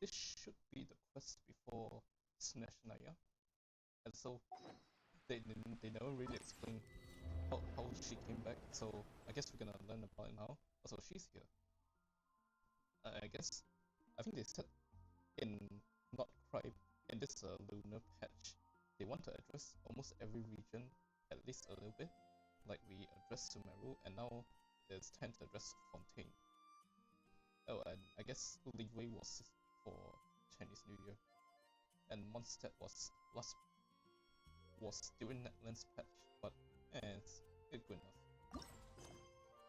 this should be the quest before Smash Naya, and so they never really explain how she came back. So I guess we're gonna learn about it now. Also, she's here. I think they said in Not Cry in this lunar patch, they want to address almost every region at least a little bit. Like we addressed Sumeru, and now it's time to address Fontaine. Oh, and I guess Leeway was for Chinese New Year, and Mondstadt was during Netlands patch, but it's good enough.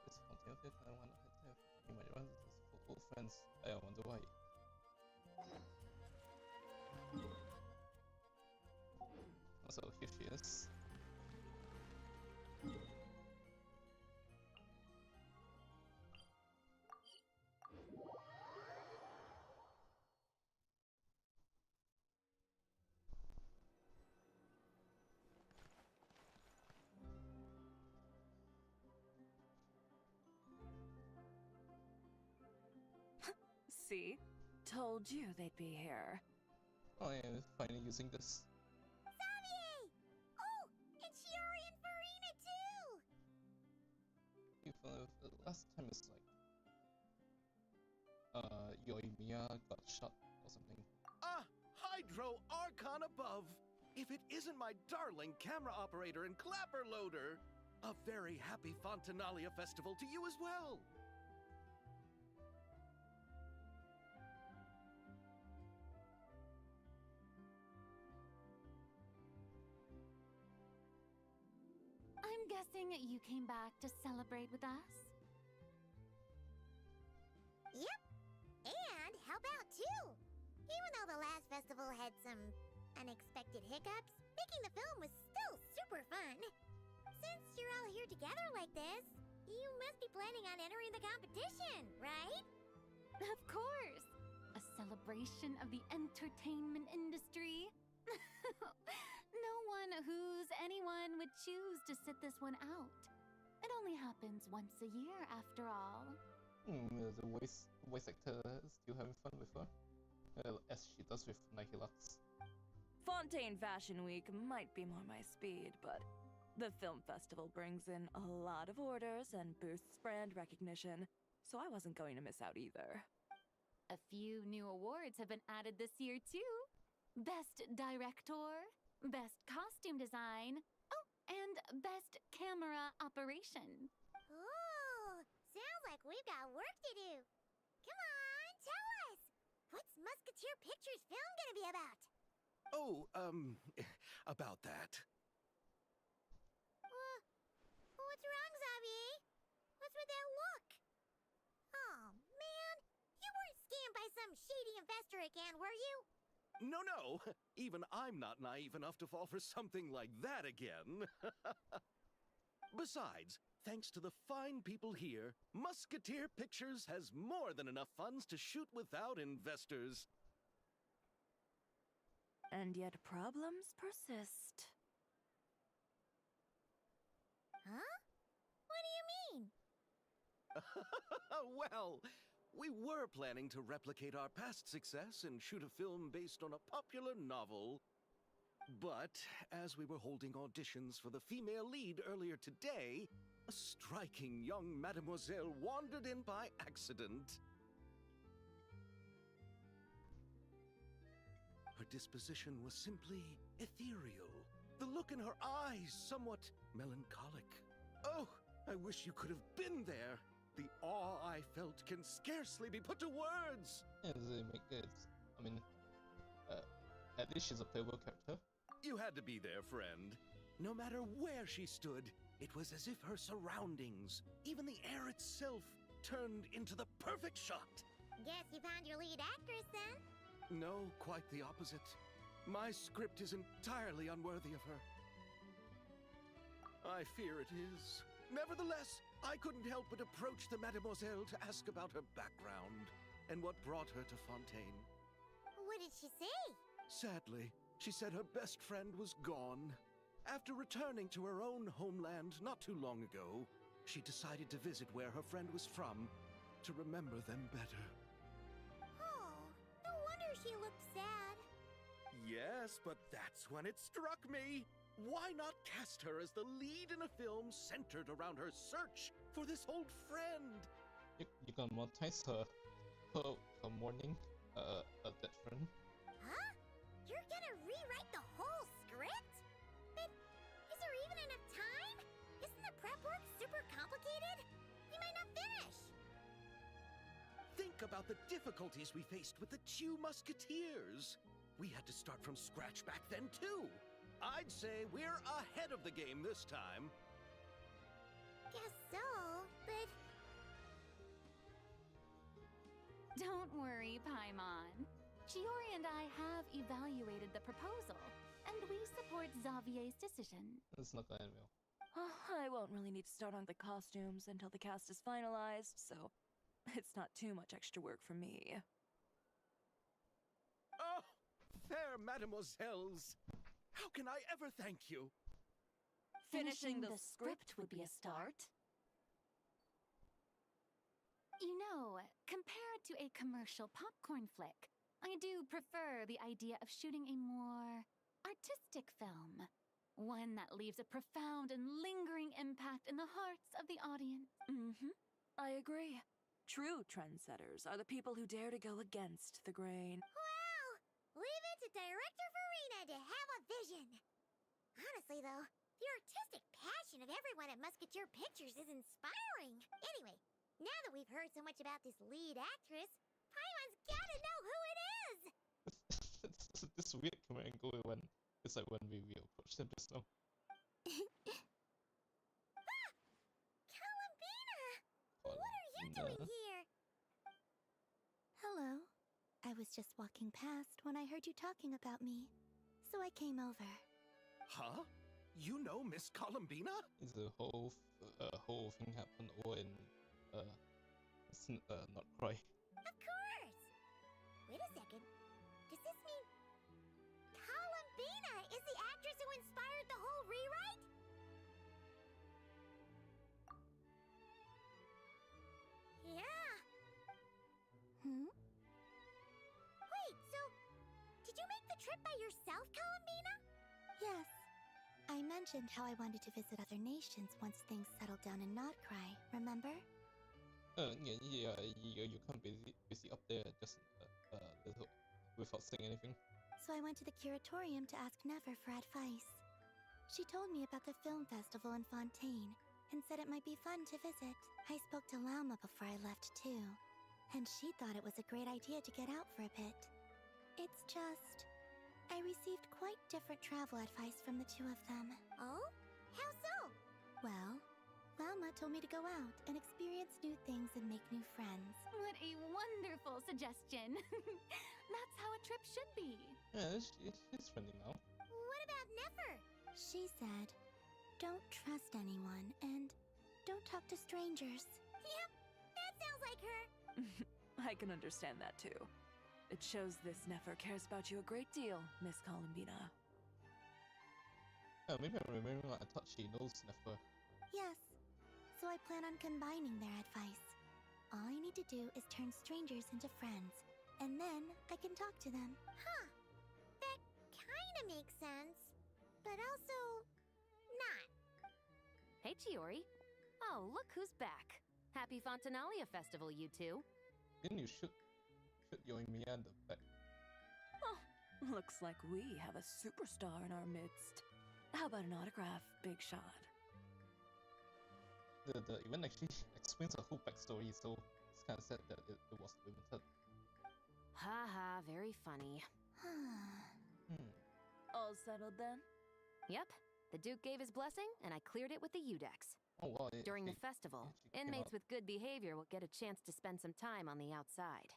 It's Fontaine of it. I wanna have you might run this for old friends. I wonder why. So here she is. See? Told you they'd be here. Oh yeah, finally using this. Xavier! Oh, and Shiori and Farina too! Even if the last time it's like Yoimiya got shot or something. Ah, Hydro Archon above! If it isn't my darling camera operator and clapper loader! A very happy Fontanalia festival to you as well! I'm guessing you came back to celebrate with us? Yep. And help out too! Even though the last festival had some unexpected hiccups, making the film was still super fun. Since you're all here together like this, you must be planning on entering the competition, right? Of course! A celebration of the entertainment industry. No one who's anyone would choose to sit this one out. It only happens once a year, after all. The voice actor is still having fun with her, as she does with Nike Lux. Fontaine Fashion Week might be more my speed, but the film festival brings in a lot of orders and boosts brand recognition, so I wasn't going to miss out either. A few new awards have been added this year, too. Best Director, Best Costume Design, oh, and Best Camera Operation. Ooh, sounds like we've got work to do. Come on, tell us! What's Musketeer Pictures film gonna be about? Oh, about that. What's wrong, Xavier? What's with that look? Oh, man. You weren't scammed by some shady investor again, were you? No, even I'm not naive enough to fall for something like that again. Besides, thanks to the fine people here, Musketeer Pictures has more than enough funds to shoot without investors. And yet problems persist. Huh? What do you mean? Well, we were planning to replicate our past success and shoot a film based on a popular novel. But as we were holding auditions for the female lead earlier today, a striking young mademoiselle wandered in by accident. Her disposition was simply ethereal. The look in her eyes somewhat melancholic. Oh, I wish you could have been there. The awe I felt can scarcely be put to words. Yeah, they make it. I mean, at least she's a playable character. You had to be there, friend. No matter where she stood, it was as if her surroundings, even the air itself, turned into the perfect shot. Guess you found your lead actress then? No, quite the opposite. My script is entirely unworthy of her. I fear it is. Nevertheless, I couldn't help but approach the mademoiselle to ask about her background and what brought her to Fontaine. What did she say? Sadly, she said her best friend was gone. After returning to her own homeland not too long ago, she decided to visit where her friend was from to remember them better. Oh, no wonder she looked sad. Yes, but that's when it struck me. Why not cast her as the lead in a film centered around her search for this old friend? You can monetize her mourning a dead friend. Huh? You're gonna rewrite the whole script? But is there even enough time? Isn't the prep work super complicated? You might not finish. Think about the difficulties we faced with the Two Musketeers. We had to start from scratch back then, too. I'd say we're ahead of the game this time. Guess so, but Don't worry, Paimon. Chiori and I have evaluated the proposal, and we support Xavier's decision. It's not gonna end well. I won't really need to start on the costumes until the cast is finalized, so it's not too much extra work for me. Oh, fair mademoiselles. How can I ever thank you? Finishing the script would be a start. You know, compared to a commercial popcorn flick, I do prefer the idea of shooting a more artistic film. One that leaves a profound and lingering impact in the hearts of the audience. I agree. True trendsetters are the people who dare to go against the grain. wow! Leave it to Director Farina to have a vision. Honestly, though, the artistic passion of everyone at Musketeer Pictures is inspiring. Anyway, now that we've heard so much about this lead actress, Paimon's gotta know who it is! It's this weird camera angle when it's like when we approached them just now. Columbina! What are you doing here? Hello. I was just walking past when I heard you talking about me, so I came over. Huh? You know Miss Columbina? Is the whole thing happened all in not cry. Of course! Wait a second. Does this mean Columbina is the actress who inspired the whole rewrite? Yeah. Wait, so did you make the trip by yourself, Columbina? Yes. I mentioned how I wanted to visit other nations once things settled down in Notcry, remember? Yeah, you can't be up there just without saying anything. So I went to the curatorium to ask Never for advice. She told me about the film festival in Fontaine and said it might be fun to visit. I spoke to Lauma before I left too, and she thought it was a great idea to get out for a bit. It's just, I received quite different travel advice from the two of them. Oh? How so? Well, Lauma told me to go out and experience new things and make new friends. What a wonderful suggestion. That's how a trip should be. Yeah, she's friendly now. What about Nefer? She said, don't trust anyone and don't talk to strangers. Yep, that sounds like her. I can understand that too. It shows this Nefer cares about you a great deal, Miss Columbina. Maybe I'm remembering I thought she knows Nefer. Yes, so I plan on combining their advice. All I need to do is turn strangers into friends, and then I can talk to them. Huh. That kinda makes sense. But also, not. Hey, Chiori. Oh, look who's back. Happy Fontanalia Festival, you two. Didn't you shoot Yoimiya in the back? Oh, looks like we have a superstar in our midst. How about an autograph, Big Shot? The event actually explains the whole backstory, so it's kind of sad that it was limited. Haha, very funny. All settled then? Yep, the Duke gave his blessing, and I cleared it with the Udex. Oh wow! During the festival, inmates with good behavior will get a chance to spend some time on the outside.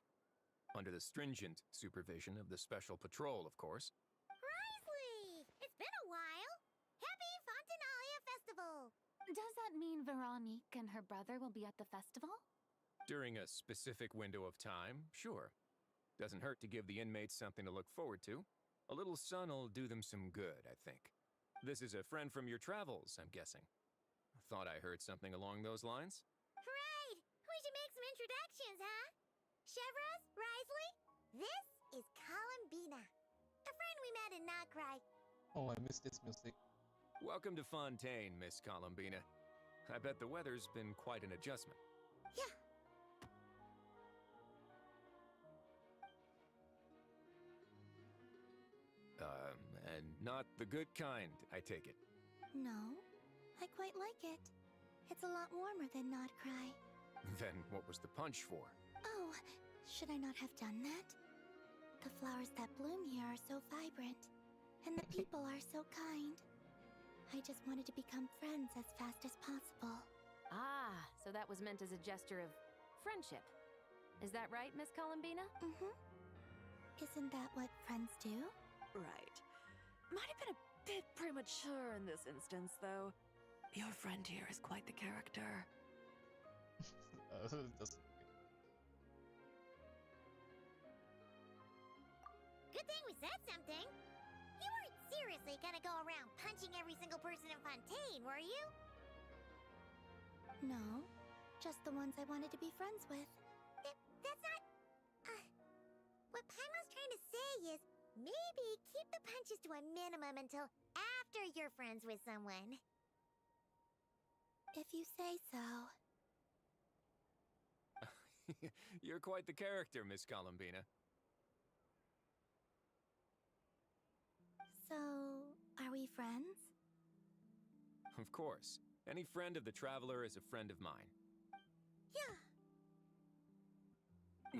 Under the stringent supervision of the Special Patrol, of course. Risley! It's been a while. Happy Fontanalia Festival! Does that mean Veronique and her brother will be at the festival? During a specific window of time, sure. Doesn't hurt to give the inmates something to look forward to. A little sun'll do them some good, I think. This is a friend from your travels, I'm guessing. Thought I heard something along those lines? Right! We should make some introductions, huh? Chevros, Risley, this is Columbina, a friend we met in Nocry. Oh, I miss this music. Welcome to Fontaine, Miss Columbina. I bet the weather's been quite an adjustment. Yeah. And not the good kind, I take it. No, I quite like it. It's a lot warmer than Not Cry. Then what was the punch for? Oh, should I not have done that? The flowers that bloom here are so vibrant, and the people are so kind. I just wanted to become friends as fast as possible. Ah, so that was meant as a gesture of friendship. Is that right, Miss Columbina? Mm-hmm. Isn't that what friends do? Right. Might have been a bit premature in this instance, though. Your friend here is quite the character. Just Good thing we said something. You weren't seriously gonna go around punching every single person in Fontaine, were you? No, just the ones I wanted to be friends with. That's not... what Paimon's trying to say is, maybe keep the punches to a minimum until after you're friends with someone. If you say so. You're quite the character, Miss Columbina. So, are we friends? Of course. Any friend of the Traveler is a friend of mine. Yeah.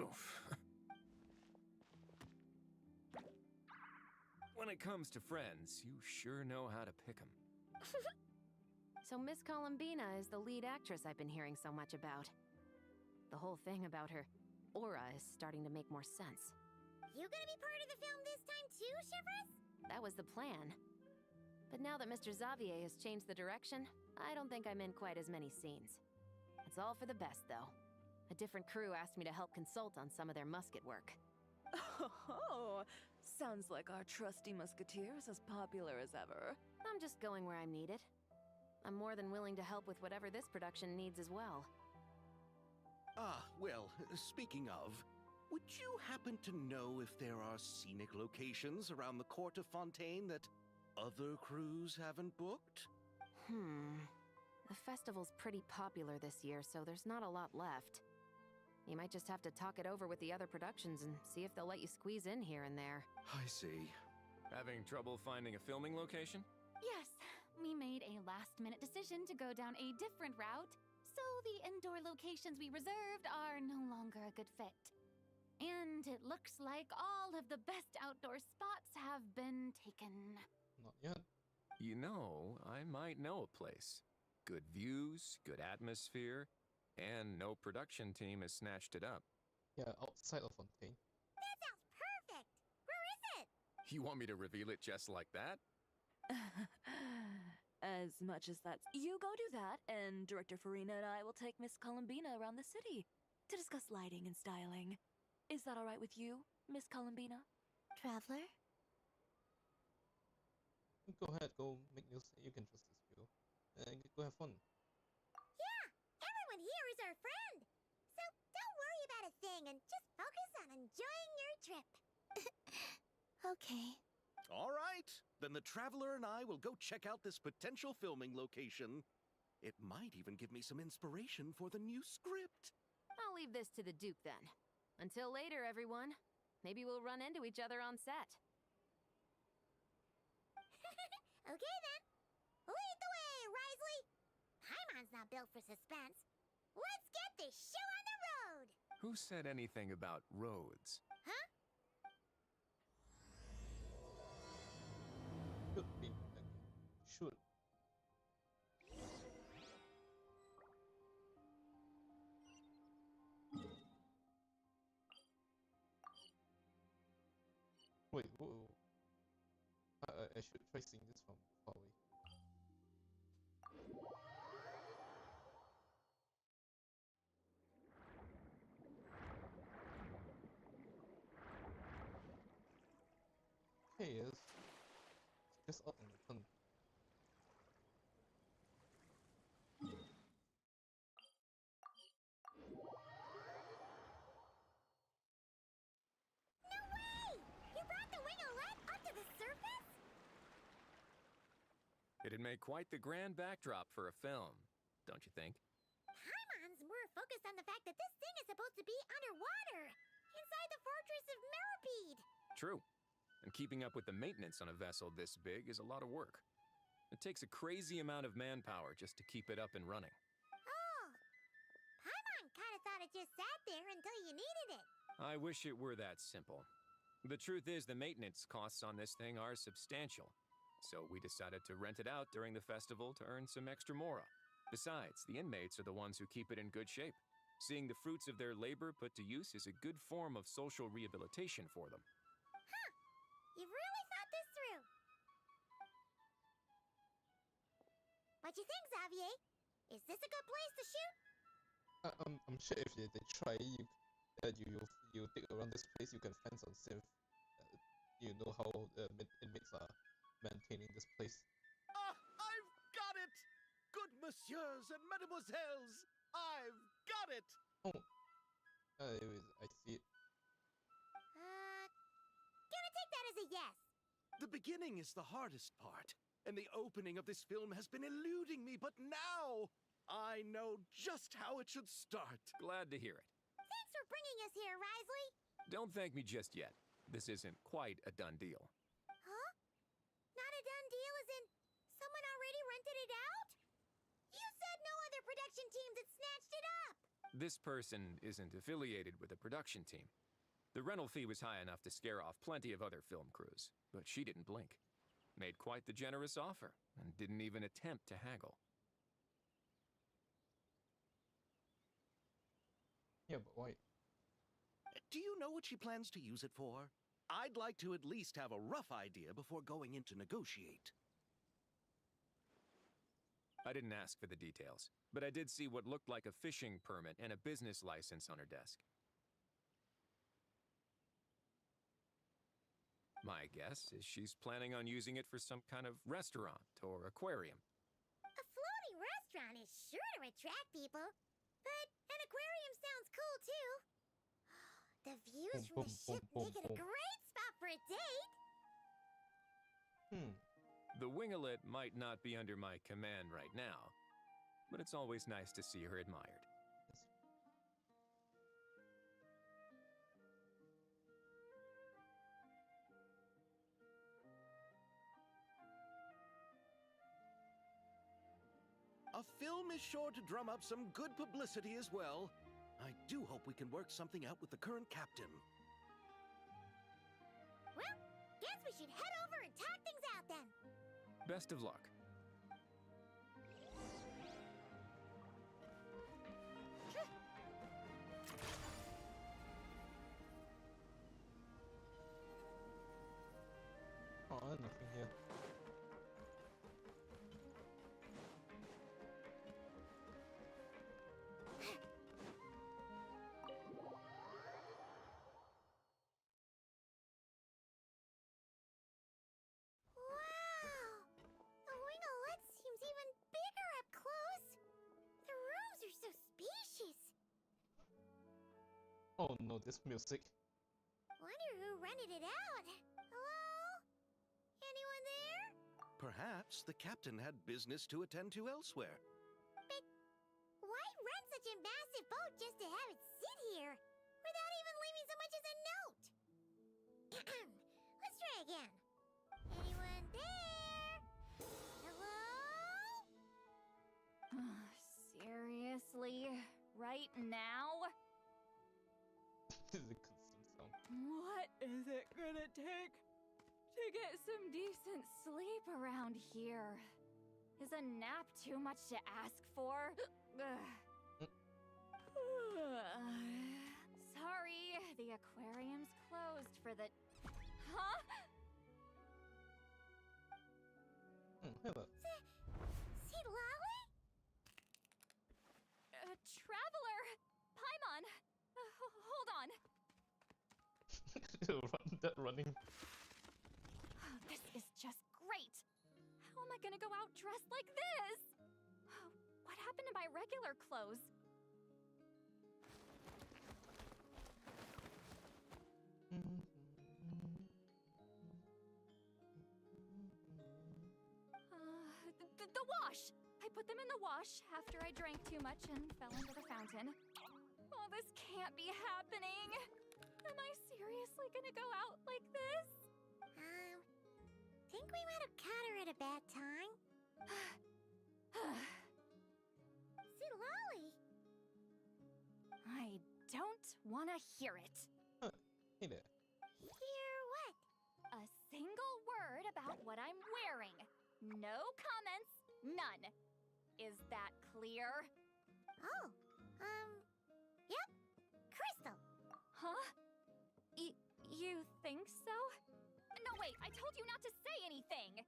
Oof. When it comes to friends, you sure know how to pick 'em. So Miss Columbina is the lead actress I've been hearing so much about. The whole thing about her aura is starting to make more sense. You gonna be part of the film this time too, Shivers? That was the plan. But now that Mr. Xavier has changed the direction, I don't think I'm in quite as many scenes. It's all for the best, though. A different crew asked me to help consult on some of their musket work. Oh, sounds like our trusty musketeer is as popular as ever. I'm just going where I'm needed. I'm more than willing to help with whatever this production needs as well. Ah, well, speaking of, would you happen to know if there are scenic locations around the court of Fontaine that other crews haven't booked? The festival's pretty popular this year, so there's not a lot left. You might just have to talk it over with the other productions and see if they'll let you squeeze in here and there. I see. Having trouble finding a filming location? Yes, we made a last-minute decision to go down a different route, so the indoor locations we reserved are no longer a good fit. And it looks like all of the best outdoor spots have been taken. not yet. You know, I might know a place. Good views, good atmosphere, and no production team has snatched it up. Yeah, outside of Fontaine. That sounds perfect! Where is it? You want me to reveal it just like that? As much as that's... You go do that, and Director Farina and I will take Miss Columbina around the city to discuss lighting and styling. Is that all right with you, Miss Columbina? Traveler? Go ahead, go make news. You can trust this view. And go have fun. Yeah, everyone here is our friend. So don't worry about a thing and just focus on enjoying your trip. Okay. All right, then the Traveler and I will go check out this potential filming location. It might even give me some inspiration for the new script. I'll leave this to the Duke then. Until later, everyone. Maybe we'll run into each other on set. Okay then. Lead the way, Risley. Paimon's not built for suspense. Let's get this show on the road. Who said anything about roads? Huh? Should be. Should. Wait, whoa. I should try seeing this from far away. Okay, yes. It's just up in the tunnel. No way! It'd make quite the grand backdrop for a film, don't you think? Paimon's more focused on the fact that this thing is supposed to be underwater, inside the fortress of Meripede. True. And keeping up with the maintenance on a vessel this big is a lot of work. It takes a crazy amount of manpower just to keep it up and running. Oh, Paimon kind of thought it just sat there until you needed it. I wish it were that simple. The truth is, the maintenance costs on this thing are substantial. So we decided to rent it out during the festival to earn some extra mora. Besides, the inmates are the ones who keep it in good shape. Seeing the fruits of their labor put to use is a good form of social rehabilitation for them. Huh. You've really thought this through. What you think, Xavier? Is this a good place to shoot? I'm sure if they try, you dig around this place, you can find some safe. You know how inmates are maintaining this place. Ah, I've got it! Good messieurs and mesdemoiselles, I've got it! Oh, I see it. Gonna take that as a yes. The beginning is the hardest part, and the opening of this film has been eluding me, but now I know just how it should start. Glad to hear it. Thanks for bringing us here, Risley. Don't thank me just yet. This isn't quite a done deal. Huh? Not a done deal as in someone already rented it out? You said no other production teams had snatched it up. This person isn't affiliated with a production team. The rental fee was high enough to scare off plenty of other film crews, but she didn't blink. Made quite the generous offer, and didn't even attempt to haggle. Yeah, but why? Do you know what she plans to use it for? I'd like to at least have a rough idea before going in to negotiate. I didn't ask for the details, but I did see what looked like a fishing permit and a business license on her desk. My guess is she's planning on using it for some kind of restaurant or aquarium. A floating restaurant is sure to attract people, but an aquarium sounds cool too. The views from the ship make it a great spot for a date. The winglet might not be under my command right now, but it's always nice to see her admired. A film is sure to drum up some good publicity as well. I do hope we can work something out with the current captain. Well, guess we should head over and talk things out then. Best of luck. Oh, nothing here. Wow! The winglet seems even bigger up close. The rooms are so spacious. Oh no, this music. Wonder who rented it out. Hello? Anyone there? Perhaps the captain had business to attend to elsewhere. But why rent such a massive boat just to have it sit here without even leaving so much as a note? Let's try again. Anyone there? Hello? Seriously? Right now? This is a constant sound. What is it gonna take to get some decent sleep around here? Is a nap too much to ask for? Sorry, the aquarium's closed for the... Huh? Hello. Lolly? Traveler! Paimon! Hold on. Running. This is just great! How am I gonna go out dressed like this? What happened to my regular clothes? put them in the wash after I drank too much and fell into the fountain. Oh, this can't be happening. Am I seriously gonna go out like this? Think we might have caught her at a bad time. Lolly. I don't want to hear it. Hey there. Hear what? A single word about what I'm wearing. No comments, none. Is that clear? Oh, yep. Crystal. Huh? You think so? No, wait, I told you not to say anything!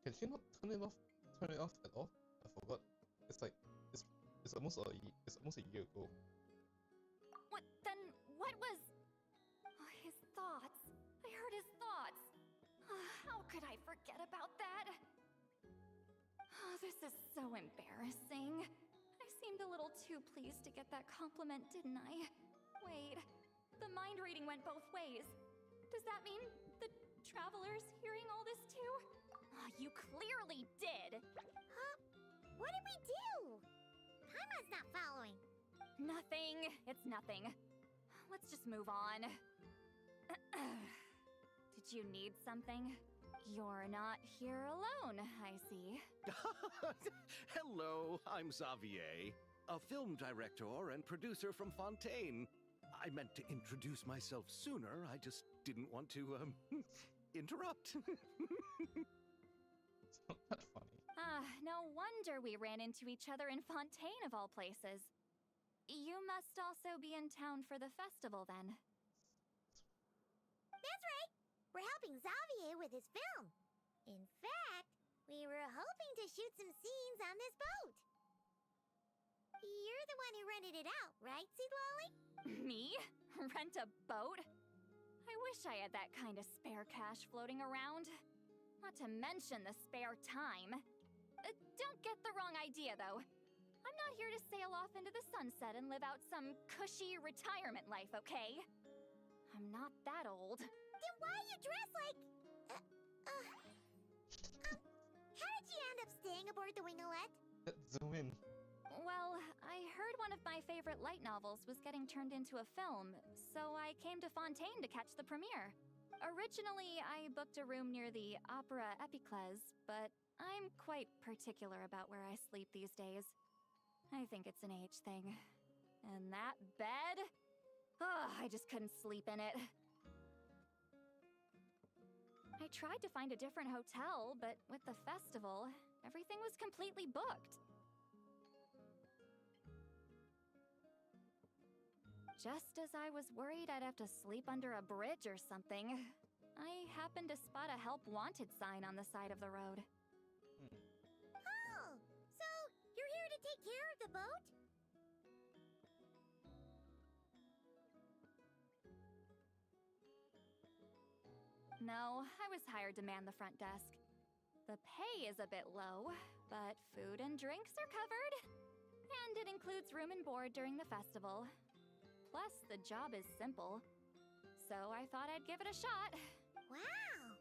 Can she not turn it off? Turn it off at all? I forgot. It's like it's almost a year ago. What then? What was his thoughts? I heard his thoughts. How could I forget about that? Oh, this is so embarrassing. I seemed a little too pleased to get that compliment, didn't I? Wait, the mind reading went both ways. Does that mean the traveler's hearing all this too? You clearly did! Huh? What did we do? Paimon's not following. Nothing. It's nothing. Let's just move on. Did you need something? You're not here alone, I see. Hello, I'm Xavier, a film director and producer from Fontaine. I meant to introduce myself sooner, I just didn't want to, interrupt. It's not that funny. No wonder we ran into each other in Fontaine of all places. You must also be in town for the festival then. That's right. We're helping Xavier with his film. In fact, we were hoping to shoot some scenes on this boat. You're the one who rented it out, right, Lolly? Me? Rent a boat? I wish I had that kind of spare cash floating around. Not to mention the spare time. Don't get the wrong idea, though. I'm not here to sail off into the sunset and live out some cushy retirement life, okay? I'm not that old. Then why you dress like... how did you end up staying aboard the Wingolette? Let's zoom in. Well, I heard one of my favorite light novels was getting turned into a film, so I came to Fontaine to catch the premiere. Originally, I booked a room near the Opera Epicles, but I'm quite particular about where I sleep these days. I think it's an age thing. And that bed? Oh, I just couldn't sleep in it. I tried to find a different hotel, but with the festival, everything was completely booked. Just as I was worried I'd have to sleep under a bridge or something, I happened to spot a help wanted sign on the side of the road. Oh, so you're here to take care of the boat? No, I was hired to man the front desk. The pay is a bit low, but food and drinks are covered. And it includes room and board during the festival. Plus, the job is simple. So I thought I'd give it a shot. Wow!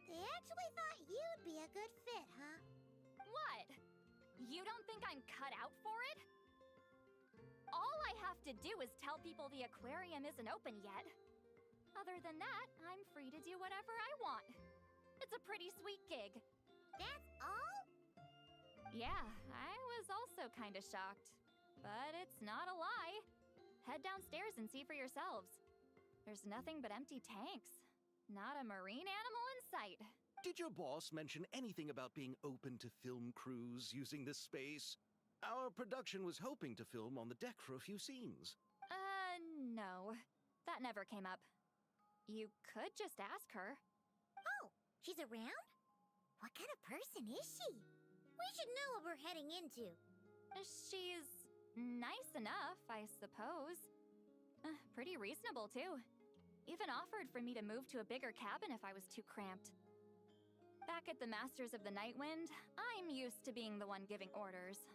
They actually thought you'd be a good fit, huh? What? You don't think I'm cut out for it? All I have to do is tell people the aquarium isn't open yet. Other than that, I'm free to do whatever I want. It's a pretty sweet gig. That's all? Yeah, I was also kinda shocked. But it's not a lie. Head downstairs and see for yourselves. There's nothing but empty tanks. Not a marine animal in sight. Did your boss mention anything about being open to film crews using this space? Our production was hoping to film on the deck for a few scenes. No. That never came up. You could just ask her. Oh, she's around? What kind of person is she? We should know what we're heading into. She's nice enough, I suppose. Pretty reasonable, too. Even offered for me to move to a bigger cabin if I was too cramped. Back at the Masters of the Nightwind, I'm used to being the one giving orders.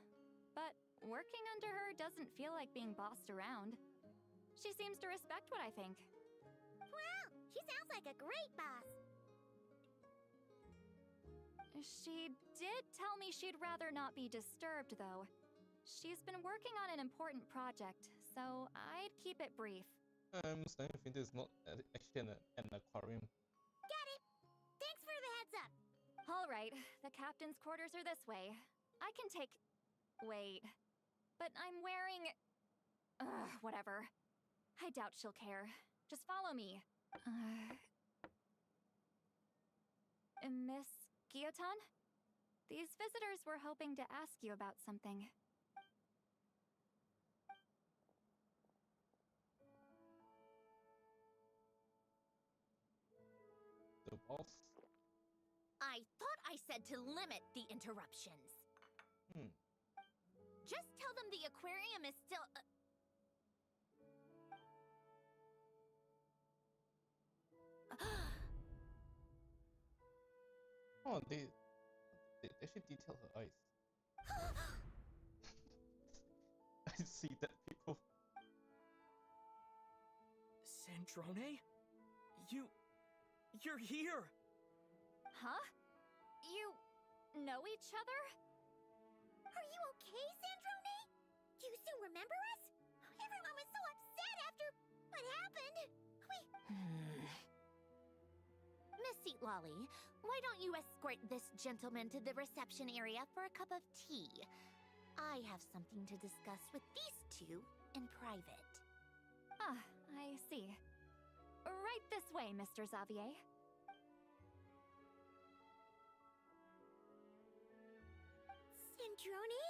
But working under her doesn't feel like being bossed around. She seems to respect what I think. Wow, she sounds like a great boss. She did tell me she'd rather not be disturbed, though. She's been working on an important project, so I'd keep it brief. I'm starting to think this is not actually an aquarium. Got it. Thanks for the heads up. All right, the captain's quarters are this way. I can take... Wait. But I'm wearing... Ugh, whatever. I doubt she'll care. Just follow me. Miss Guillotin? These visitors were hoping to ask you about something. The boss? I thought I said to limit the interruptions. Just tell them the aquarium is still... Oh, they actually detail her eyes. I see that, people. Sandrone? You're here! Huh? You know each other? Are you okay, Sandrone? Do you still remember us? Everyone was so upset after what happened. Miss Seat Lolly, why don't you escort this gentleman to the reception area for a cup of tea? I have something to discuss with these two in private. Ah, I see. Right this way, Mr. Xavier. Sandrone?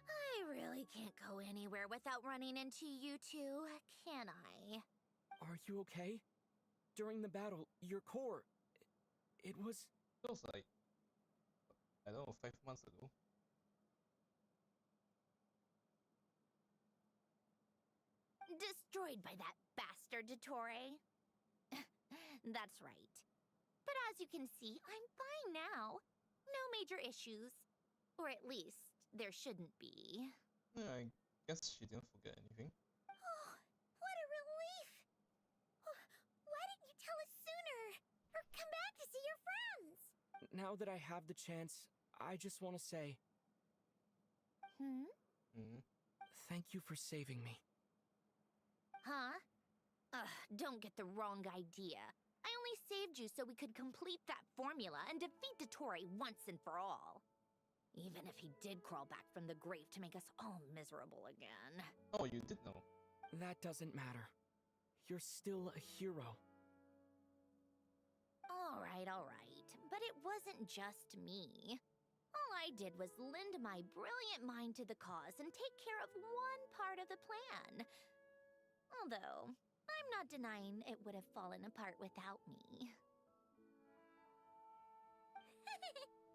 I really can't go anywhere without running into you two, can I? Are you okay? During the battle, your core... It was... That was like, I don't know, 5 months ago. Destroyed by that bastard Dottore. That's right. But as you can see, I'm fine now. No major issues. Or at least, there shouldn't be. Yeah, I guess she didn't forget anything. Oh, what a relief! Why didn't you tell us sooner? Or come back to see your friends? Now that I have the chance, I just want to say... Thank you for saving me. Huh? Don't get the wrong idea. I only saved you so we could complete that formula and defeat Dottore once and for all. Even if he did crawl back from the grave to make us all miserable again. Oh, you did know. That doesn't matter. You're still a hero. All right. But it wasn't just me. All I did was lend my brilliant mind to the cause and take care of one part of the plan. Although, I'm not denying it would have fallen apart without me.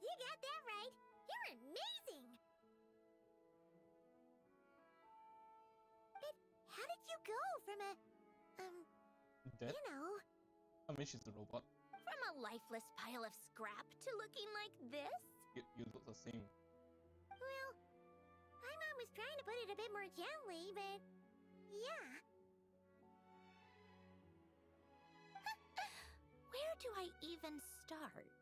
You got that right. You're amazing. But how did you go from a, Dead? you know, I mean, she's a robot. From a lifeless pile of scrap to looking like this? You look the same. well, my mom was trying to put it a bit more gently, but yeah. Where do I even start?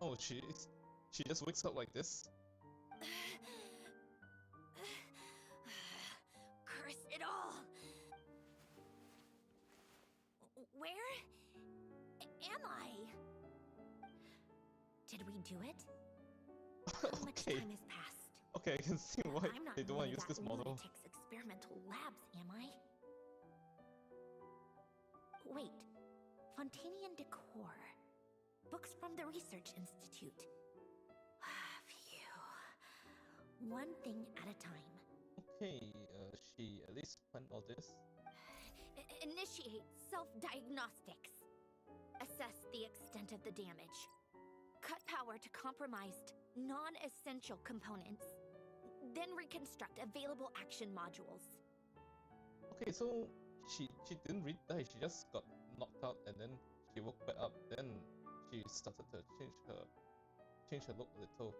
Oh, she just wakes up like this? Curse it all! Where am I? Did we do it? How much Okay. time has passed? Okay, I can see why I'm not they don't want to in use that this model. lunatic's experimental labs, am I? Wait, Fontanian decor. Books from the Research Institute. Phew. One thing at a time. Okay, she at least planned all this. Initiate self-diagnostics. Assess the extent of the damage. Cut power to compromised, non-essential components. Then reconstruct available action modules. Okay, so she didn't really die. She just got knocked out and then she woke back up. Then she started to change her look a little.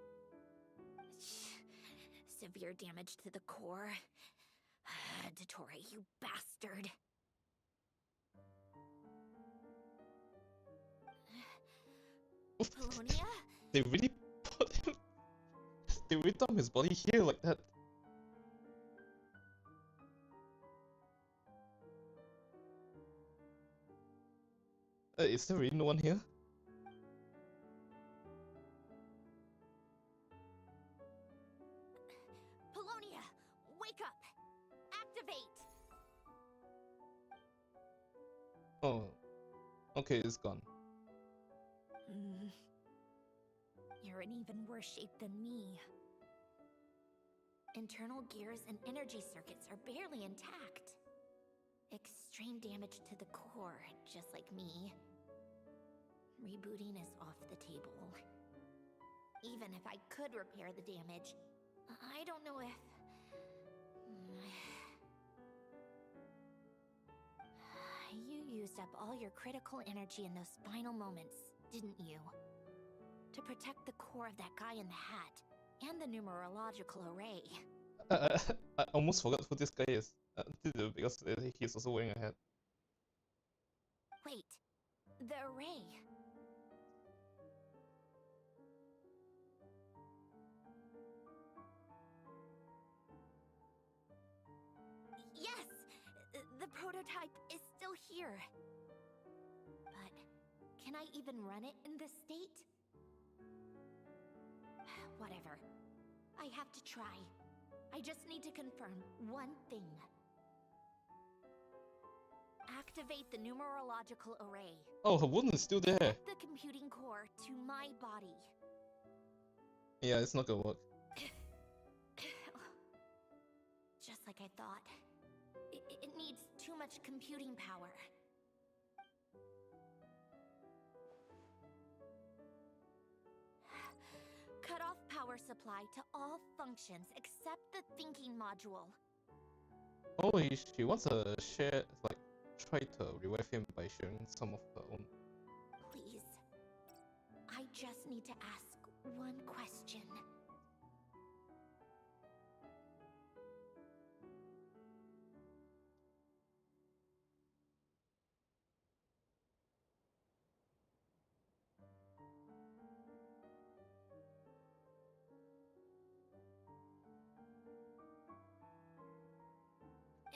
Severe damage to the core. Dottore, you bastard. Polonia? They really put him. They ripped off his body here like that. Is there really no one here? Polonia, wake up! Activate! Oh, okay, it's gone. You're in even worse shape than me. Internal gears and energy circuits are barely intact. Extreme damage to the core, just like me. Rebooting is off the table. Even if I could repair the damage, I don't know if... You used up all your critical energy in those final moments, didn't you? To protect the core of that guy in the hat, and the numerological array. I almost forgot who this guy is. Because he's also wearing a hat. Wait, the array. Yes! The prototype is still here. But can I even run it in this state? Whatever. I have to try. I just need to confirm one thing. Activate the numerological array. Oh, her wound is still there. Connect the computing core to my body. Yeah, it's not gonna work. Just like I thought. It needs too much computing power. Cut off power supply to all functions except the thinking module. Oh, she wants to share, like, try to revive him by sharing some of her own. Please. I just need to ask one question.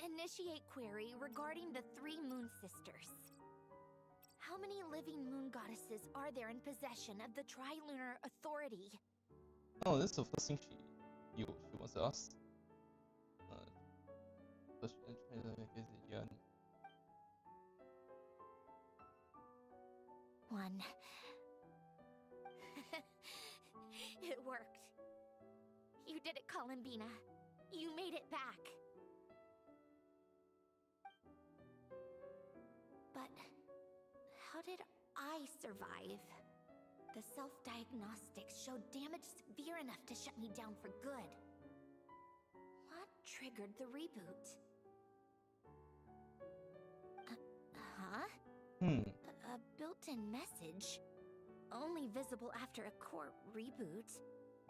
Initiate query regarding the 3 moon sisters. How many living moon goddesses are there in possession of the Trilunar Authority? Oh, that's the first thing she wants to ask. One. It worked. You did it, Columbina. You made it back. But how did I survive? The self-diagnostics showed damage severe enough to shut me down for good. What triggered the reboot? A built-in message. Only visible after a core reboot.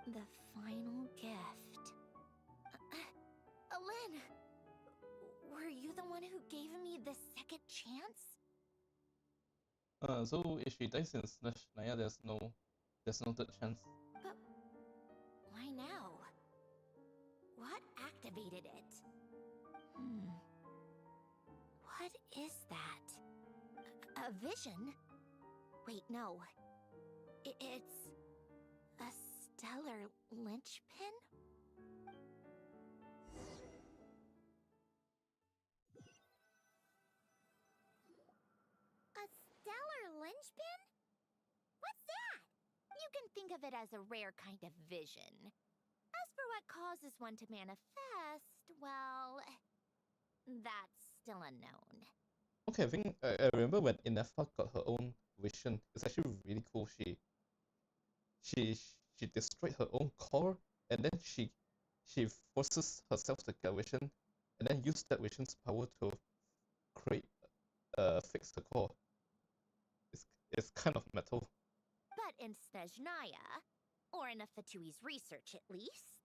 The final gift. Alin! Were you the one who gave me the second chance? So if she dies in Slash Naya, there's no third chance. But why now? What activated it? What is that? A vision? Wait, no. It's a stellar linchpin? A stellar linchpin? What's that? You can think of it as a rare kind of vision. As for what causes one to manifest, well, that's still unknown. Okay, I think I remember when Inefa got her own vision. It's actually really cool. she she destroyed her own core, and then she forces herself to get vision, and then use that vision's power to create fix the core. It's kind of metal. But in Snezhnaya, or in Afatui's research at least,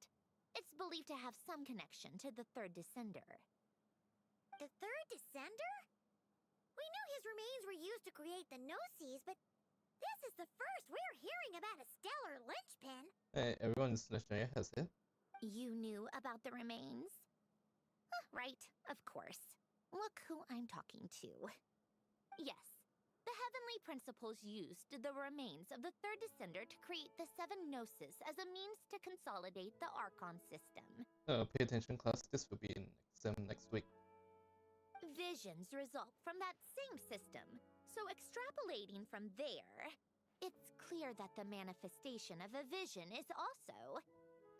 it's believed to have some connection to the third descender. The third descender? We knew his remains were used to create the Gnosis, but this is the first we're hearing about a stellar linchpin. Everyone in Snezhnaya has it. You knew about the remains? Right, of course. Look who I'm talking to. Yes, the Heavenly Principles used the remains of the third descender to create the 7 Gnosis as a means to consolidate the Archon system. Pay attention, class. This will be in exam next week. Visions result from that same system, so extrapolating from there, it's clear that the manifestation of a vision is also,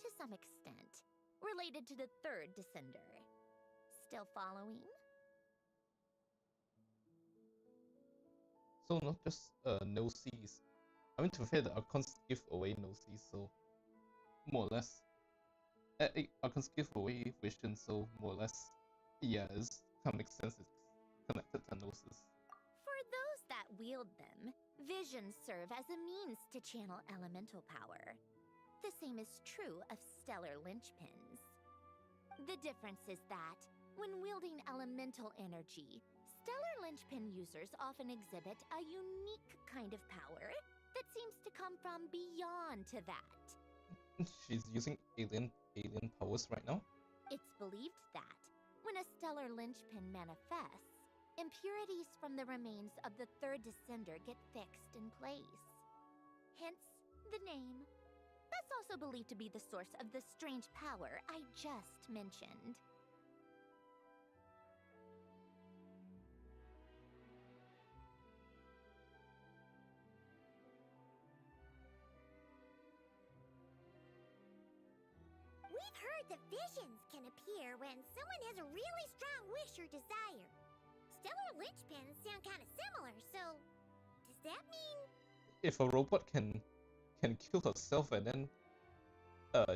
to some extent, related to the third descender. Still following? So not just Gnosis. I mean, to be fair, the Archons give away Gnosis, so more or less. Archons give away vision, so more or less, yeah, it kind of makes sense. It's connected to Gnosis. For those that wield them, visions serve as a means to channel elemental power. The same is true of stellar linchpins. The difference is that, when wielding elemental energy, stellar linchpin users often exhibit a unique kind of power that seems to come from beyond to that. She's using alien powers right now. It's believed that, when a stellar linchpin manifests, impurities from the remains of the third descender get fixed in place. Hence, the name. That's also believed to be the source of the strange power I just mentioned. We've heard that visions can appear when someone has a really strong wish or desire. Stellar linchpins sound kind of similar, so does that mean... If a robot can kill herself and then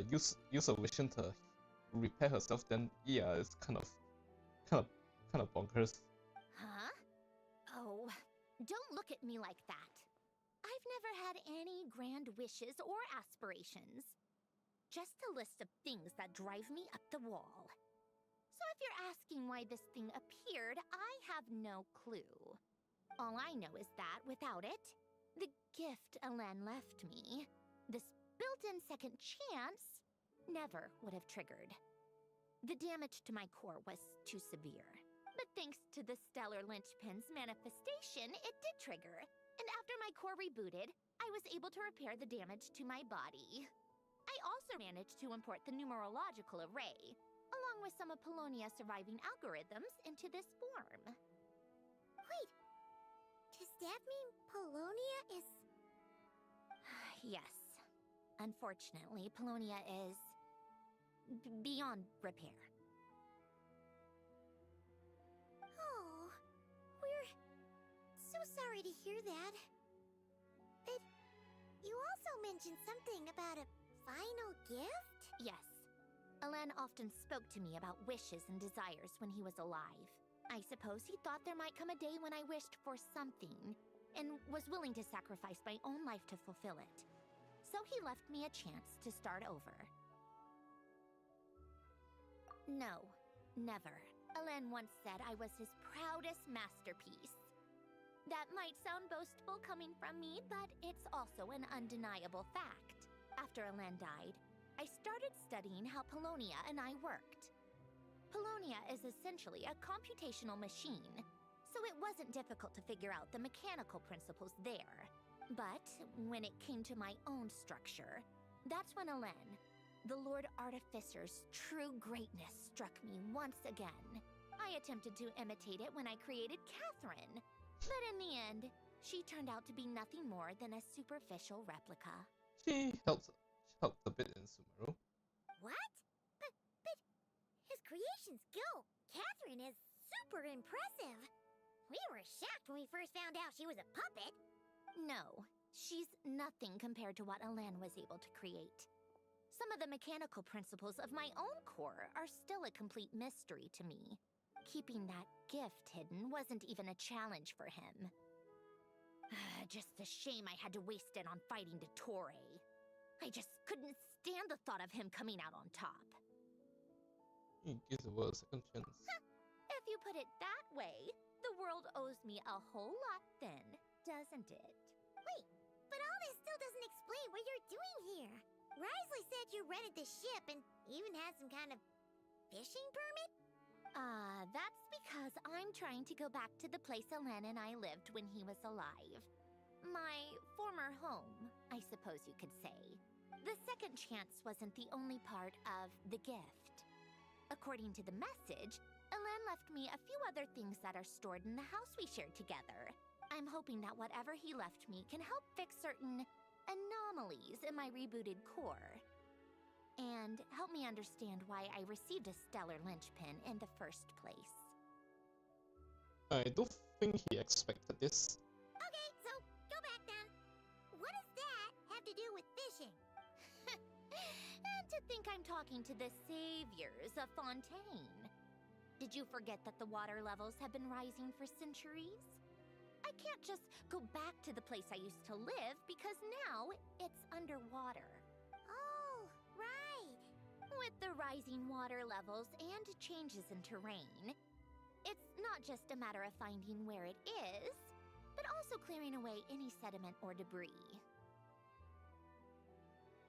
use a vision to repair herself, then yeah, it's kind of bonkers. Huh? Oh, don't look at me like that. I've never had any grand wishes or aspirations. Just a list of things that drive me up the wall. So if you're asking why this thing appeared, I have no clue. All I know is that without it, the gift Alen left me, this built-in second chance, never would have triggered. The damage to my core was too severe. But thanks to the stellar linchpin's manifestation, it did trigger. And after my core rebooted, I was able to repair the damage to my body. I also managed to import the numerological array, along with some of Polonia's surviving algorithms, into this form. Wait, does that mean Polonia is... Yes. Unfortunately, Polonia is... beyond repair. Oh, we're so sorry to hear that. But you also mentioned something about a final gift? Yes. Alen often spoke to me about wishes and desires when he was alive. I suppose he thought there might come a day when I wished for something, and was willing to sacrifice my own life to fulfill it. So he left me a chance to start over. No, never. Alen once said I was his proudest masterpiece. That might sound boastful coming from me, but it's also an undeniable fact. After Alen died, I started studying how Polonia and I worked. Polonia is essentially a computational machine, so it wasn't difficult to figure out the mechanical principles there. But when it came to my own structure, that's when Alen, the Lord Artificer's true greatness, struck me once again. I attempted to imitate it when I created Catherine, but in the end, she turned out to be nothing more than a superficial replica. She helped a bit in Sumeru. What? But his creation skill, Catherine, is super impressive. We were shocked when we first found out she was a puppet. No, She's nothing compared to what Alan was able to create. Some of the mechanical principles of my own core are still a complete mystery to me. Keeping that gift hidden wasn't even a challenge for him. Just a shame I had to waste it on fighting Dottore. I just couldn't stand the thought of him coming out on top. He gives the world a second chance. If you put it that way, the world owes me a whole lot then, doesn't it? Wait, but all this still doesn't explain what you're doing here. Risley said you rented the ship and even had some kind of fishing permit? That's because I'm trying to go back to the place Alan and I lived when he was alive. My former home, I suppose you could say. The second chance wasn't the only part of the gift. According to the message, Alan left me a few other things that are stored in the house we shared together. I'm hoping that whatever he left me can help fix certain anomalies in my rebooted core. And help me understand why I received a stellar linchpin in the first place. I don't think he expected this. Okay, so go back then. What does that have to do with fishing? And to think I'm talking to the saviors of Fontaine. Did you forget that the water levels have been rising for centuries? I can't just go back to the place I used to live because now it's underwater. Oh, right. With the rising water levels and changes in terrain, it's not just a matter of finding where it is, but also clearing away any sediment or debris.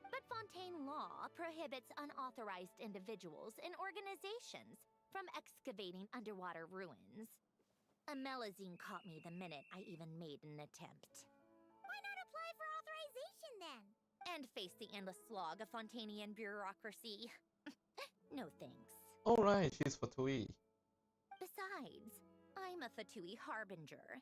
But Fontaine law prohibits unauthorized individuals and organizations from excavating underwater ruins. Amelazine caught me the minute I even made an attempt. Why not apply for authorization then? And face the endless slog of Fontainian bureaucracy. No thanks. Alright, she's Fatui. Besides, I'm a Fatui harbinger.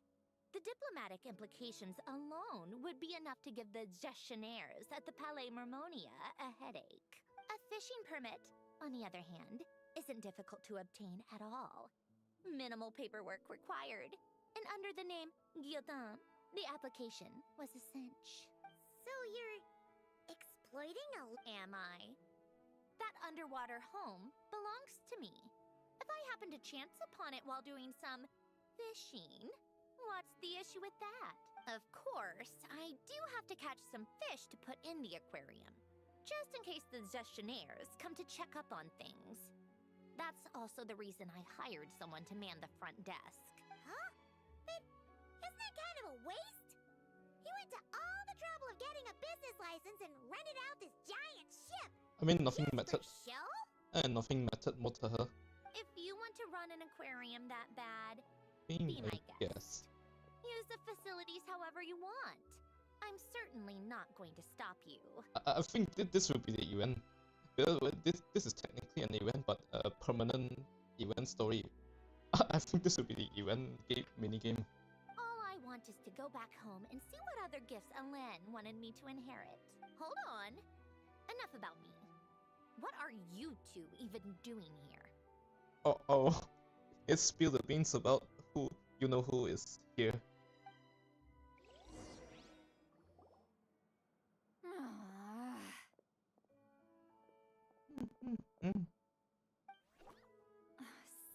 The diplomatic implications alone would be enough to give the gestionnaires at the Palais Mermonia a headache. A fishing permit, on the other hand, isn't difficult to obtain at all. Minimal paperwork required, and under the name Guillotin, the application was a cinch. So you're exploiting Am I? That underwater home belongs to me. If I happen to chance upon it while doing some fishing, what's the issue with that? Of course, I do have to catch some fish to put in the aquarium, just in case the gestionnaires come to check up on things. That's also the reason I hired someone to man the front desk. Huh? But isn't that kind of a waste? He went to all the trouble of getting a business license and rented out this giant ship. I mean, nothing Just mattered. for show? And nothing mattered more to her. If you want to run an aquarium that bad, Being be my a guest. Use the facilities however you want. I'm certainly not going to stop you. I think this will be the event. Well, this is technically an event, but a permanent event story. I think this will be the event minigame. All I want is to go back home and see what other gifts Alain wanted me to inherit. Hold on. Enough about me. What are you two even doing here? Oh, it's spill the beans about who who is here.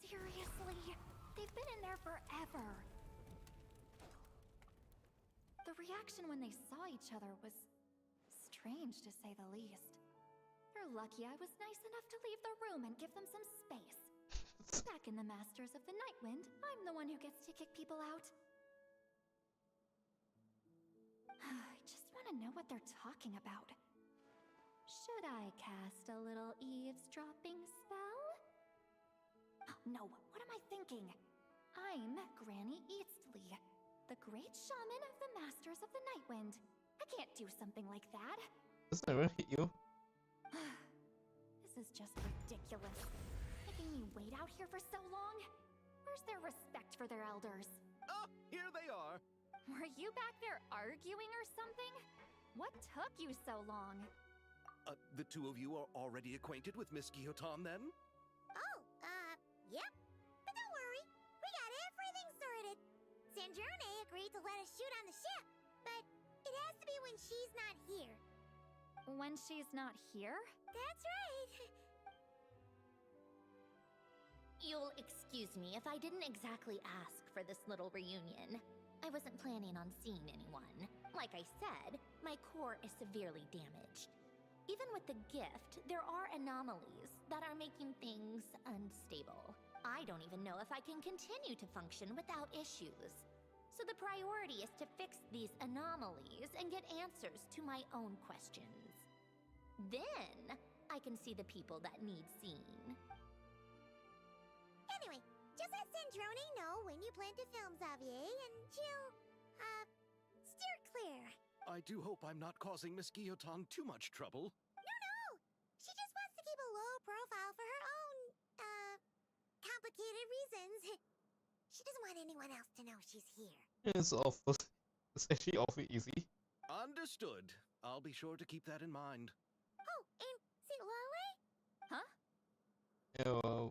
Seriously? They've been in there forever. The reaction when they saw each other was strange, to say the least. They're lucky I was nice enough to leave the room and give them some space. Back in the Masters of the Nightwind, I'm the one who gets to kick people out. I just want to know what they're talking about. Should I cast a little eavesdropping spell? Oh, no, what am I thinking? I'm Granny Eastley, the great shaman of the Masters of the Nightwind. I can't do something like that. Does that ever hit you? This is just ridiculous. Making me wait out here for so long? Where's their respect for their elders? Ah, here they are. Were you back there arguing or something? What took you so long? The two of you are already acquainted with Miss Guillotin, then? Oh, yep. But don't worry, we got everything sorted. Sandrone agreed to let us shoot on the ship, but it has to to be when she's not here. When she's not here? That's right. You'll excuse me if I didn't exactly ask for this little reunion. I wasn't planning on seeing anyone. Like I said, my core is severely damaged. Even with the gift, there are anomalies that are making things unstable. I don't even know if I can continue to function without issues. So the priority is to fix these anomalies and get answers to my own questions. Then, I can see the people that need seeing. Anyway, just let Sandrone know when you plan to film Xavier, and she'll, steer clear. I do hope I'm not causing Miss Guillotin too much trouble. No! She just wants to keep a low profile for her own, complicated reasons. She doesn't want anyone else to know she's here. It's awful. It's actually awful easy. Understood. I'll be sure to keep that in mind. Oh, and see Lale? Huh?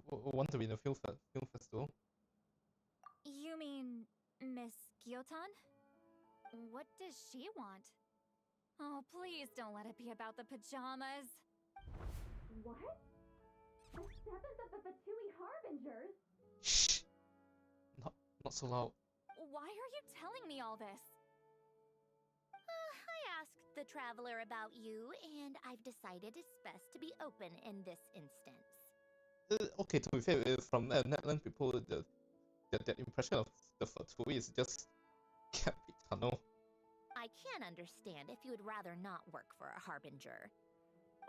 Want to be in the film festival. You mean Miss Guillotin? What does she want? Oh, please don't let it be about the pajamas. What? The 7th of the Fatui Harbingers? Shh! Not so loud. Why are you telling me all this? I asked the traveler about you, and I've decided it's best to be open in this instance. Okay, to be fair, from Netherlands people, that impression of the Fatui is just can't be tunnel. I can understand if you would rather not work for a harbinger.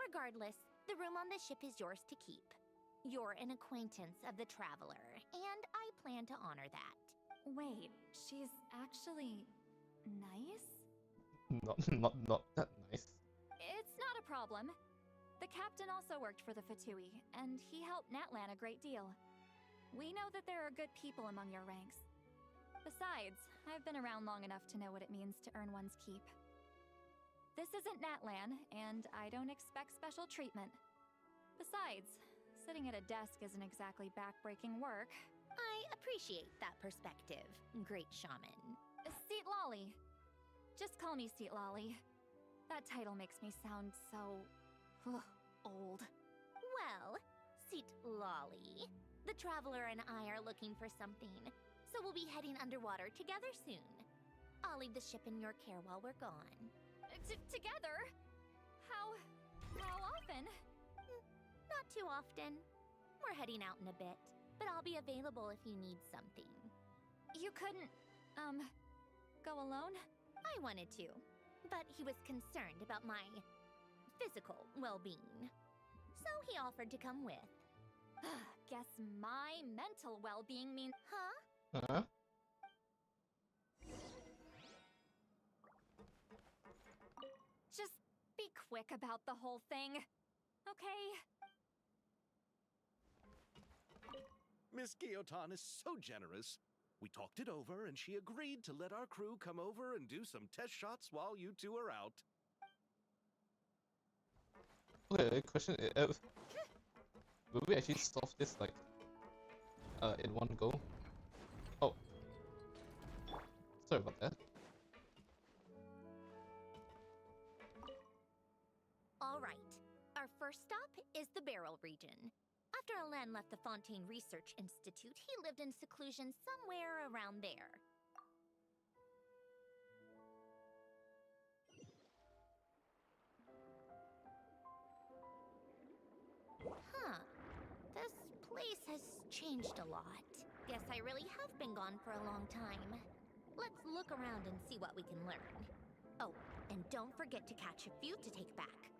Regardless, the room on the ship is yours to keep. You're an acquaintance of the traveler, and I plan to honor that. Wait, she's actually nice? Not that nice. It's not a problem. The captain also worked for the Fatui, and he helped Natlan a great deal. We know that there are good people among your ranks. Besides, I've been around long enough to know what it means to earn one's keep. This isn't Natlan, and I don't expect special treatment. Besides, sitting at a desk isn't exactly back-breaking work. I appreciate that perspective, great shaman. Seat Lolly. Just call me Seat Lolly. That title makes me sound so... old. Well, Seat Lolly, the traveler and I are looking for something, so we'll be heading underwater together soon. I'll leave the ship in your care while we're gone. Together? How often? Not too often. We're heading out in a bit, but I'll be available if you need something. You couldn't, go alone? I wanted to, but he was concerned about my physical well-being. So he offered to come with. Guess my mental well-being means... Huh? Huh? Just be quick about the whole thing, okay? Miss Guillotin is so generous. We talked it over, and she agreed to let our crew come over and do some test shots while you two are out. Okay, question. Will we actually solve this like in one go? Oh, sorry about that. All right. Our first stop is the Barrel region. After Alain left the Fontaine Research Institute, he lived in seclusion somewhere around there. Huh. This place has changed a lot. Guess I really have been gone for a long time. Let's look around and see what we can learn. Oh, and don't forget to catch a few to take back.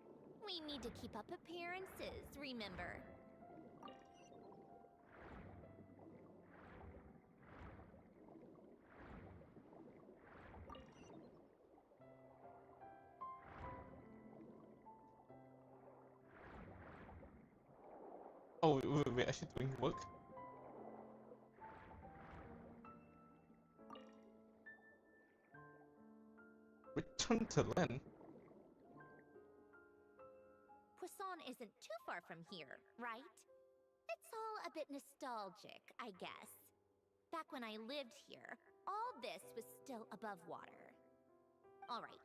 We need to keep up appearances, remember? Oh, we're actually doing work. Return to land. Poisson isn't too far from here, right? It's all a bit nostalgic, I guess. Back when I lived here, all this was still above water. All right,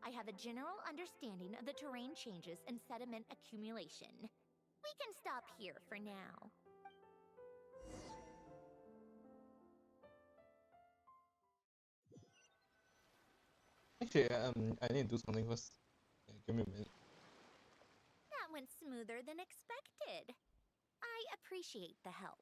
I have a general understanding of the terrain changes and sediment accumulation. We can stop here for now. Actually, I need to do something first. Give me a minute. That went smoother than expected. I appreciate the help.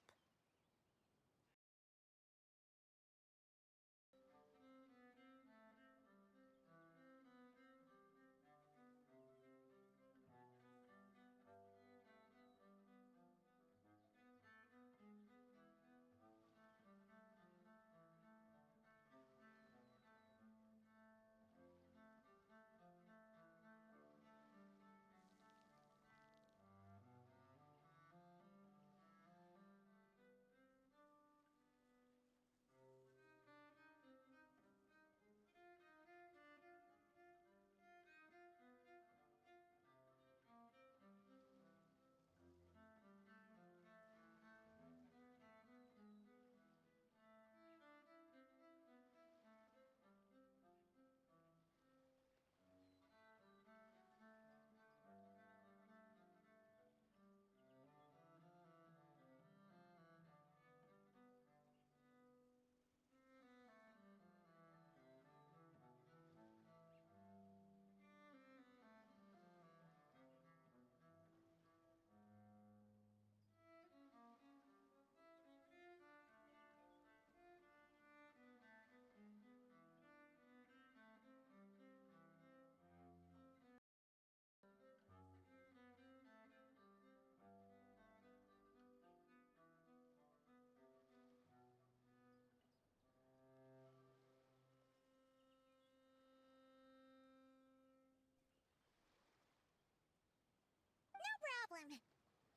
Problem.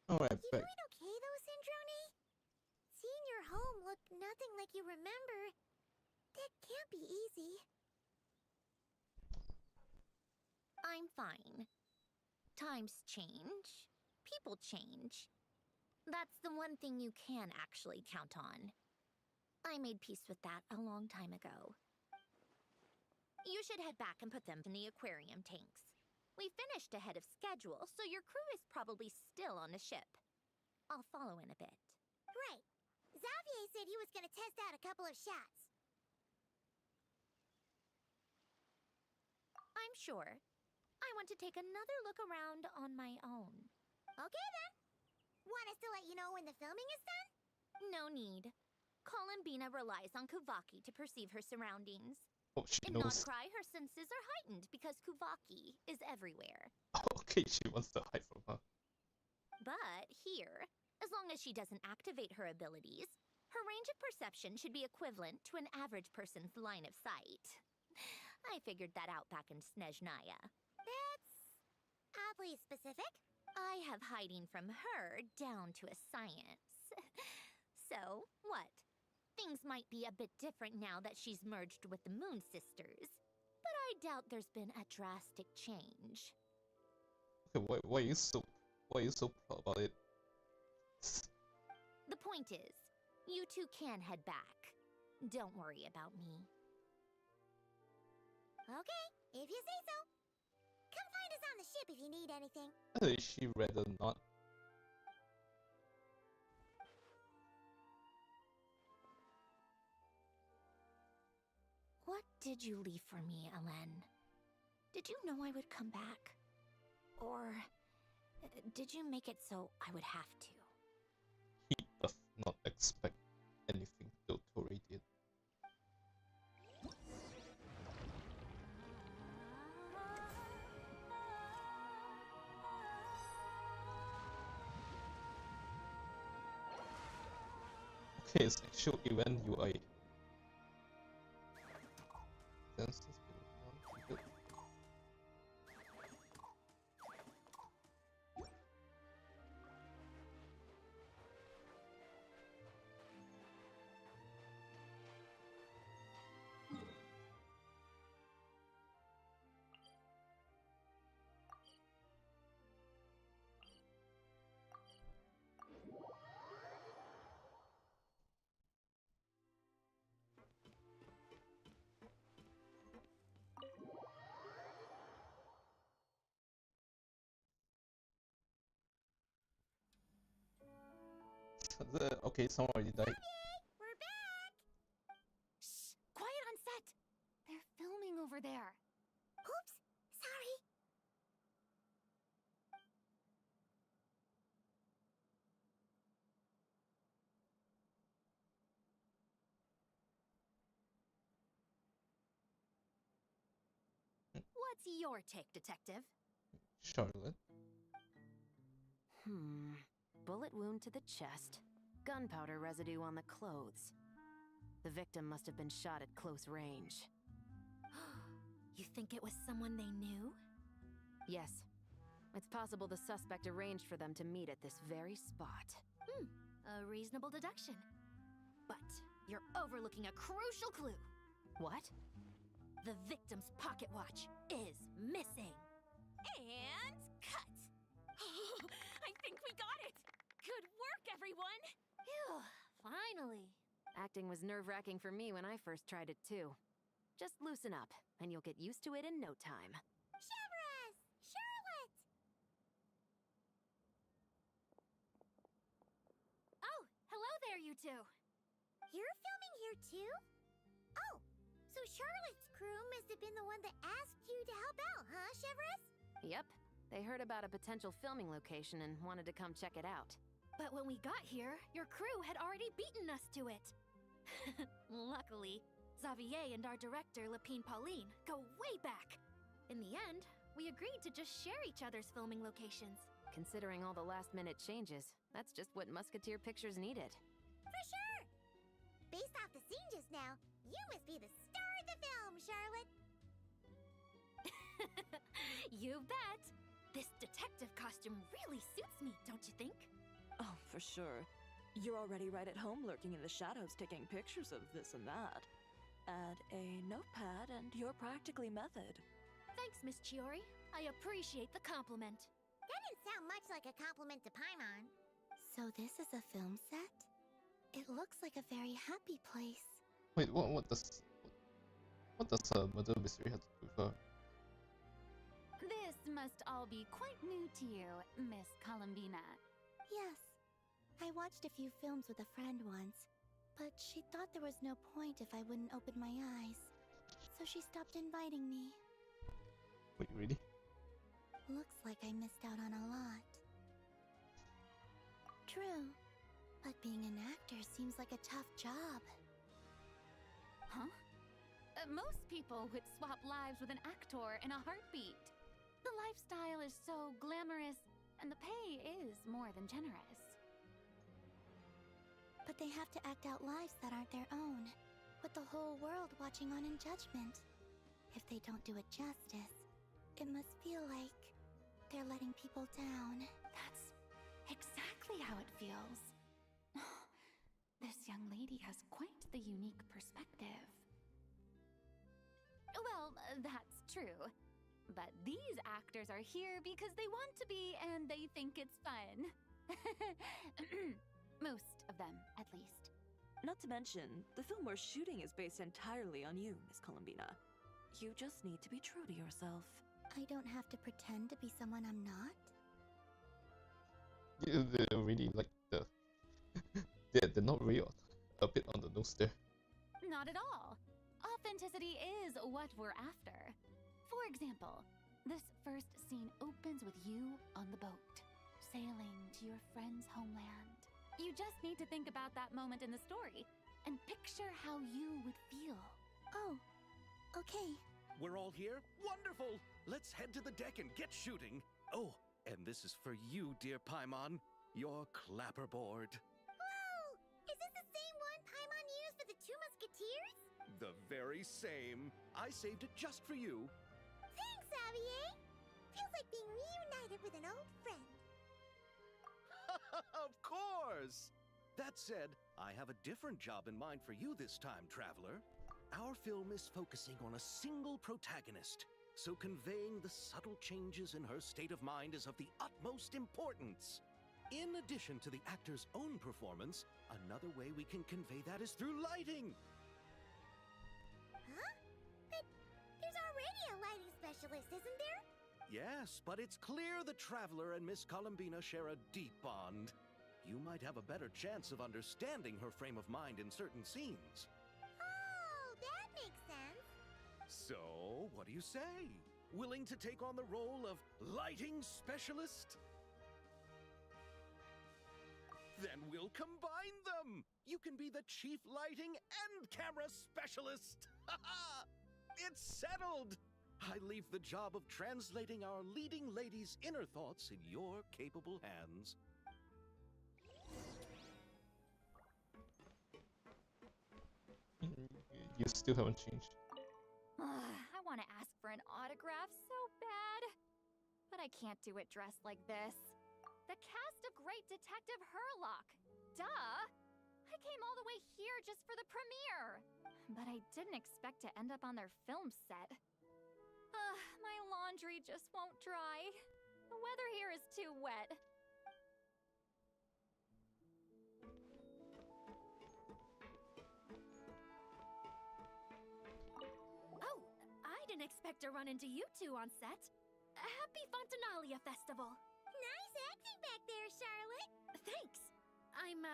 Alright, You back. doing okay though, Syndrome? Seeing your home look nothing like you remember, that can't be easy. I'm fine. Times change. People change. That's the one thing you can actually count on. I made peace with that a long time ago. You should head back and put them in the aquarium tanks. We finished ahead of schedule, so your crew is probably still on the ship. I'll follow in a bit. Right. Xavier said he was gonna test out a couple of shots. I'm sure. I want to take another look around on my own. Okay then. Want us to let you know when the filming is done? No need. Columbina relies on Kuvaki to perceive her surroundings. Oh, she In knows. Notcry, her senses are heightened because Kuvaki is everywhere. Okay, she wants to hide from her. But here, as long as she doesn't activate her abilities, her range of perception should be equivalent to an average person's line of sight. I figured that out back in Snezhnaya. That's oddly specific. I have hiding from her down to a science. So, what? Things might be a bit different now that she's merged with the Moon Sisters, but I doubt there's been a drastic change. Okay, why are you so proud about it? The point is, you two can head back. Don't worry about me. Okay, if you say so. Come find us on the ship if you need anything. She rather not. What did you leave for me, Elen? Did you know I would come back? Or did you make it so I would have to? He does not expect anything Dotori did. Okay, it's actual event UI. Senses been configured. Okay, someone already died. We're back! Shh! Quiet on set! They're filming over there. Oops, sorry. What's your take, Detective? Charlotte. Bullet wound to the chest. Gunpowder residue on the clothes. The victim must have been shot at close range. You think it was someone they knew? Yes. It's possible the suspect arranged for them to meet at this very spot. A reasonable deduction. But you're overlooking a crucial clue. What? The victim's pocket watch is missing. And cut! I think we got it! Good work, everyone! Phew, finally. Acting was nerve-wracking for me when I first tried it too. Just loosen up, and you'll get used to it in no time. Chevres! Charlotte! Oh, hello there, you two! You're filming here too? Oh, so Charlotte's crew must have been the one that asked you to help out, huh, Chevres? Yep. They heard about a potential filming location and wanted to come check it out. But when we got here, your crew had already beaten us to it. Luckily, Xavier and our director, Lapine Pauline, go way back. In the end, we agreed to just share each other's filming locations. Considering all the last-minute changes, that's just what Musketeer Pictures needed. For sure! Based off the scene just now, you must be the star of the film, Charlotte! You bet! This detective costume really suits me, don't you think? Oh, for sure. You're already right at home lurking in the shadows taking pictures of this and that. Add a notepad and you're practically method. Thanks, Miss Chiori. I appreciate the compliment. That didn't sound much like a compliment to Paimon. So this is a film set? It looks like a very happy place. Wait, what does murder mystery have to do with her? This must all be quite new to you, Miss Columbina. Yes. I watched a few films with a friend once, but she thought there was no point if I wouldn't open my eyes. So she stopped inviting me. Wait, really? Looks like I missed out on a lot. True. But being an actor seems like a tough job. Huh? Most people would swap lives with an actor in a heartbeat. The lifestyle is so glamorous, and the pay is more than generous. But they have to act out lives that aren't their own, with the whole world watching on in judgment. If they don't do it justice, it must feel like they're letting people down. That's exactly how it feels. This young lady has quite the unique perspective. Well, that's true. But these actors are here because they want to be and they think it's fun. Most of them, at least. Not to mention, the film we're shooting is based entirely on you, Miss Columbina. You just need to be true to yourself. I don't have to pretend to be someone I'm not? Yeah, they're really like the they're not really a bit on the nose there. Not at all. Authenticity is what we're after. For example, this first scene opens with you on the boat, sailing to your friend's homeland. You just need to think about that moment in the story and picture how you would feel. Oh, okay. We're all here? Wonderful! Let's head to the deck and get shooting. Oh, and this is for you, dear Paimon. Your clapperboard. Whoa! Is this the same one Paimon used for the Two Musketeers? The very same. I saved it just for you. Thanks, Xavier! Feels like being reunited with an old friend. Of course! That said, I have a different job in mind for you this time, traveler. Our film is focusing on a single protagonist, so conveying the subtle changes in her state of mind is of the utmost importance. In addition to the actor's own performance, another way we can convey that is through lighting. Huh? But there's already a lighting specialist, isn't there? Yes, but it's clear the traveler and Miss Columbina share a deep bond. you might have a better chance of understanding her frame of mind in certain scenes. Oh, that makes sense. So, what do you say? Willing to take on the role of lighting specialist? Then we'll combine them! You can be the chief lighting and camera specialist! It's settled! I leave the job of translating our leading lady's inner thoughts in your capable hands. You still haven't changed. I want to ask for an autograph so bad. But I can't do it dressed like this. The cast of Great Detective Herlock. Duh! I came all the way here just for the premiere. But I didn't expect to end up on their film set. My laundry just won't dry. The weather here is too wet. Oh, I didn't expect to run into you two on set. Happy Fontanalia Festival. Nice acting back there, Charlotte. Thanks. I'm,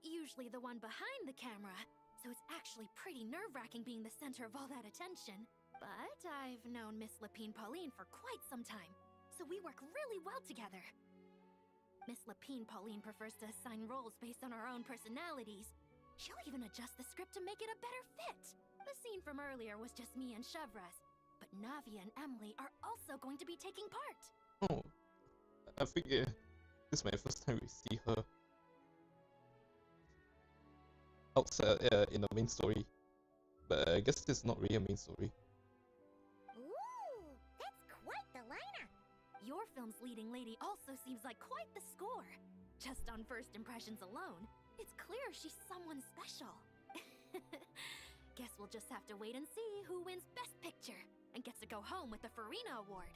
usually the one behind the camera, so it's actually pretty nerve-wracking being the center of all that attention. But I've known Miss Lapine Pauline for quite some time, so we work really well together. Miss Lapine Pauline prefers to assign roles based on our own personalities. She'll even adjust the script to make it a better fit. The scene from earlier was just me and Chevres, but Navi and Emily are also going to be taking part. Oh, I think this is my first time we see her outside in the main story. But I guess this is not really a main story. Ooh, that's quite the lineup. Your film's leading lady also seems like quite the score. Just on first impressions alone, it's clear she's someone special. Guess we'll just have to wait and see who wins Best Picture and gets to go home with the Farina Award.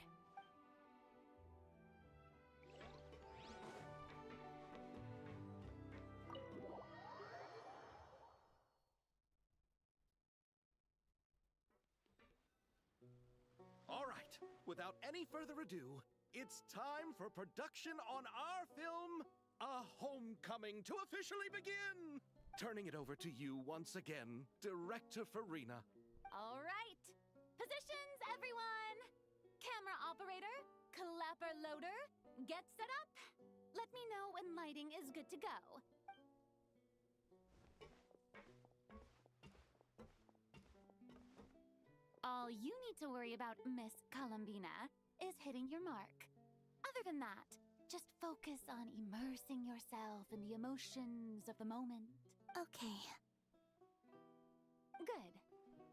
All right, without any further ado, it's time for production on our film, A Homecoming, to officially begin! Turning it over to you once again, Director Farina. All right. Positions, everyone. Camera operator, clapper loader, get set up. Let me know when lighting is good to go. All you need to worry about, Miss Columbina, is hitting your mark. Other than that, just focus on immersing yourself in the emotions of the moment. Okay. Good.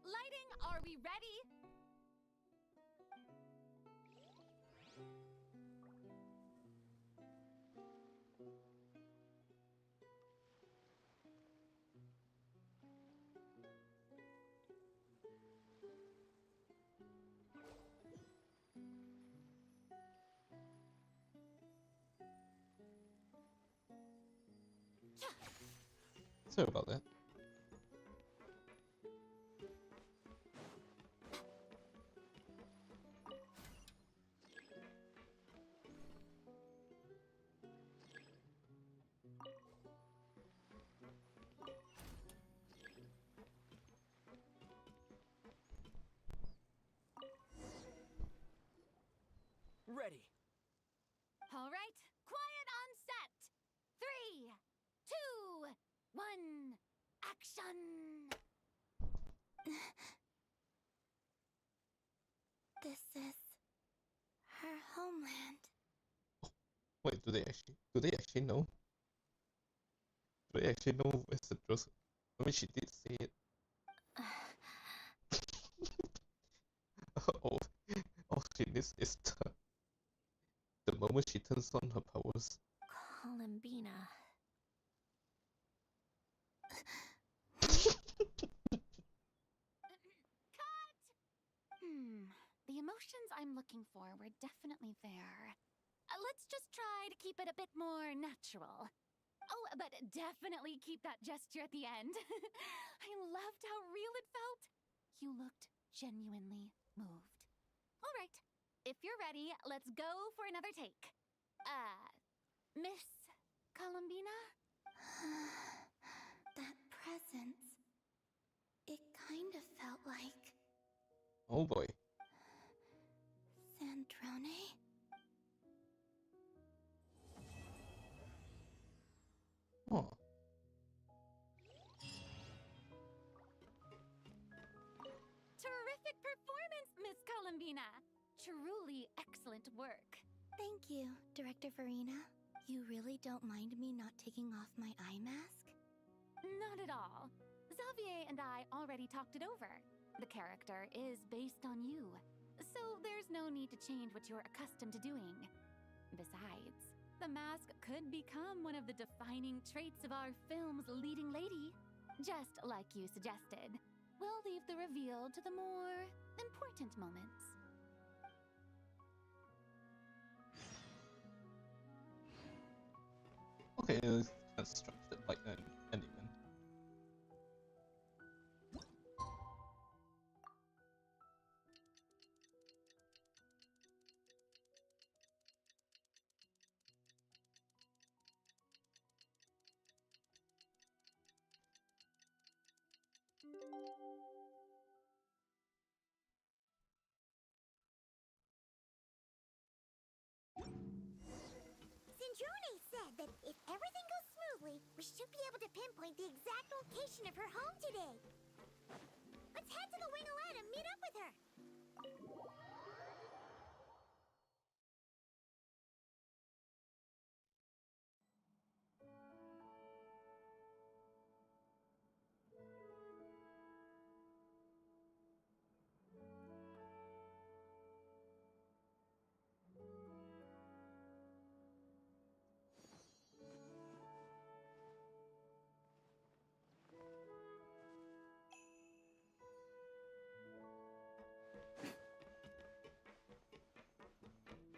Lighting, are we ready? Sorry about that. Ready. All right, quiet on set. 3, 2, 1, action! This is her homeland. Wait, do they actually know? Do they actually know Westeros? I mean, she did say it. all, all she needs is the moment she turns on her powers. Columbina. Cut! The emotions I'm looking for were definitely there. Let's just try to keep it a bit more natural. Oh, but definitely keep that gesture at the end. I loved how real it felt. You looked genuinely moved. All right, if you're ready, let's go for another take. Miss Columbina? Columbina? That presence. It kind of felt like Oh boy. Sandrone? Oh. Terrific performance, Miss Columbina! Truly excellent work. Thank you, Director Farina. You really don't mind me not taking off my eye mask? Not at all. Xavier and I already talked it over. The character is based on you, so there's no need to change what you're accustomed to doing. Besides, the mask could become one of the defining traits of our film's leading lady. Just like you suggested, we'll leave the reveal to the more important moments. Okay, it's constructed like an anime. Sandrone said that if everything goes smoothly, we should be able to pinpoint the exact location of her home today. Let's head to the Wing of Light and meet up with her.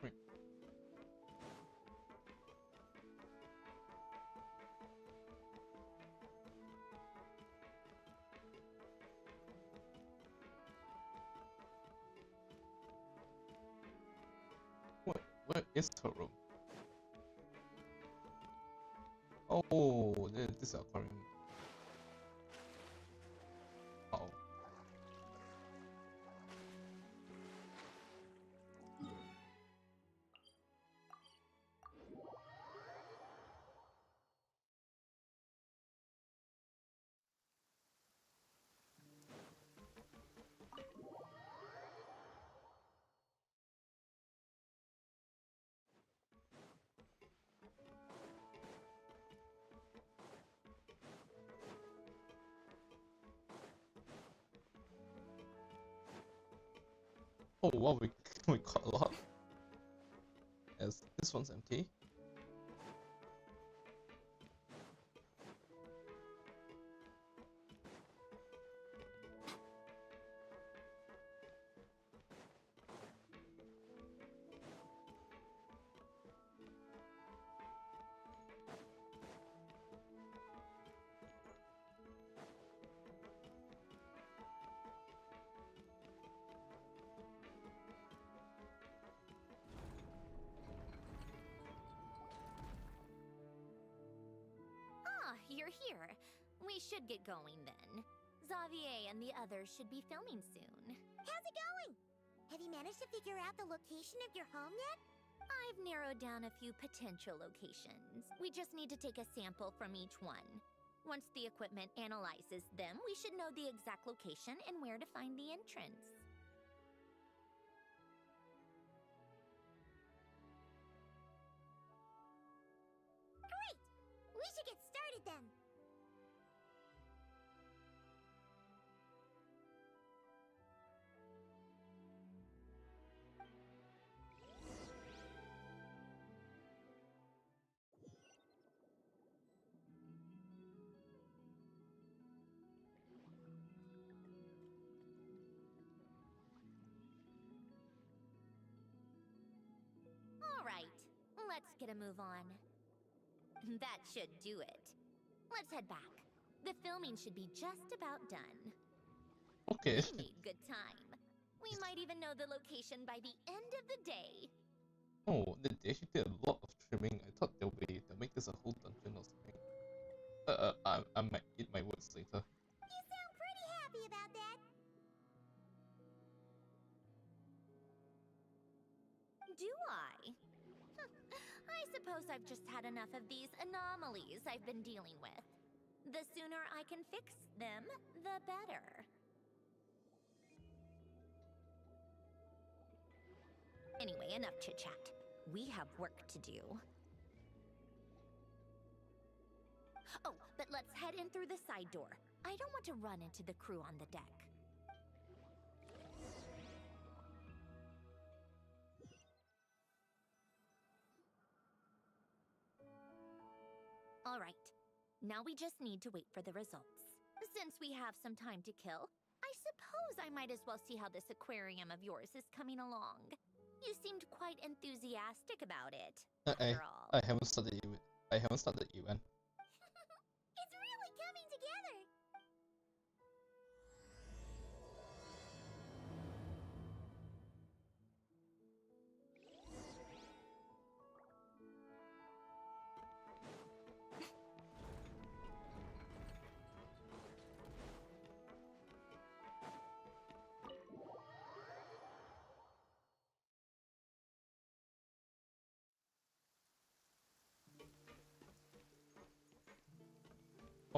Right. Where is her room? Oh, this aquarium. Uh oh. Oh wow, we got a lot. As this one's empty. You're here. We should get going then. Xavier and the others should be filming soon. How's it going? Have you managed to figure out the location of your home yet? I've narrowed down a few potential locations. We just need to take a sample from each one. Once the equipment analyzes them, we should know the exact location and where to find the entrance. Great! We should get started then. All right, let's get a move on. That should do it. Let's head back. The filming should be just about done. Okay. We made good time. We might even know the location by the end of the day. Oh, they actually did a lot of trimming. I thought they'll make this a whole dungeon or later. You sound pretty happy about that. Do I? I suppose I've just had enough of these anomalies I've been dealing with. The sooner I can fix them, the better. Anyway, enough chit-chat. We have work to do. Oh, but let's head in through the side door. I don't want to run into the crew on the deck. All right. Now we just need to wait for the results. Since we have some time to kill, I suppose I might as well see how this aquarium of yours is coming along. You seemed quite enthusiastic about it, after all. I haven't started it. I haven't started it, UN. It's really coming together.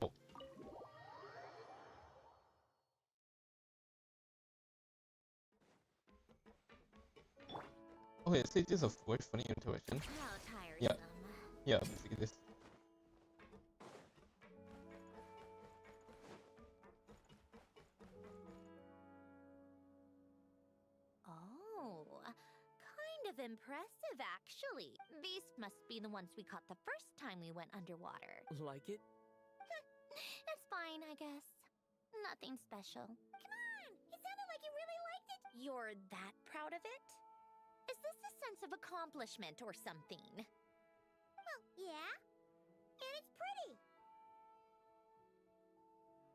Oh. Okay, see, this is a very funny interaction. How tiresome. Yeah. Yeah, basically this. Oh, kind of impressive, actually. These must be the ones we caught the first time we went underwater. Like it? It's fine, I guess. Nothing special. Come on! It sounded like you really liked it. You're that proud of it? Is this a sense of accomplishment or something? Well, yeah. And it's pretty.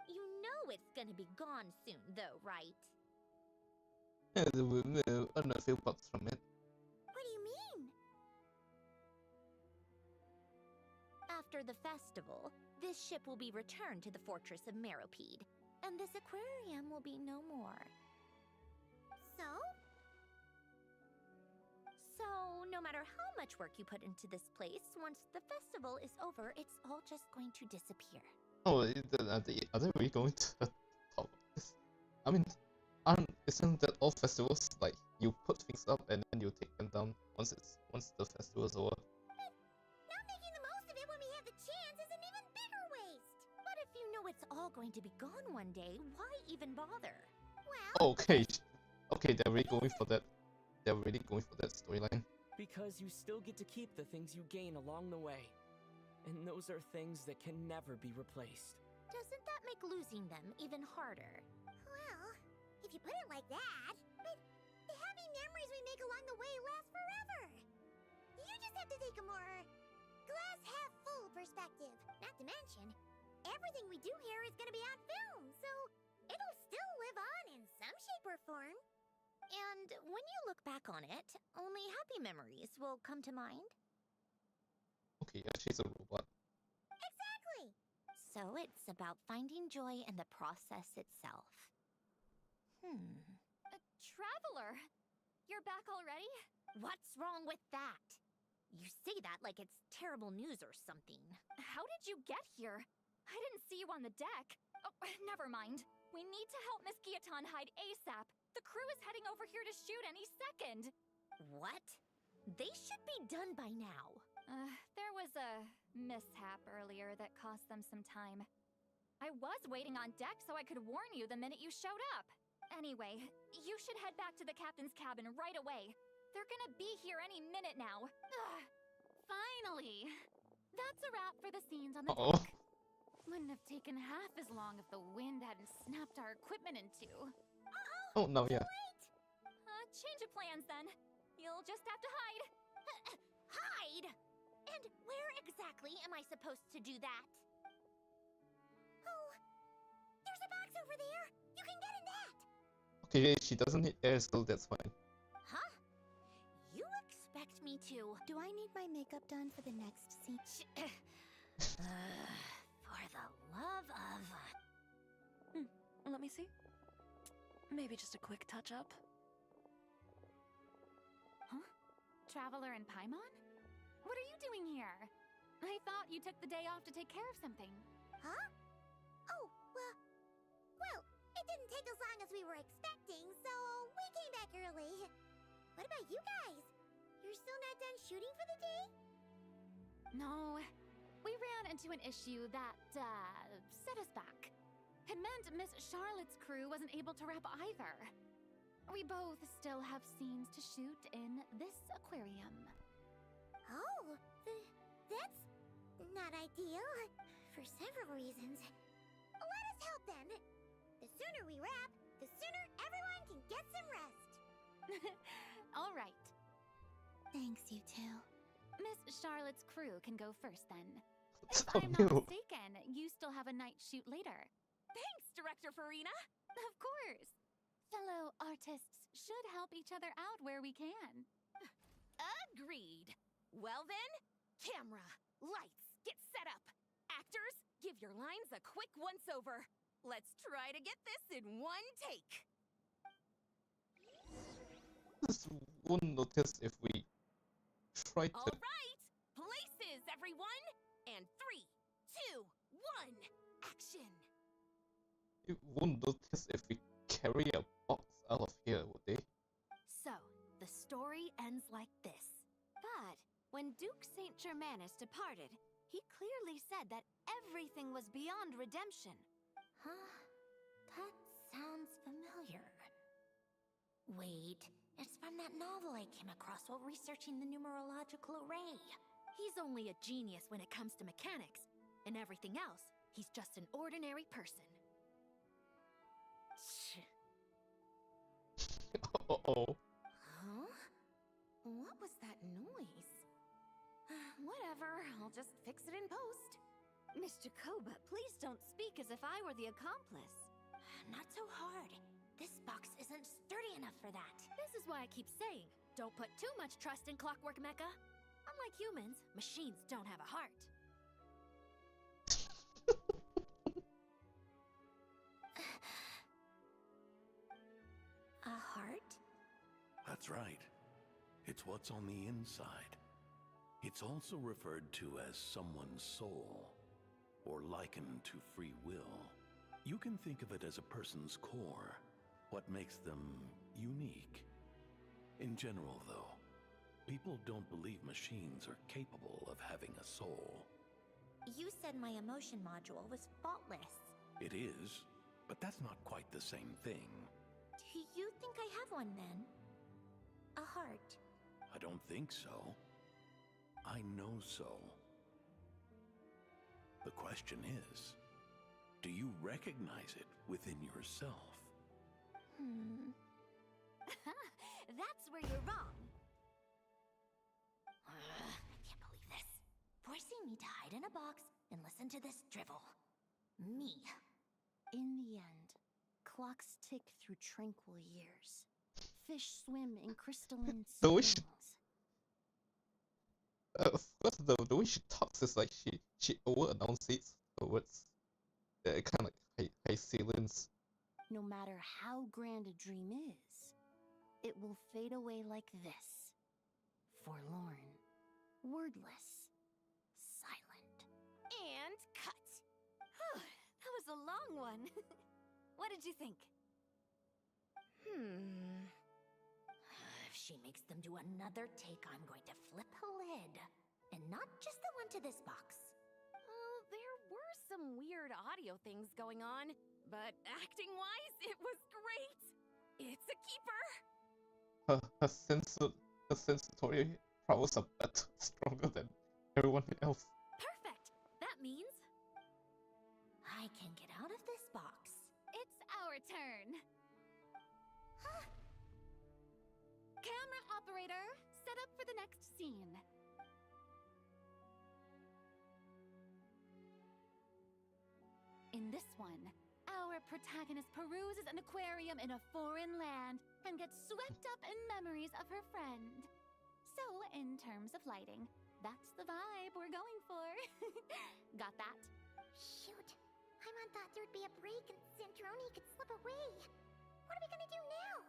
You know it's gonna be gone soon, though, right? Yeah, there will earn a few bucks from it. What do you mean? After the festival, this ship will be returned to the fortress of Meropede, and this aquarium will be no more. So? So, no matter how much work you put into this place, once the festival is over, it's all just going to disappear. Oh, are they really going to talk about this? I mean, isn't that all festivals, like, you put things up and then you take them down once the festival is over? But not making the most of it when we have the chance is an even bigger waste. But if you know it's all going to be gone one day, why even bother? Well, Okay, they're really going for that. They're really going for that storyline. Because you still get to keep the things you gain along the way. And those are things that can never be replaced. Doesn't that make losing them even harder? well, if you put it like that, but the happy memories we make along the way last forever. You just have to take a more glass half full perspective. Not to mention, everything we do here is gonna be on film, so it'll still live on in some shape or form. And when you look back on it, only happy memories will come to mind? Okay, yeah, she's a robot. Exactly. So it's about finding joy in the process itself. Traveler! You're back already? What's wrong with that? You say that like it's terrible news or something. How did you get here? I didn't see you on the deck. Oh, never mind. We need to help Miss Guillotin hide ASAP. The crew is heading over here to shoot any second. What? They should be done by now. There was a mishap earlier that cost them some time. I was waiting on deck so I could warn you the minute you showed up. Anyway, you should head back to the captain's cabin right away. They're gonna be here any minute now. Finally! That's a wrap for the scenes on the deck. Wouldn't have taken half as long if the wind hadn't snapped our equipment in two. Oh no, yeah. Change of plans then. You'll just have to hide. Hide? And where exactly am I supposed to do that? Oh, there's a box over there. You can get in that. Okay, she doesn't need air, so that's fine. Huh? You expect me to... Do I need my makeup done for the next scene? For the love of... Tracy? Maybe just a quick touch-up? Huh? Traveler and Paimon? What are you doing here? I thought you took the day off to take care of something. Huh? Oh, well, it didn't take as long as we were expecting, so we came back early. What about you guys? You're still not done shooting for the day? No, we ran into an issue that, set us back. It meant Miss Charlotte's crew wasn't able to wrap either. We both still have scenes to shoot in this aquarium. Oh, that's not ideal. For several reasons. Let us help then. The sooner we wrap, the sooner everyone can get some rest. All right. Thanks, you two. Miss Charlotte's crew can go first then. So If I'm not new. mistaken, you still have a night shoot later. Thanks, Director Farina! Of course. Fellow artists should help each other out where we can. Agreed. Well then, camera, lights, get set up. Actors, give your lines a quick once-over. Let's try to get this in one take. This won't notice if we try to. All right, places, everyone! And 3, 2, 1, action! It won't notice if we carry a box out of here, would they? So, the story ends like this. But when Duke St. Germanus departed, he clearly said that everything was beyond redemption. Huh? That sounds familiar. Wait, it's from that novel I came across while researching the numerological array. He's only a genius when it comes to mechanics. And everything else, he's just an ordinary person. Uh-oh. Huh? What was that noise? Whatever, I'll just fix it in post. Miss Jacoba, please don't speak as if I were the accomplice. Not so hard. This box isn't sturdy enough for that. This is why I keep saying, don't put too much trust in Clockwork Mecha. Unlike humans, machines don't have a heart. A heart? That's right. It's what's on the inside. It's also referred to as someone's soul, or likened to free will. You can think of it as a person's core, what makes them unique. In general, though, people don't believe machines are capable of having a soul. You said my emotion module was faultless. It is, but that's not quite the same thing. Do you think I have one then? A heart? I don't think so. I know so. The question is, do you recognize it within yourself? That's where you're wrong. I can't believe this. Forcing me to hide in a box and listen to this drivel. Me. In the end, clocks tick through tranquil years. Fish swim in crystalline The way she- springs. First, the way she talks is like she over-enunciates the words. Kind of like high ceilings. No matter how grand a dream is, it will fade away like this. Forlorn, wordless, silent. And cut. That was a long one. What did you think? If she makes them do another take, I'm going to flip a lid. And not just the one to this box. Oh, there were some weird audio things going on, but acting-wise, it was great. It's a keeper. Her sensory prowess are better, stronger than everyone else. Perfect! That means I can get out of this box. It's our turn. Camera operator, set up for the next scene. In this one, our protagonist peruses an aquarium in a foreign land and gets swept up in memories of her friend. So, in terms of lighting, that's the vibe we're going for. Got that? Shoot. Paimon thought there'd be a break and Sandrone could slip away. What are we gonna do now?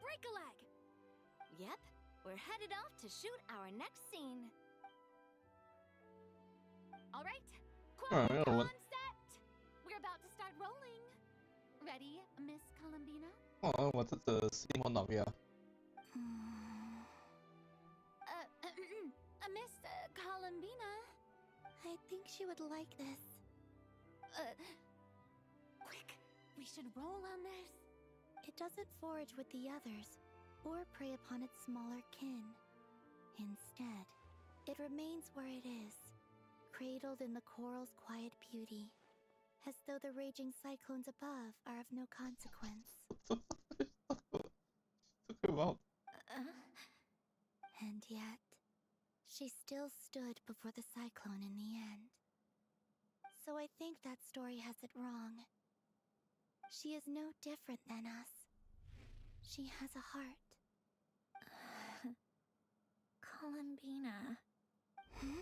Break a leg! Yep, we're headed off to shoot our next scene. Alright, quiet on set! We're about to start rolling. Ready, Miss Columbina? 我这个西蒙老呀。Miss Columbina? I think she would like this. Quick, we should roll on this. It doesn't forage with the others, or prey upon its smaller kin. Instead, it remains where it is, cradled in the coral's quiet beauty, as though the raging cyclones above are of no consequence. And yet, she still stood before the cyclone in the end. So I think that story has it wrong. She is no different than us. She has a heart. Columbina. Hmm?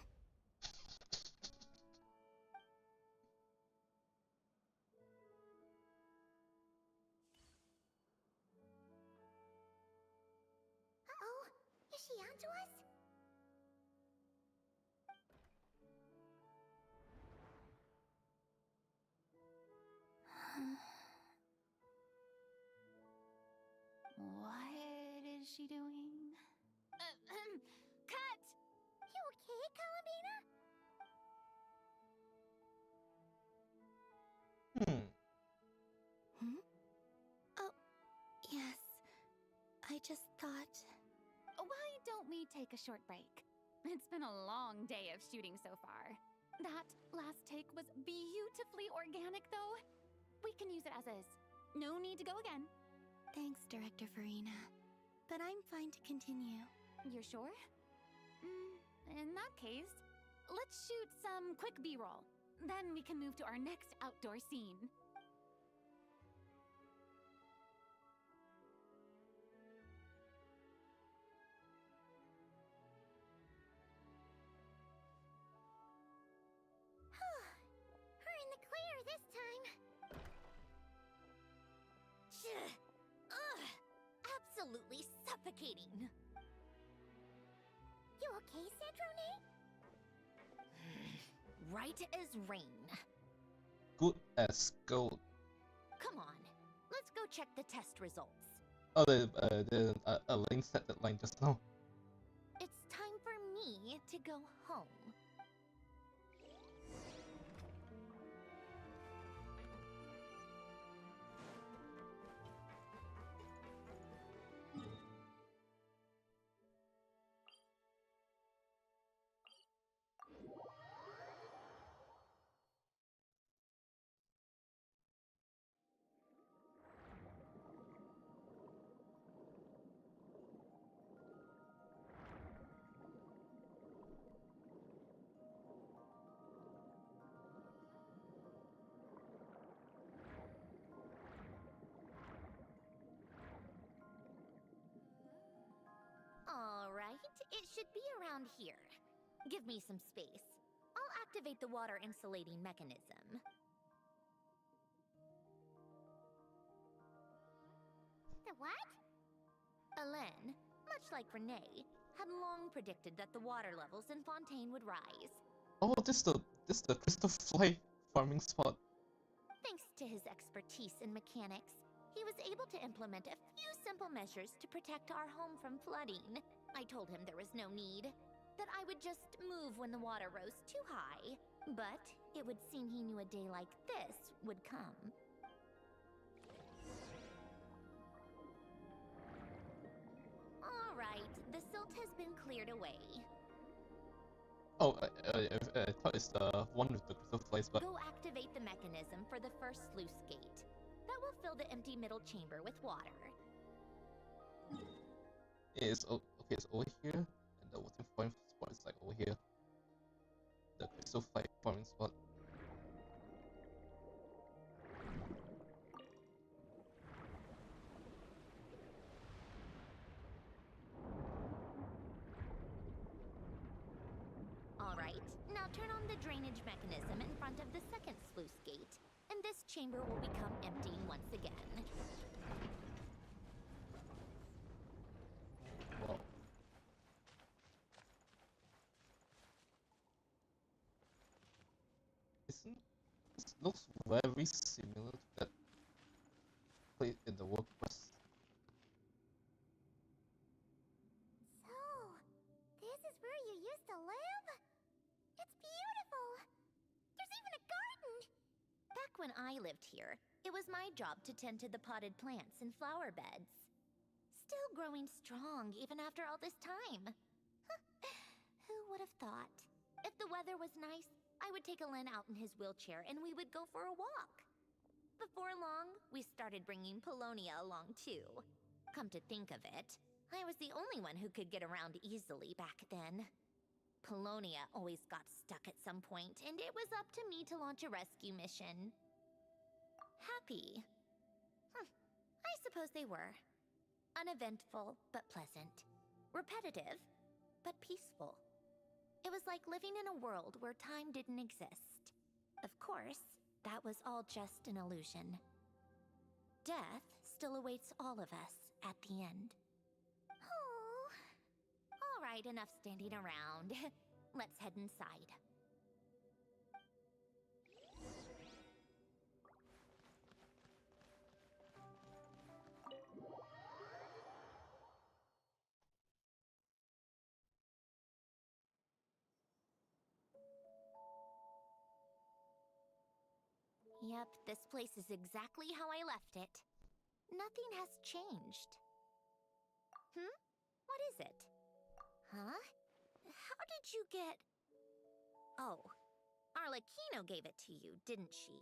Uh-oh, is she onto us? What is she doing? Cut! You okay, Columbina? Hmm? Oh, yes. I just thought... Why don't we take a short break? It's been a long day of shooting so far. That last take was beautifully organic, though. We can use it as is. No need to go again. Thanks, Director Farina. But I'm fine to continue. You're sure? In that case, let's shoot some quick B-roll. Then we can move to our next outdoor scene. We're in the clear this time. Ugh! Absolutely suffocating. You okay, Sandrone? Right as rain. Good as gold. Come on, let's go check the test results. Oh, Elaine said that line just now. It's time for me to go home. Alright, it should be around here. Give me some space. I'll activate the water insulating mechanism. The what? Hélène, much like Renee, had long predicted that the water levels in Fontaine would rise. Oh, this the crystal fly farming spot. Thanks to his expertise in mechanics, he was able to implement a few simple measures to protect our home from flooding. I told him there was no need, that I would just move when the water rose too high. But it would seem he knew a day like this would come. All right, the silt has been cleared away. Oh, I thought it's the one with the crystal flies, but Go activate the mechanism for the first sluice gate. That will fill the empty middle chamber with water. it's okay. It's over here, and the water farming spot is like over here. The crystal fly farming spot. All right, now Now turn on the drainage mechanism in front of the second sluice gate, and this chamber will become empty once again. Wow. This looks very similar to that played in the WordPress. So, this is where you used to live? It's beautiful! There's even a garden! Back when I lived here, it was my job to tend to the potted plants and flower beds. Still growing strong even after all this time. Who would have thought? If the weather was nice, I would take Alen out in his wheelchair and we would go for a walk. Before long, we started bringing Polonia along too. Come to think of it, I was the only one who could get around easily back then. Polonia always got stuck at some point, and it was up to me to launch a rescue mission. Happy? I suppose they were. Uneventful, but pleasant. Repetitive, but peaceful. It was like living in a world where time didn't exist. Of course, that was all just an illusion. Death still awaits all of us at the end. Oh. All right, enough standing around. Let's head inside. Yep, this place is exactly how I left it. Nothing has changed. What is it? Huh? How did you get... Oh, Arlecchino gave it to you, didn't she?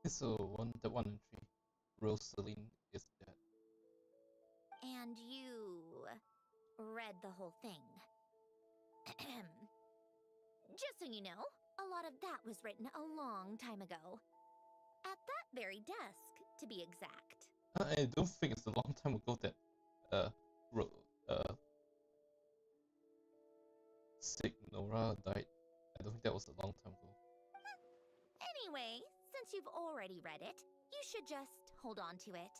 So the one entry, Rosaline is dead. And you... read the whole thing. Just so you know, a lot of that was written a long time ago. At that very desk, to be exact. I don't think it's a long time ago that Signora died. I don't think that was a long time ago. Anyway, since you've already read it, you should just hold on to it.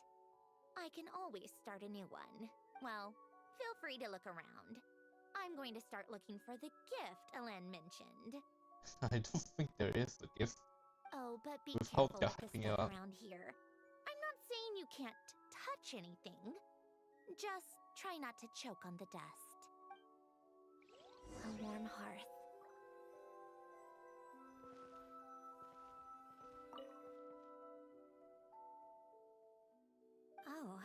I can always start a new one. Well, feel free to look around. I'm going to start looking for the gift Alen mentioned. I don't think there is a gift. Oh, but be Without careful with the hyping it stuff up. around here. I'm not saying you can't touch anything. Just try not to choke on the dust. A warm hearth. Oh,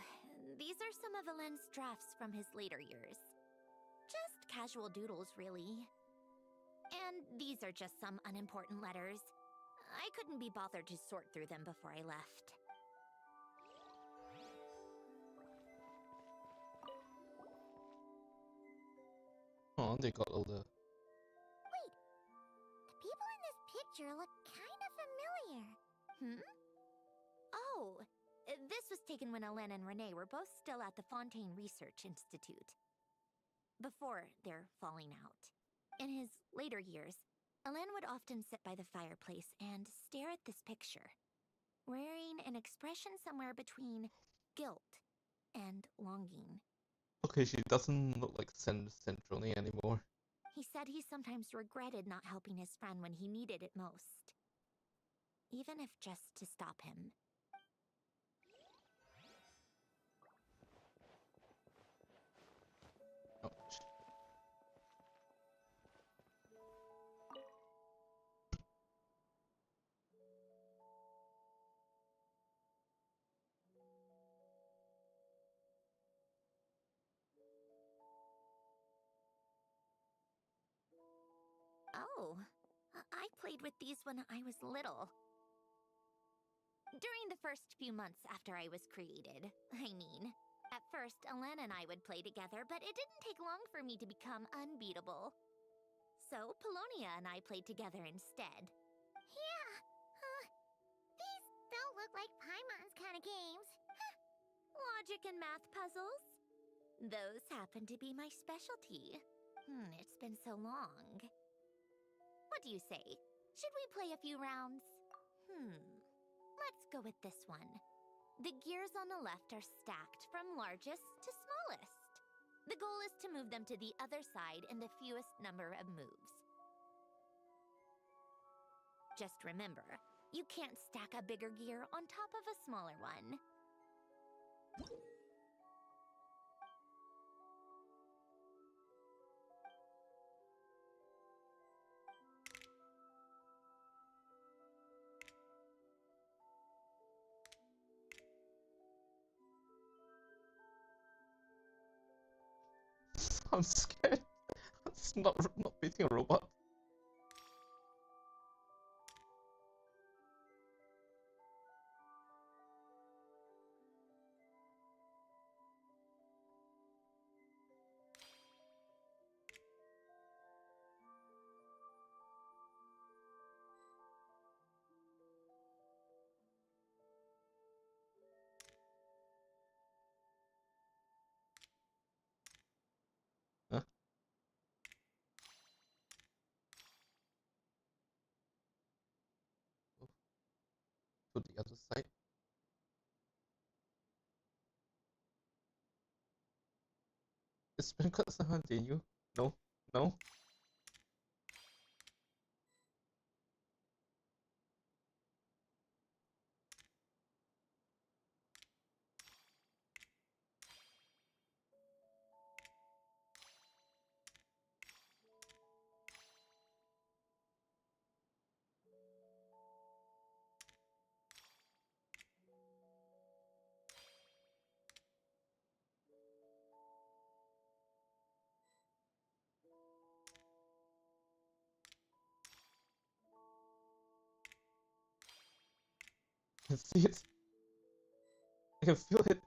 these are some of Alen's drafts from his later years. Just casual doodles, really. And these are just some unimportant letters. I couldn't be bothered to sort through them before I left. Oh, they got all the... Wait, the people in this picture look kind of familiar. Oh, this was taken when Alen and Renee were both still at the Fontaine Research Institute. Before their falling out. In his later years, Alen would often sit by the fireplace and stare at this picture, wearing an expression somewhere between guilt and longing. Okay, she doesn't look like Centrally anymore. He said he sometimes regretted not helping his friend when he needed it most. Even if just to stop him. Ouch. Oh, I played with these when I was little. During the first few months after I was created, I mean. At first, Alen and I would play together, but it didn't take long for me to become unbeatable. So, Polonia and I played together instead. Yeah, these don't look like Paimon's kind of games. Logic and math puzzles? Those happen to be my specialty. It's been so long. What do you say? Should we play a few rounds? Let's go with this one. The gears on the left are stacked from largest to smallest. The goal is to move them to the other side in the fewest number of moves. Just remember, you can't stack a bigger gear on top of a smaller one. I'm scared. It's not beating a robot. Huh? Oh, to the other side. It's been cut somehow, did you? No? No? I can see it. I can feel it.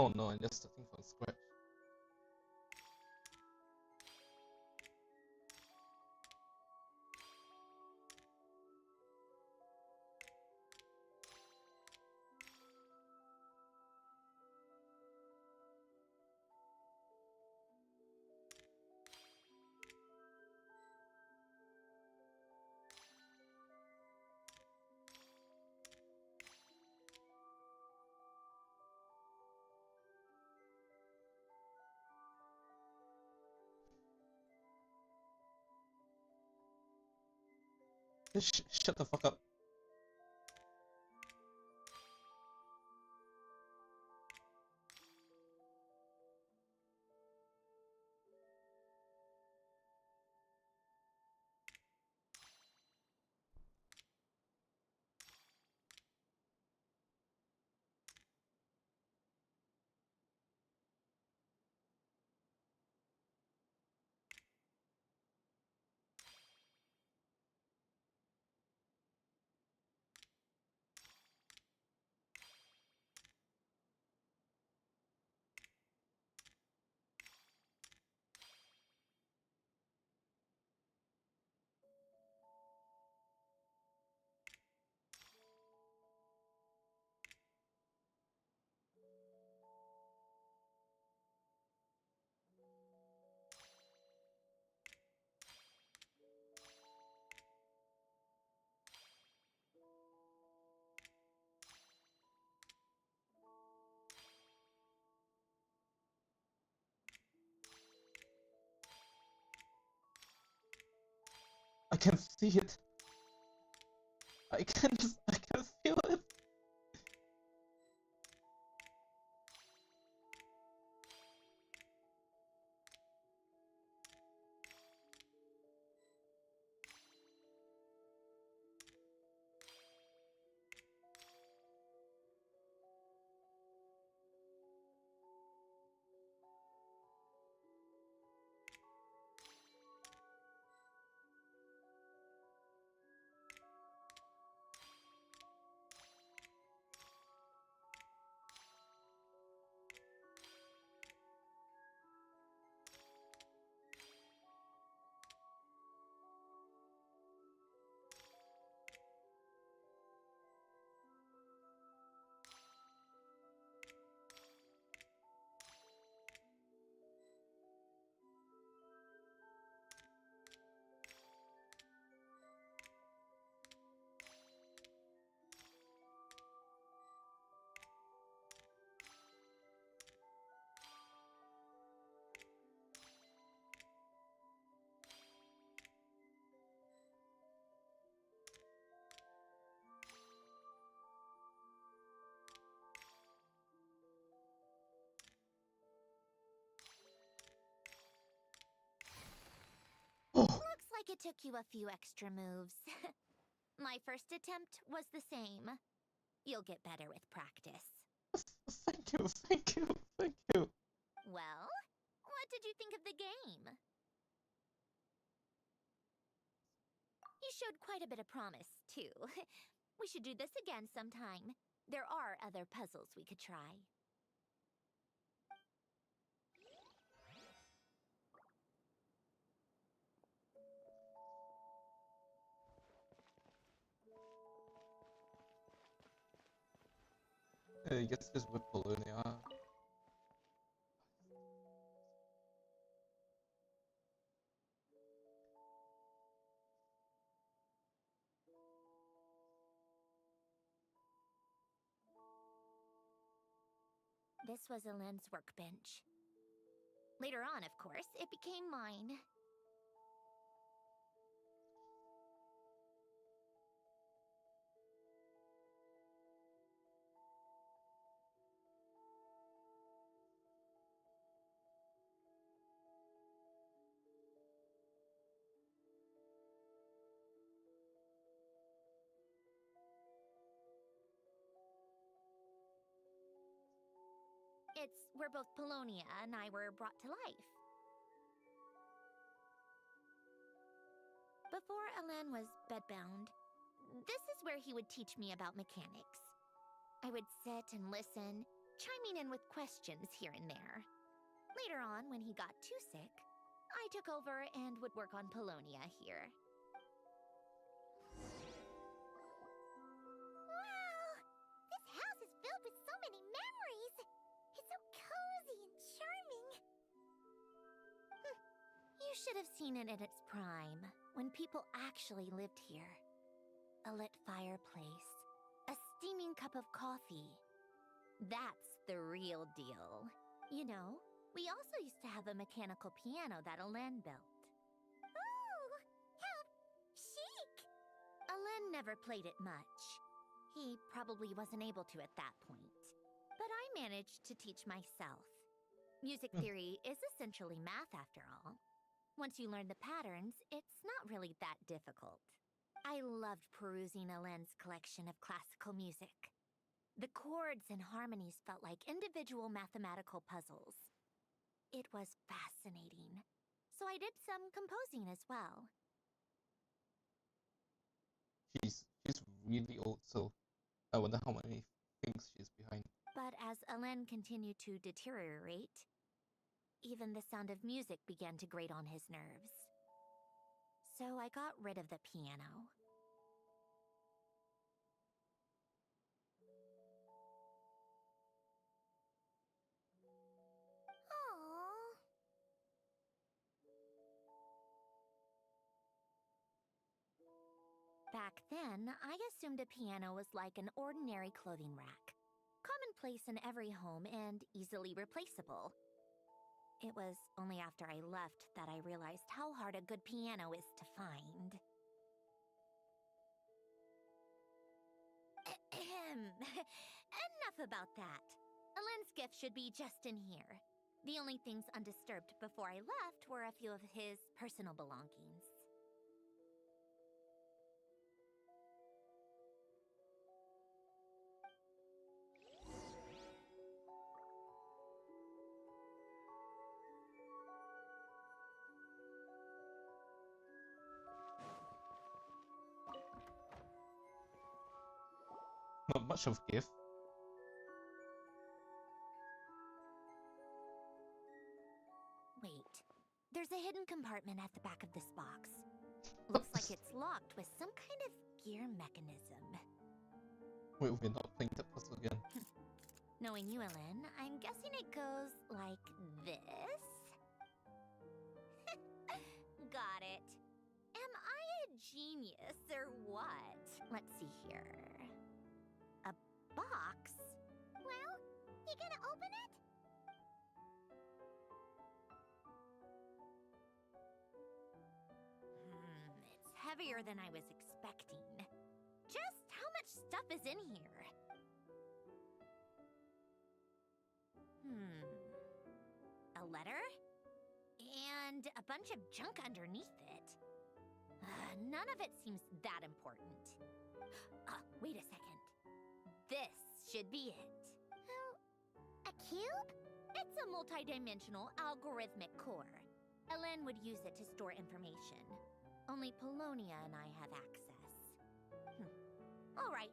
Oh no, I'm just starting from scratch. Shut the fuck up. I can see it. I can feel it. like it took you a few extra moves. My first attempt was the same. You'll get better with practice. Thank you, thank you, thank you. Well, what did you think of the game? You showed quite a bit of promise, too. We should do this again sometime. There are other puzzles we could try. Yes, just with Polonia. This was Elend's workbench. Later on, of course, it became mine. It's where both Polonia and I were brought to life. Before Elen was bedbound, this is where he would teach me about mechanics. I would sit and listen, chiming in with questions here and there. Later on, when he got too sick, I took over and would work on Polonia here. Wow! This house is filled with so many memories! It's so cozy and charming! You should have seen it in its prime, when people actually lived here. A lit fireplace, a steaming cup of coffee. That's the real deal. You know, we also used to have a mechanical piano that Elen built. Oh, how chic! Elen never played it much. He probably wasn't able to at that point. But I managed to teach myself. Music theory is essentially math after all. Once you learn the patterns, it's not really that difficult. I loved perusing Elen's collection of classical music. The chords and harmonies felt like individual mathematical puzzles. It was fascinating. So I did some composing as well. She's really old, so I wonder how many things she's behind. But as Elen continued to deteriorate, even the sound of music began to grate on his nerves. So I got rid of the piano. Aww. Back then, I assumed a piano was like an ordinary clothing rack. Commonplace in every home and easily replaceable. It was only after I left that I realized how hard a good piano is to find. Enough about that. Elen's gift should be just in here. The only things undisturbed before I left were a few of his personal belongings. Not much of a gift. Wait, there's a hidden compartment at the back of this box. Looks like it's locked with some kind of gear mechanism. Wait, we're not playing that puzzle again. Knowing you, Elen, I'm guessing it goes like this? Got it. Am I a genius or what? Let's see here. A box? Well, you gonna open it? It's heavier than I was expecting. Just how much stuff is in here? A letter? And a bunch of junk underneath it. None of it seems that important. Wait a second. This should be it. A cube? It's a multidimensional algorithmic core. Ellen would use it to store information. Only Polonia and I have access. All right,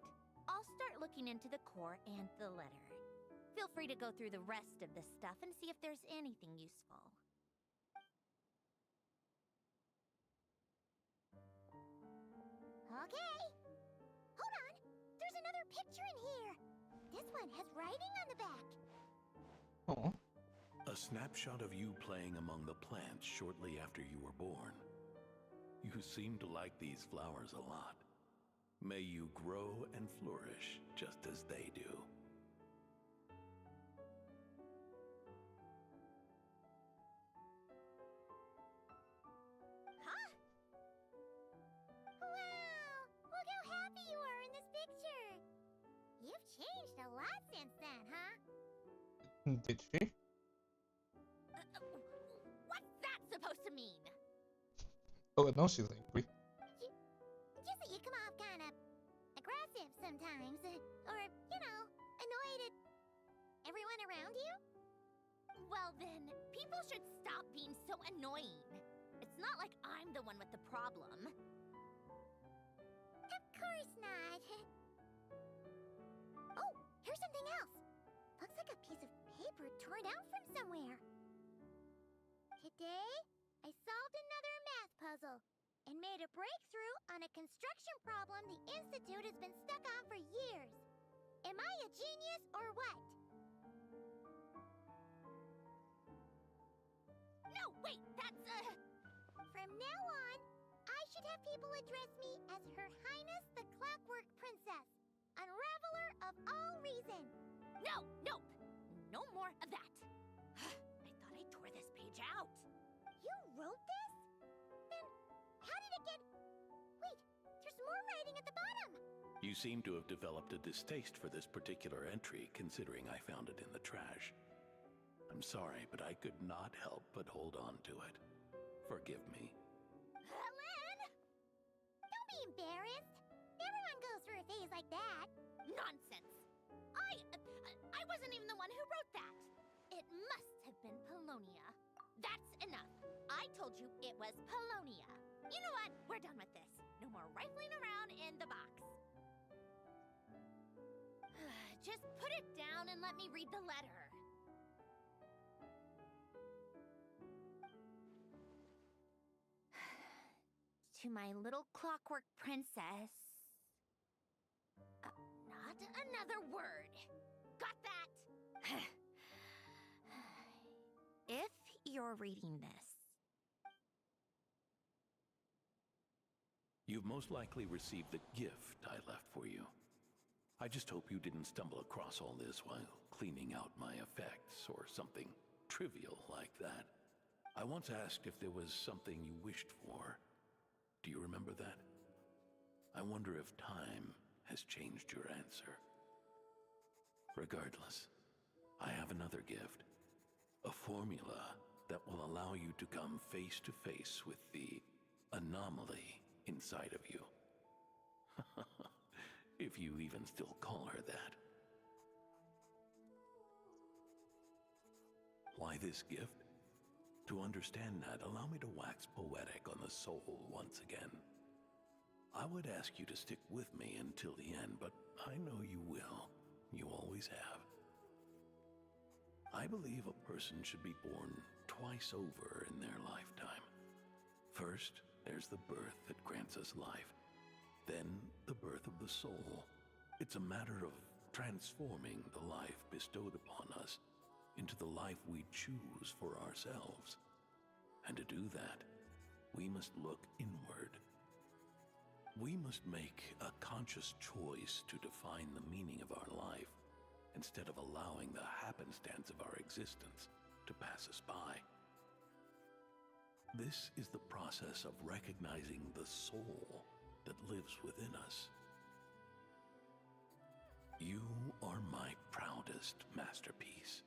I'll start looking into the core and the letter. Feel free to go through the rest of the stuff and see if there's anything useful. Okay. Hold on. There's another picture in here. This one has writing on the back. Oh. A snapshot of you playing among the plants shortly after you were born. You seem to like these flowers a lot. May you grow and flourish just as they do. Huh? Wow! Look how happy you are in this picture. You've changed a lot since then, huh? Did she? What's that supposed to mean? Oh, and now she's angry. Just that you come off kind of aggressive sometimes. Or, annoyed at everyone around you? Well then, people should stop being so annoying. It's not like I'm the one with the problem. Of course not. Oh, here's something else. Looks like a piece of paper torn out from somewhere. Today, I solved another math puzzle and made a breakthrough on a construction problem the Institute has been stuck on for years. Am I a genius or what? No, wait, that's From now on, I should have people address me as Her Highness the Clockwork Princess, Unraveler of all reason. No, nope. No more of that. I thought I tore this page out. You wrote this? Then how did it get... Wait, there's more writing at the bottom. You seem to have developed a distaste for this particular entry, considering I found it in the trash. I'm sorry, but I could not help but hold on to it. Forgive me. Helen! Don't be embarrassed. Everyone goes through a phase like that. Nonsense. I wasn't even the one who wrote that. It must have been Polonia. That's enough. I told you it was Polonia. You know what? We're done with this. No more rifling around in the box. Just put it down and let me read the letter. To my little clockwork princess. Not another word. Got that? If you're reading this. You've most likely received the gift I left for you. I just hope you didn't stumble across all this while cleaning out my effects or something trivial like that. I once asked if there was something you wished for. Do you remember that? I wonder if time has changed your answer. Regardless, I have another gift. A formula that will allow you to come face to face with the anomaly inside of you. If you even still call her that. Why this gift? To understand that, allow me to wax poetic on the soul once again. I would ask you to stick with me until the end, but I know you will. You always have. I believe a person should be born twice over in their lifetime. First, there's the birth that grants us life. Then, the birth of the soul. It's a matter of transforming the life bestowed upon us into the life we choose for ourselves. And to do that, we must look inward. We must make a conscious choice to define the meaning of our life, instead of allowing the happenstance of our existence to pass us by. This is the process of recognizing the soul that lives within us. You are my proudest masterpiece.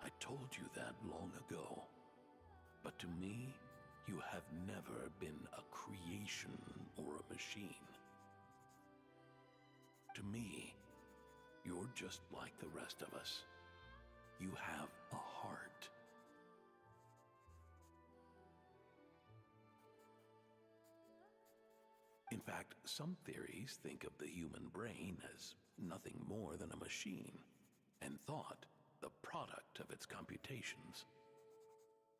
I told you that long ago. But to me, You have never been a creation or a machine. To me, you're just like the rest of us. You have a heart. In fact, some theories think of the human brain as nothing more than a machine, and thought the product of its computations.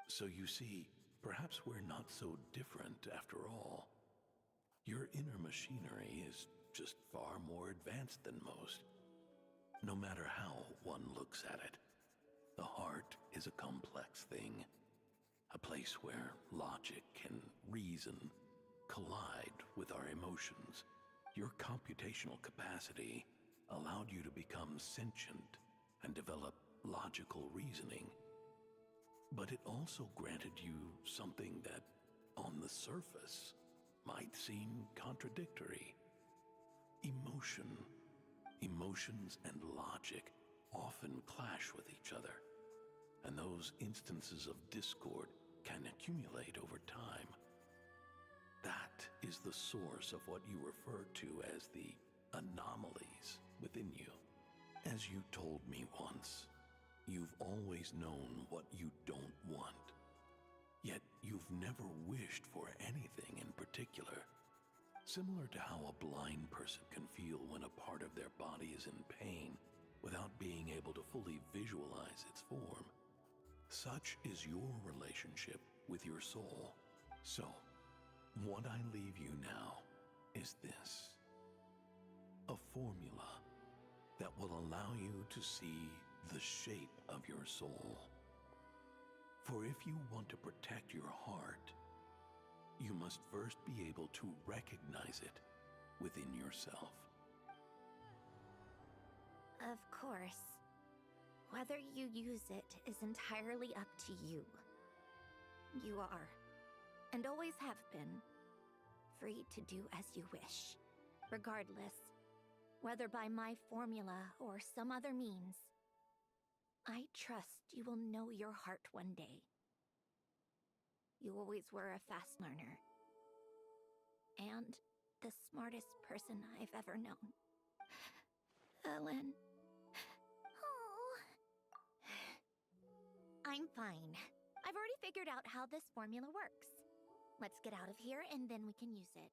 So you see, perhaps we're not so different after all. Your inner machinery is just far more advanced than most. No matter how one looks at it, the heart is a complex thing, a place where logic and reason collide with our emotions. Your computational capacity allowed you to become sentient and develop logical reasoning. But it also granted you something that, on the surface, might seem contradictory. Emotion. Emotions and logic often clash with each other, and those instances of discord can accumulate over time. That is the source of what you refer to as the anomalies within you. As you told me once, you've always known what you don't want. Yet you've never wished for anything in particular. Similar to how a blind person can feel when a part of their body is in pain without being able to fully visualize its form. Such is your relationship with your soul. So, what I leave you now is this: a formula that will allow you to see the shape of your soul. For if you want to protect your heart, you must first be able to recognize it within yourself. Of course. Whether you use it is entirely up to you. You are, and always have been, free to do as you wish. Regardless, whether by my formula or some other means, I trust you will know your heart one day. You always were a fast learner. And the smartest person I've ever known. Ellen. Oh. I'm fine. I've already figured out how this formula works. Let's get out of here and then we can use it.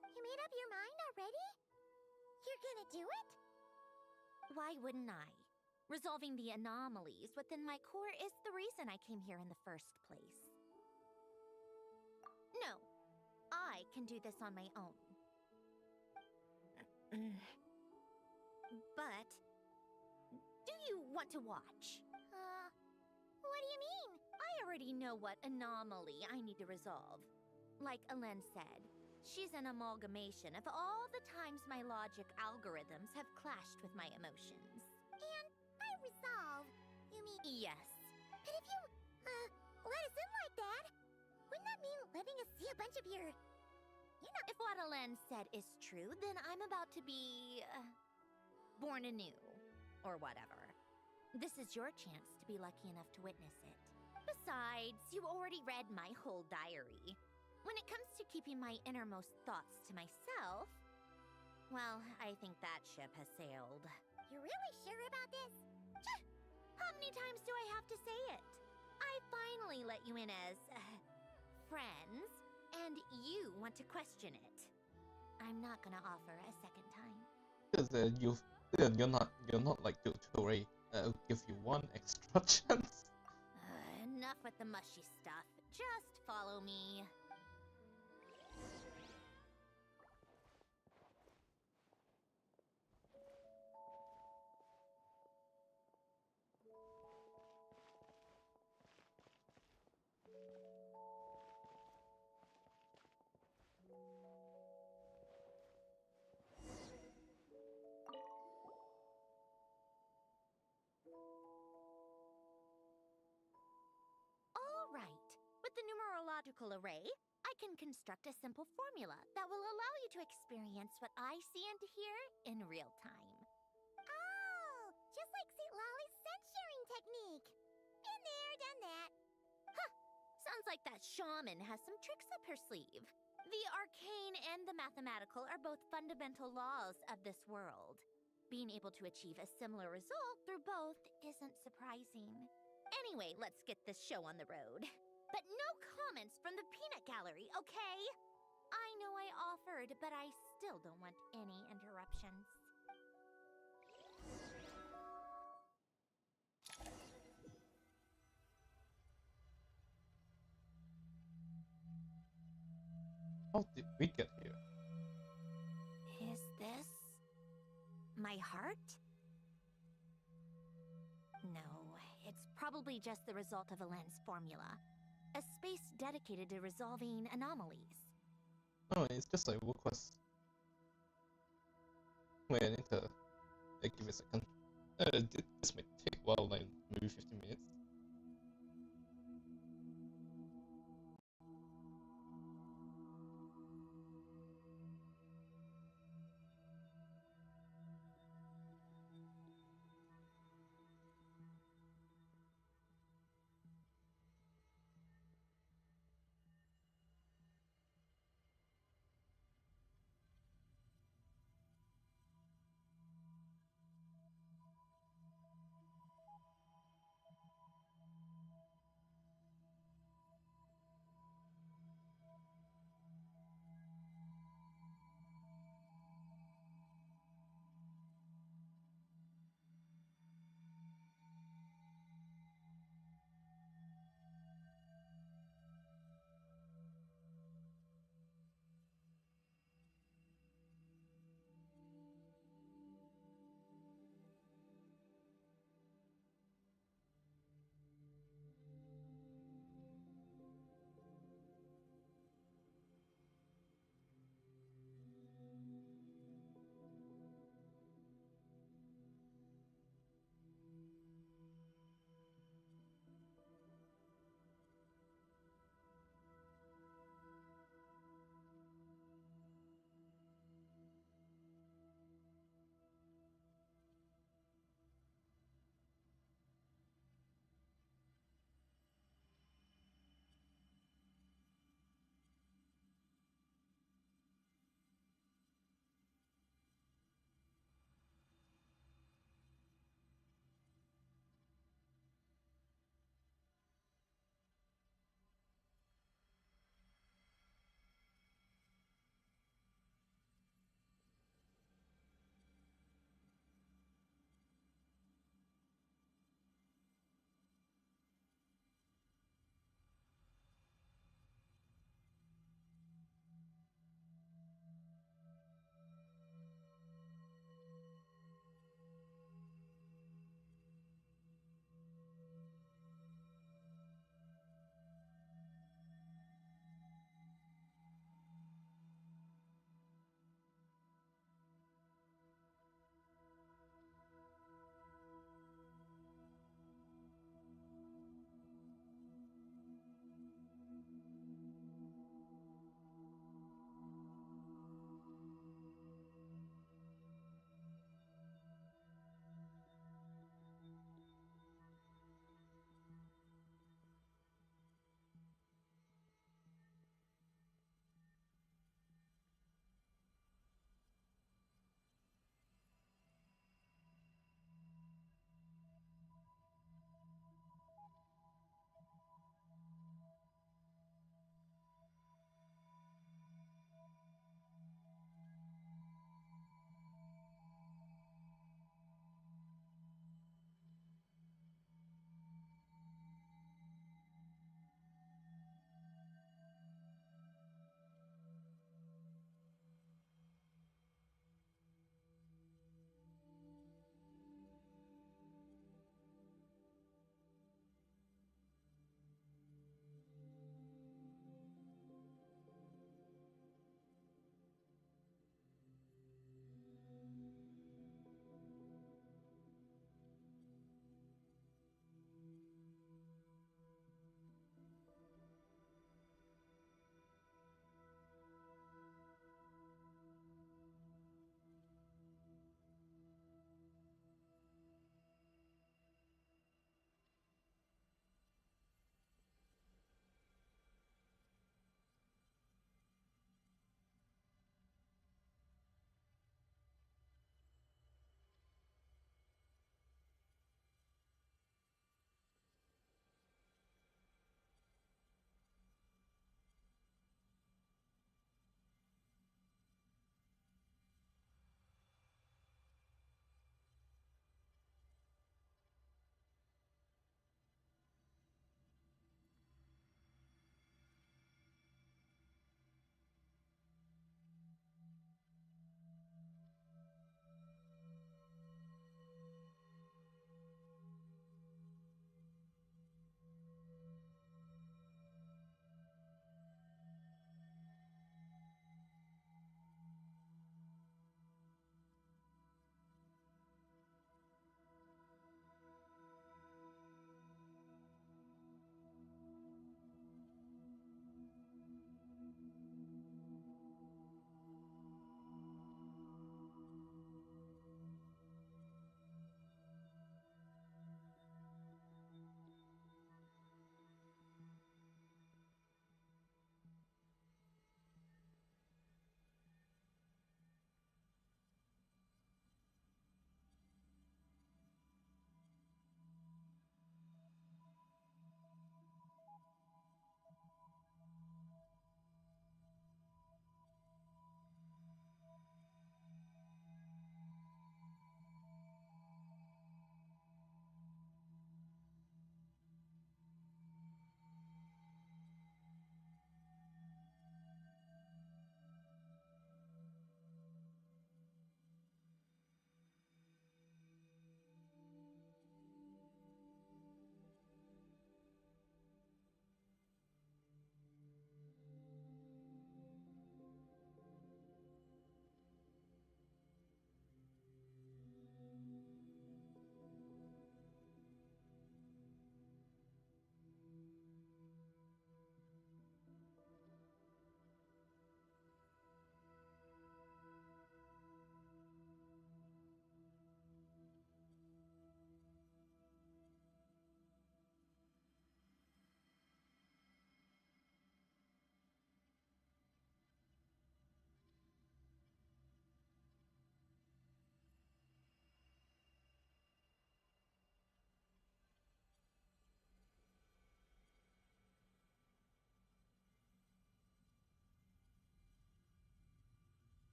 You made up your mind already? You're gonna do it? Why wouldn't I? Resolving the anomalies within my core is the reason I came here in the first place. No, I can do this on my own. But, do you want to watch? What do you mean? I already know what anomaly I need to resolve. Like Alen said, she's an amalgamation of all the times my logic algorithms have clashed with my emotions. And by resolve, you mean... Yes. But if you, let us in like that, wouldn't that mean letting us see a bunch of your... If what Alen said is true, then I'm about to be... born anew. Or whatever. This is your chance to be lucky enough to witness it. Besides, you already read my whole diary. When it comes to keeping my innermost thoughts to myself, well, I think that ship has sailed. You're really sure about this? How many times do I have to say it? I finally let you in as, friends, and you want to question it. I'm not gonna offer a second time. Because you're not like Dottore. I'll give you one extra chance. Enough with the mushy stuff. Just follow me. Right. With the numerological array, I can construct a simple formula that will allow you to experience what I see and hear in real time. Oh, just like St. Lolly's scent sharing technique. Been there, done that. Huh. So Sounds like that shaman has some tricks up her sleeve. The arcane and the mathematical are both fundamental laws of this world. Being able to achieve a similar result through both isn't surprising. Anyway, let's get this show on the road. But no comments from the peanut gallery, okay? I know I offered, but I still don't want any interruptions. How did we get here? Is this my heart? No, it's probably just the result of a lens formula. A space dedicated to resolving anomalies. Oh, it's just like work quest. Wait, I need to give me a second. This might take a while, like maybe 15 minutes.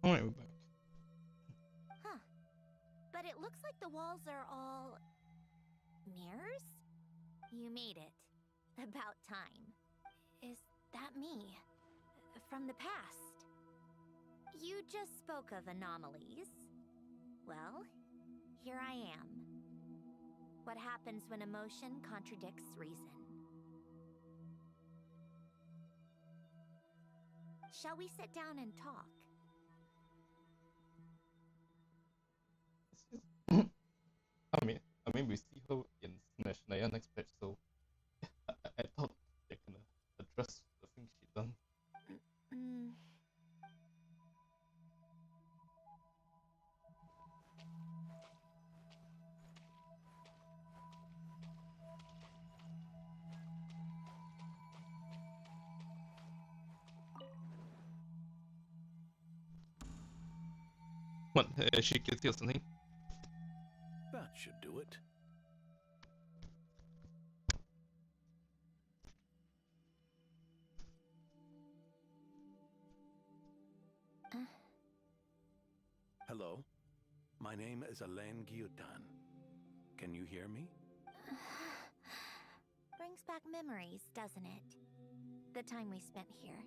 Alright, we're back. Huh. But it looks like the walls are all... mirrors? You made it. About time. Is that me? From the past? You just spoke of anomalies. Well, here I am. What happens when emotion contradicts reason? Shall we sit down and talk? I mean, we see her in Smash Naya next patch, so I thought they're gonna address the things she done. What? She guilty or something? That should do it. Hello, my name is Alain Guillotin. Can you hear me? Brings back memories, doesn't it? The time we spent here.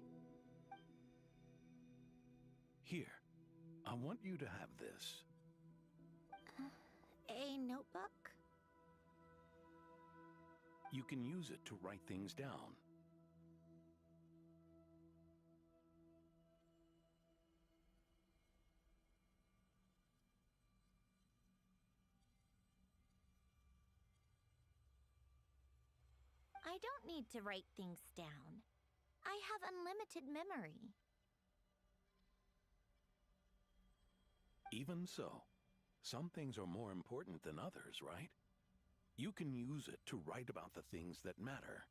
Here, I want you to have this. A notebook? You can use it to write things down. I don't need to write things down. I have unlimited memory. Even so, some things are more important than others, right? You can use it to write about the things that matter.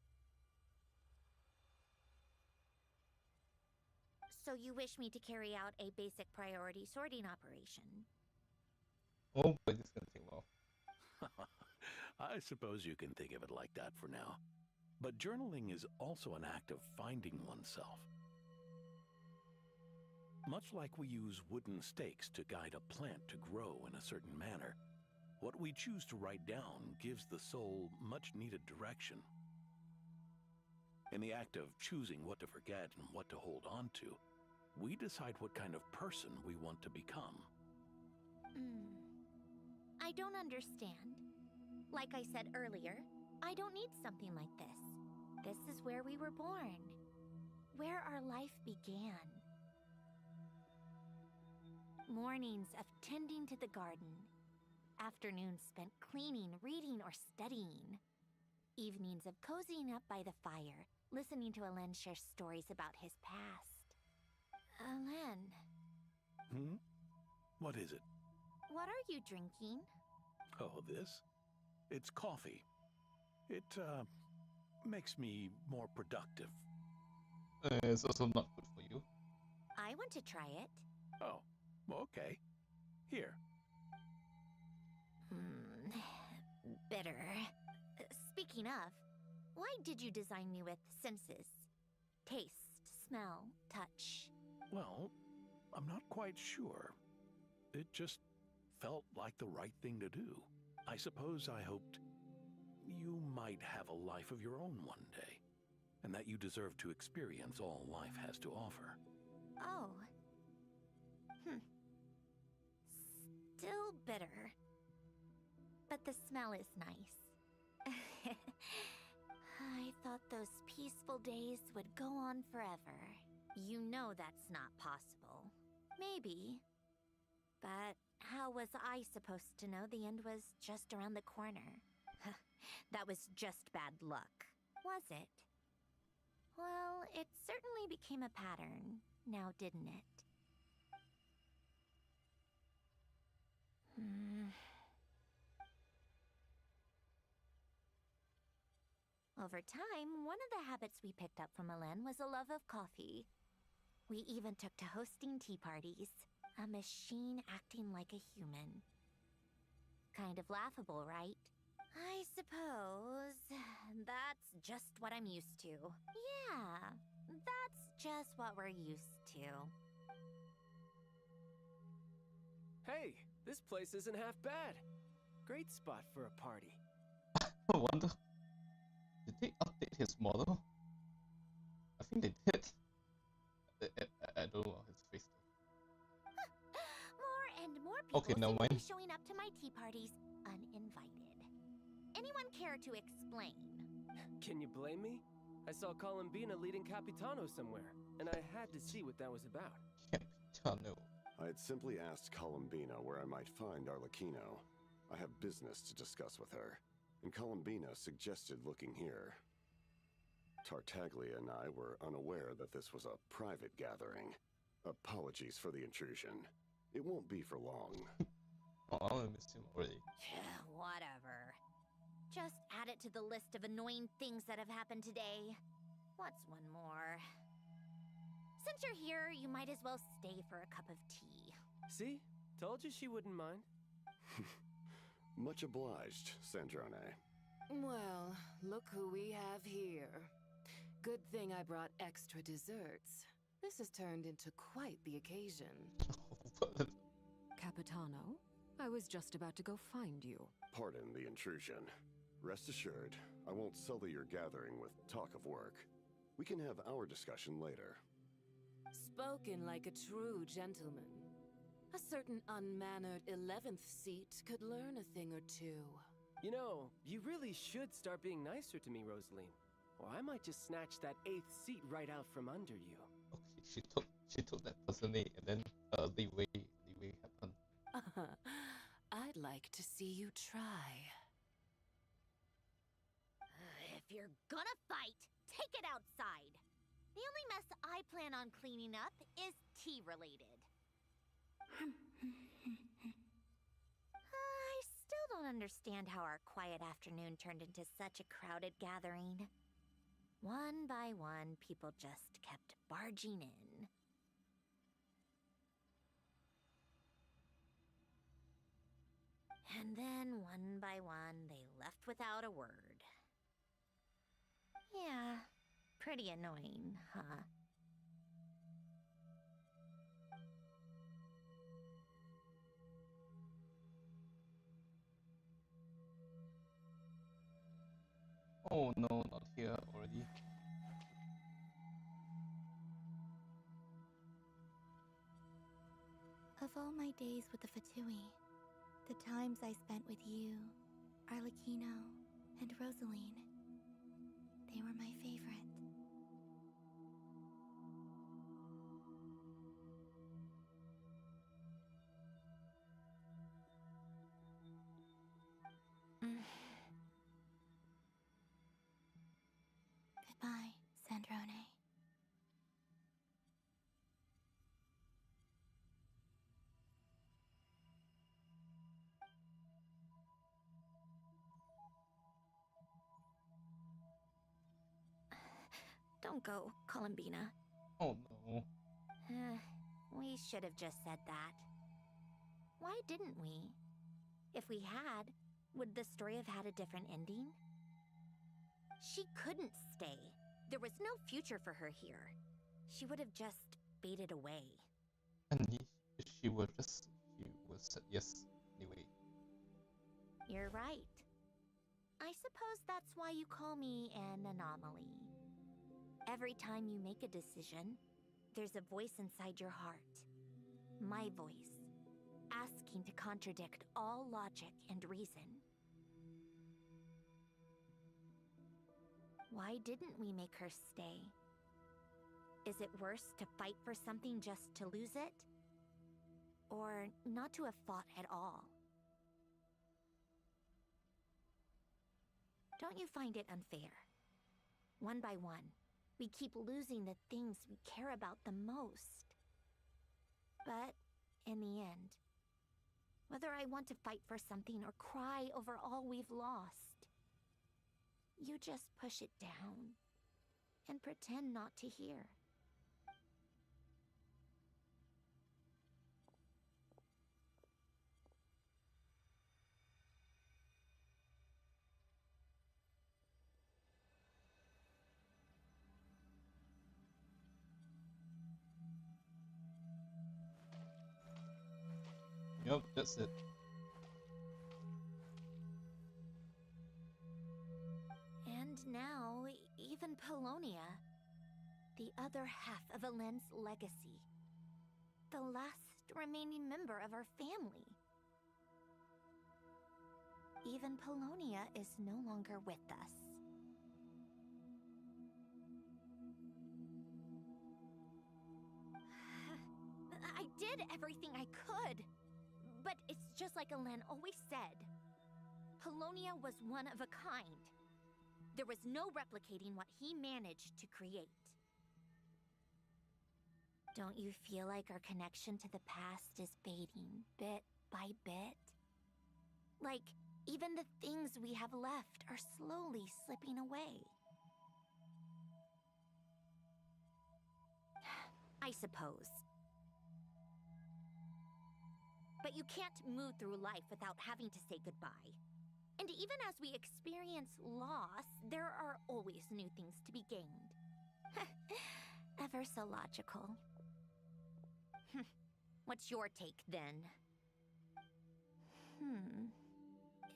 So you wish me to carry out a basic priority sorting operation? Oh, but this is gonna take a while. I suppose you can think of it like that for now. But journaling is also an act of finding oneself. Much like we use wooden stakes to guide a plant to grow in a certain manner, what we choose to write down gives the soul much-needed direction. In the act of choosing what to forget and what to hold on to, we decide what kind of person we want to become. I don't understand. Like I said earlier, I don't need something like this. This is where we were born. Where our life began. Mornings of tending to the garden. Afternoons spent cleaning, reading, or studying. Evenings of cozying up by the fire, listening to Alain share stories about his past. Alain. What is it? What are you drinking? Oh, this? It's coffee. It, makes me more productive. It's also not good for you. I want to try it. Oh, okay. Here. Bitter. Speaking of, why did you design me with senses? Taste, smell, touch. Well, I'm not quite sure. It just felt like the right thing to do. I suppose I hoped you might have a life of your own one day, and that you deserve to experience all life has to offer. Oh. Still bitter. But the smell is nice. I thought those peaceful days would go on forever. You know that's not possible. Maybe. But how was I supposed to know the end was just around the corner? That was just bad luck, was it? Well, it certainly became a pattern, now didn't it? Over time, one of the habits we picked up from Alain was a love of coffee. We even took to hosting tea parties, a machine acting like a human. Kind of laughable, right? I suppose that's just what I'm used to. Yeah, that's just what we're used to. Hey, this place isn't half bad. Great spot for a party. I wonder, did they update his model? I think they did. I don't know his face though. More and more people Okay, seem never to be mind. showing up to my tea parties uninvited. Anyone care to explain? Can you blame me? I saw Columbina leading Capitano somewhere, and I had to see what that was about. Capitano. I'd simply asked Columbina where I might find Arlecchino. I have business to discuss with her, and Columbina suggested looking here. Tartaglia and I were unaware that this was a private gathering. Apologies for the intrusion. It won't be for long. Oh, I missed him already. Whatever. Just add it to the list of annoying things that have happened today. What's one more? Since you're here, you might as well stay for a cup of tea. See? Told you she wouldn't mind. Much obliged, Sandrone. Well, look who we have here. Good thing I brought extra desserts. This has turned into quite the occasion. Capitano, I was just about to go find you. Pardon the intrusion. Rest assured, I won't sully your gathering with talk of work. We can have our discussion later. Spoken like a true gentleman. A certain unmannered 11th seat could learn a thing or two. You know, you really should start being nicer to me, Rosaline. Or I might just snatch that 8th seat right out from under you. Okay, she took that personally, and then the way happened. I'd like to see you try. If you're gonna fight, take it outside. The only mess I plan on cleaning up is tea-related. I still don't understand how our quiet afternoon turned into such a crowded gathering. One by one, people just kept barging in. And then, one by one, they left without a word. Yeah, pretty annoying, huh? Oh no, not here already. Of all my days with the Fatui, the times I spent with you, Arlecchino, and Rosaline, they were my favorite. Goodbye, Sandrone. Don't go, Columbina. Oh no. We should have just said that. Why didn't we? If we had, would the story have had a different ending? She couldn't stay. There was no future for her here. She would have just faded away. And she would said yes anyway. You're right. I suppose that's why you call me an anomaly. Every time you make a decision, there's a voice inside your heart. My voice, asking to contradict all logic and reason. Why didn't we make her stay? Is it worse to fight for something just to lose it? Or not to have fought at all? Don't you find it unfair? One by one, we keep losing the things we care about the most. But, in the end, whether I want to fight for something or cry over all we've lost, you just push it down and pretend not to hear. Yup, that's it. And now, even Polonia, the other half of Alen's legacy. The last remaining member of our family. Even Polonia is no longer with us. I did everything I could. But it's just like Alen always said. Polonia was one of a kind. There was no replicating what he managed to create. Don't you feel like our connection to the past is fading bit by bit? Like, even the things we have left are slowly slipping away. I suppose. But you can't move through life without having to say goodbye. And even as we experience loss, there are always new things to be gained. Ever so logical. What's your take, then?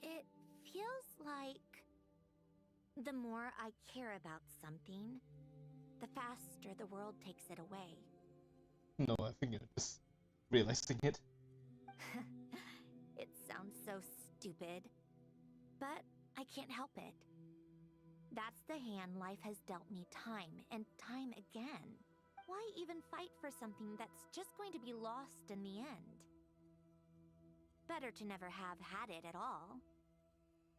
It feels like the more I care about something, the faster the world takes it away. No, I think you're just realizing it. It sounds so stupid, but I can't help it. That's the hand life has dealt me time and time again. Why even fight for something that's just going to be lost in the end? Better to never have had it at all.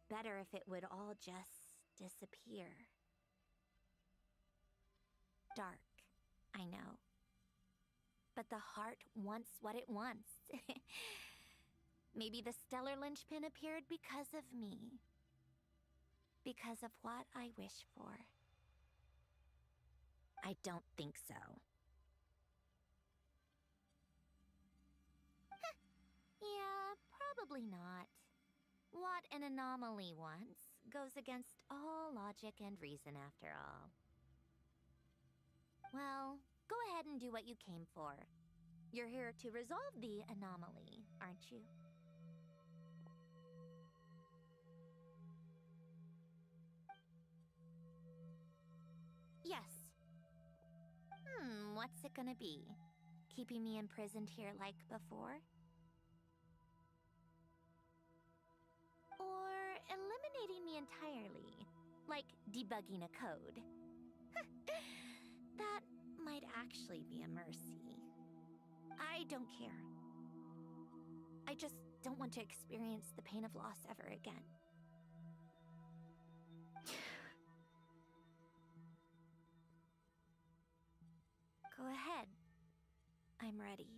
Better if it would all just disappear. Dark, I know. But the heart wants what it wants. Maybe the stellar linchpin appeared because of me. Because of what I wish for. I don't think so. Yeah, probably not. What an anomaly wants goes against all logic and reason after all. Well, go ahead and do what you came for. You're here to resolve the anomaly, aren't you? Yes. What's it gonna be? Keeping me imprisoned here like before? Or eliminating me entirely, like debugging a code? That might actually be a mercy. I don't care. I just don't want to experience the pain of loss ever again. Go ahead. I'm ready.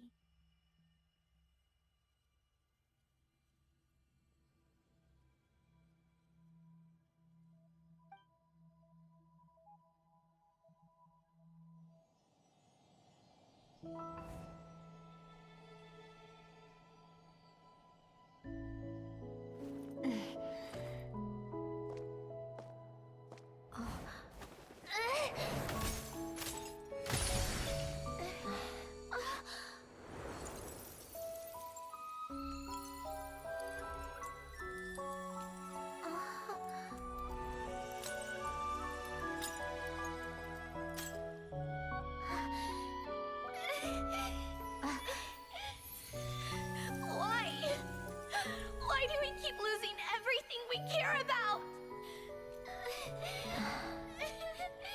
Why do we keep losing everything we care about?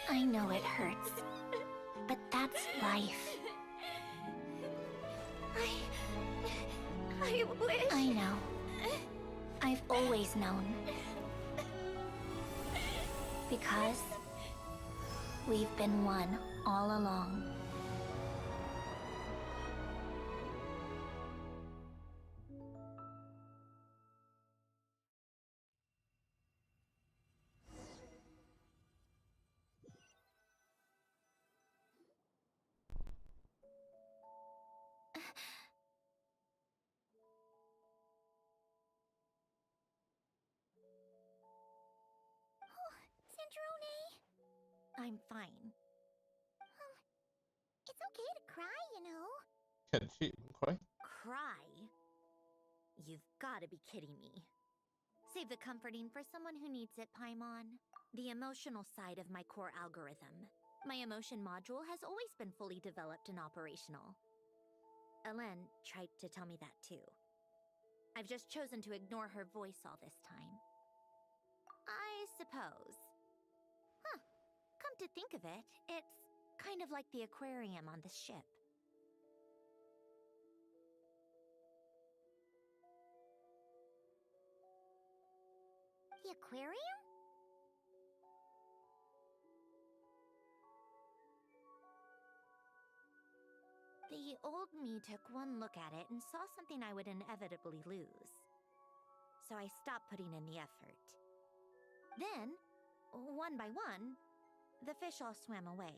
I know it hurts, but that's life. I wish... I know. I've always known. Because we've been one all along. I'm fine. It's okay to cry, you know. Can she even cry? Cry? you've gotta be kidding me. Save the comforting for someone who needs it, Paimon. The emotional side of my core algorithm. My emotion module has always been fully developed and operational. Elen tried to tell me that too. I've just chosen to ignore her voice all this time. I suppose. Huh. Come to think of it, it's kind of like the aquarium on the ship. The aquarium? The old me took one look at it and saw something I would inevitably lose. So I stopped putting in the effort. Then, one by one, the fish all swam away,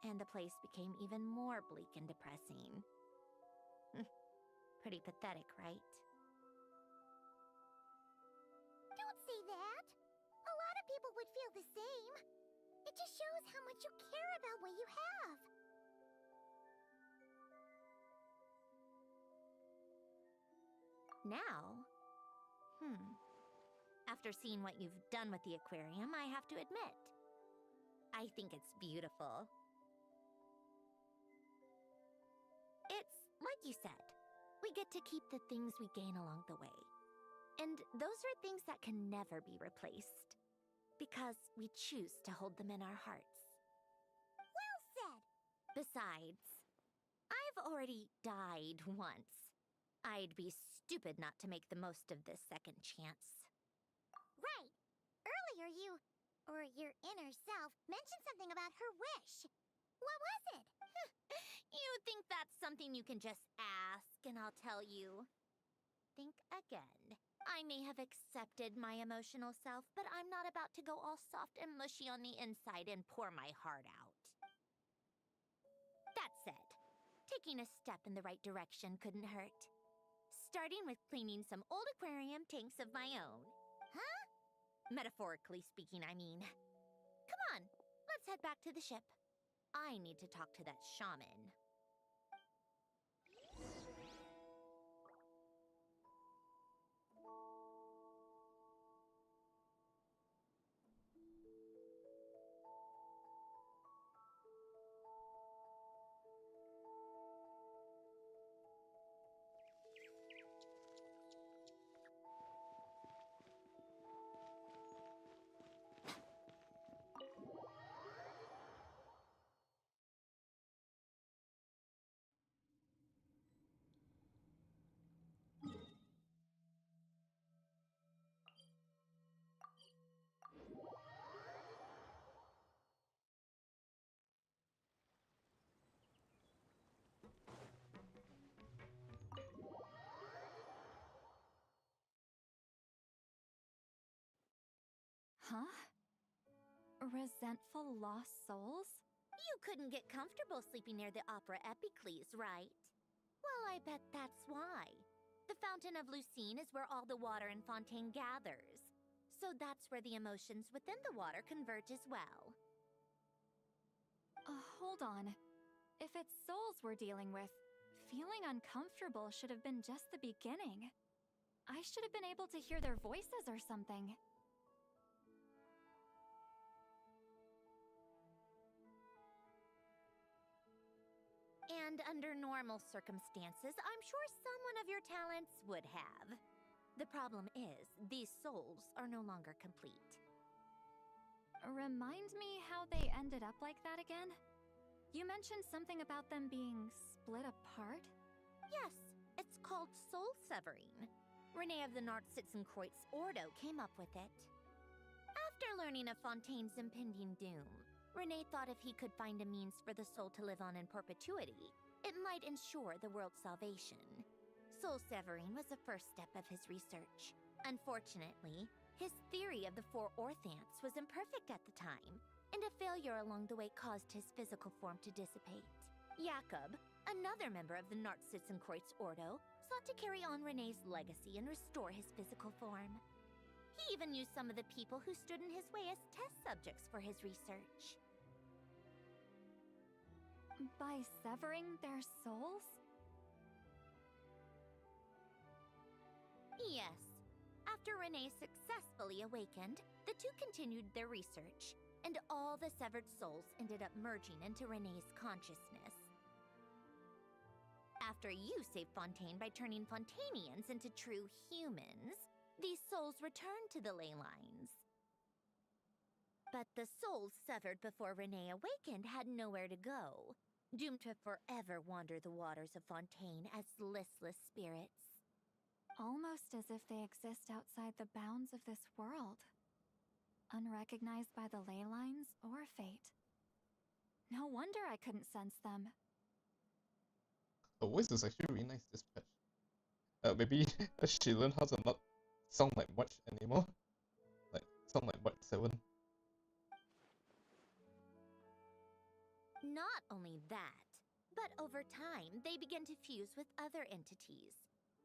and the place became even more bleak and depressing. Pretty pathetic, right? Don't say that! A lot of people would feel the same. It just shows how much you care about what you have. Now, after seeing what you've done with the aquarium, I have to admit, I think it's beautiful. It's like you said, we get to keep the things we gain along the way. And those are things that can never be replaced, because we choose to hold them in our hearts. Well said! Besides, I've already died once. I'd be stupid not to make the most of this second chance. Right! Earlier or your inner self, mentioned something about her wish. What was it? You think that's something you can just ask and I'll tell you? Think again. I may have accepted my emotional self, but I'm not about to go all soft and mushy on the inside and pour my heart out. That said, taking a step in the right direction couldn't hurt. Starting with cleaning some old aquarium tanks of my own. Huh? Metaphorically speaking, I mean. Come on, let's head back to the ship. I need to talk to that shaman. Huh? Resentful lost souls? You couldn't get comfortable sleeping near the Opera Epicles, right? Well, I bet that's why. The Fountain of Lucine is where all the water in Fontaine gathers. So that's where the emotions within the water converge as well. Hold on. If it's souls we're dealing with, feeling uncomfortable should have been just the beginning. I should have been able to hear their voices or something. And under normal circumstances, I'm sure someone of your talents would have. The problem is, these souls are no longer complete. Remind me how they ended up like that again? You mentioned something about them being split apart? Yes, it's called soul severing. Renee of the Nartsitzenkreuz Ordo came up with it. After learning of Fontaine's impending doom, Renee thought if he could find a means for the soul to live on in perpetuity, it might ensure the world's salvation. Soul severing was the first step of his research. Unfortunately, his theory of the four orthants was imperfect at the time, and a failure along the way caused his physical form to dissipate. Jakob, another member of the Nartsitzenkreuz Ordo, sought to carry on Renee's legacy and restore his physical form. He even used some of the people who stood in his way as test subjects for his research. By severing their souls? Yes. After Renee successfully awakened, the two continued their research, and all the severed souls ended up merging into Renee's consciousness. After you saved Fontaine by turning Fontainians into true humans, these souls returned to the ley lines. But the souls severed before Renee awakened had nowhere to go, doomed to forever wander the waters of Fontaine as listless spirits. Almost as if they exist outside the bounds of this world, unrecognized by the ley lines or fate. No wonder I couldn't sense them. The voice is actually really nice this patch. Maybe she learned how to not sound like Watch anymore. Like, sound like Watch 7. Not only that, but over time, they began to fuse with other entities.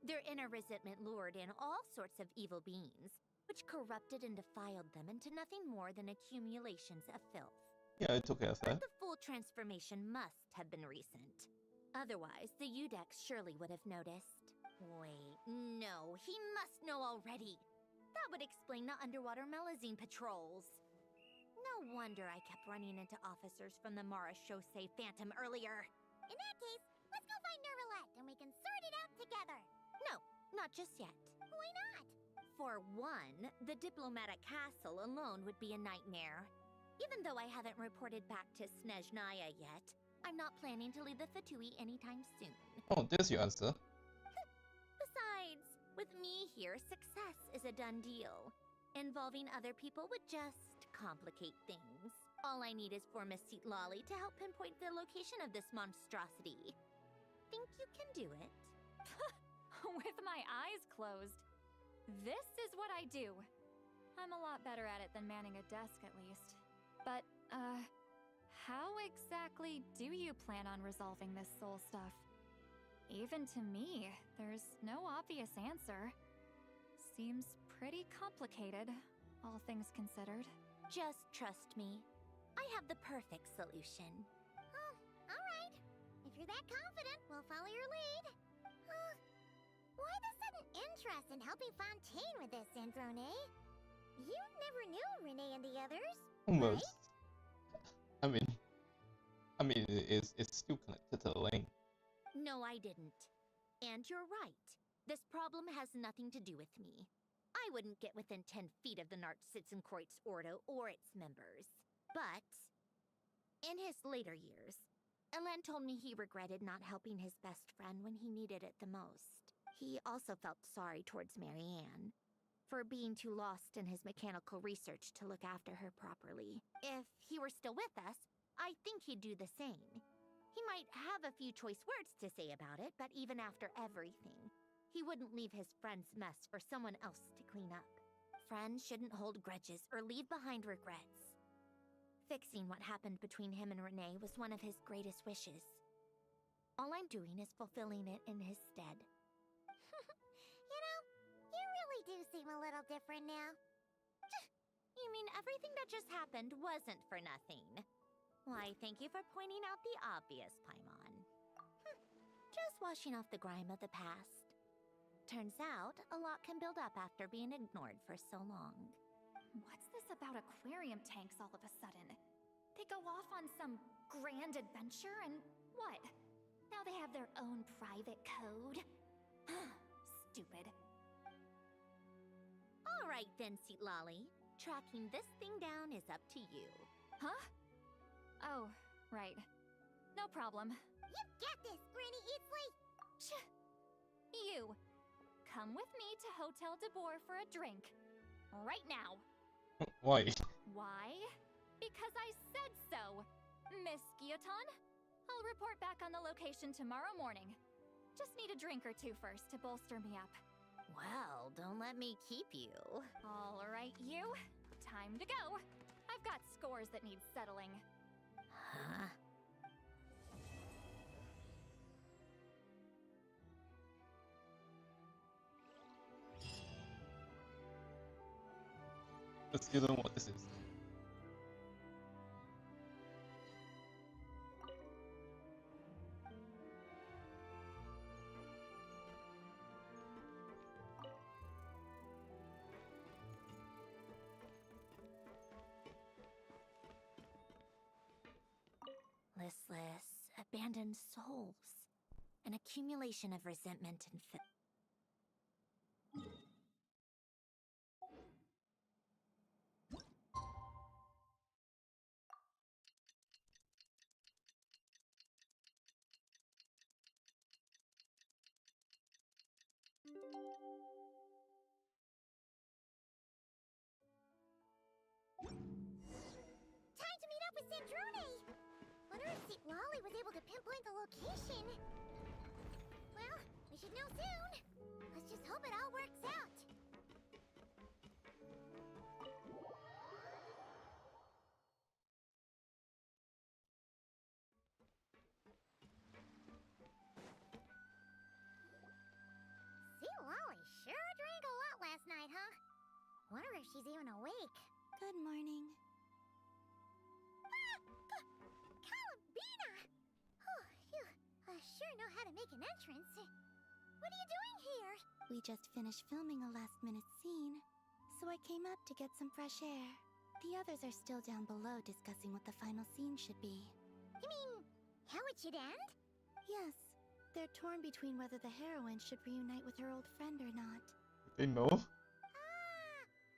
Their inner resentment lured in all sorts of evil beings, which corrupted and defiled them into nothing more than accumulations of filth. Yeah, I took care of that. But the full transformation must have been recent. Otherwise, the Udex surely would have noticed. Wait, no, he must know already. That would explain the underwater Melazine patrols. No wonder I kept running into officers from the Mara Chaussee Phantom earlier. In that case, let's go find Nervalette and we can sort it out together. No, not just yet. Why not? For one, the diplomatic castle alone would be a nightmare. Even though I haven't reported back to Snezhnaya yet, I'm not planning to leave the Fatui anytime soon. Oh, there's your answer. Besides, with me here, success is a done deal. Involving other people would just complicate things. All I need is for Miss Lolly to help pinpoint the location of this monstrosity. Think you can do it? With my eyes closed. This is what I do. I'm a lot better at it than manning a desk, at least. But, how exactly do you plan on resolving this soul stuff? Even to me, there's no obvious answer. Seems pretty complicated, all things considered. Just trust me. I have the perfect solution. Oh, alright. If you're that confident, we'll follow your lead. Why the sudden interest in helping Fontaine with this, Androne? You never knew Renee and the others, Almost. right? I mean, it's still connected to the lane. No, I didn't. And you're right. This problem has nothing to do with me. I wouldn't get within 10 feet of the Nartsitzenkreuz Ordo or its members. But, in his later years, Elen told me he regretted not helping his best friend when he needed it the most. He also felt sorry towards Marianne for being too lost in his mechanical research to look after her properly. If he were still with us, I think he'd do the same. He might have a few choice words to say about it, but even after everything, he wouldn't leave his friend's mess for someone else to clean up. Friends shouldn't hold grudges or leave behind regrets. Fixing what happened between him and Renee was one of his greatest wishes. All I'm doing is fulfilling it in his stead. You know, you really do seem a little different now. You mean everything that just happened wasn't for nothing? Why, thank you for pointing out the obvious, Paimon. Just washing off the grime of the past. Turns out, a lot can build up after being ignored for so long. What's this about aquarium tanks all of a sudden? They go off on some grand adventure and what? Now they have their own private code? Stupid. All right then, Lolly. Tracking this thing down is up to you. Huh? Oh, right. No problem. You get this, Granny Eatsley! You! Come with me to Hotel de Boer for a drink. Right now. Why? Why? Because I said so! Miss Guillotin? I'll report back on the location tomorrow morning. Just need a drink or two first to bolster me up. Well, don't let me keep you. All right, you. Time to go. I've got scores that need settling. Huh? I still don't know what this is. listless, abandoned souls. An accumulation of resentment and Time to meet up with Sandrone! Wonder if Seat Lolly was able to pinpoint the location. Well, we should know soon. Let's just hope it all works out. Seat Lolly sure drank a lot last night, huh? Wonder if she's even awake. Good morning. Columbina! Oh, you sure know how to make an entrance. What are you doing here? We just finished filming a last-minute scene, so I came up to get some fresh air. The others are still down below discussing what the final scene should be. You mean, how it should end? Yes, they're torn between whether the heroine should reunite with her old friend or not. They know.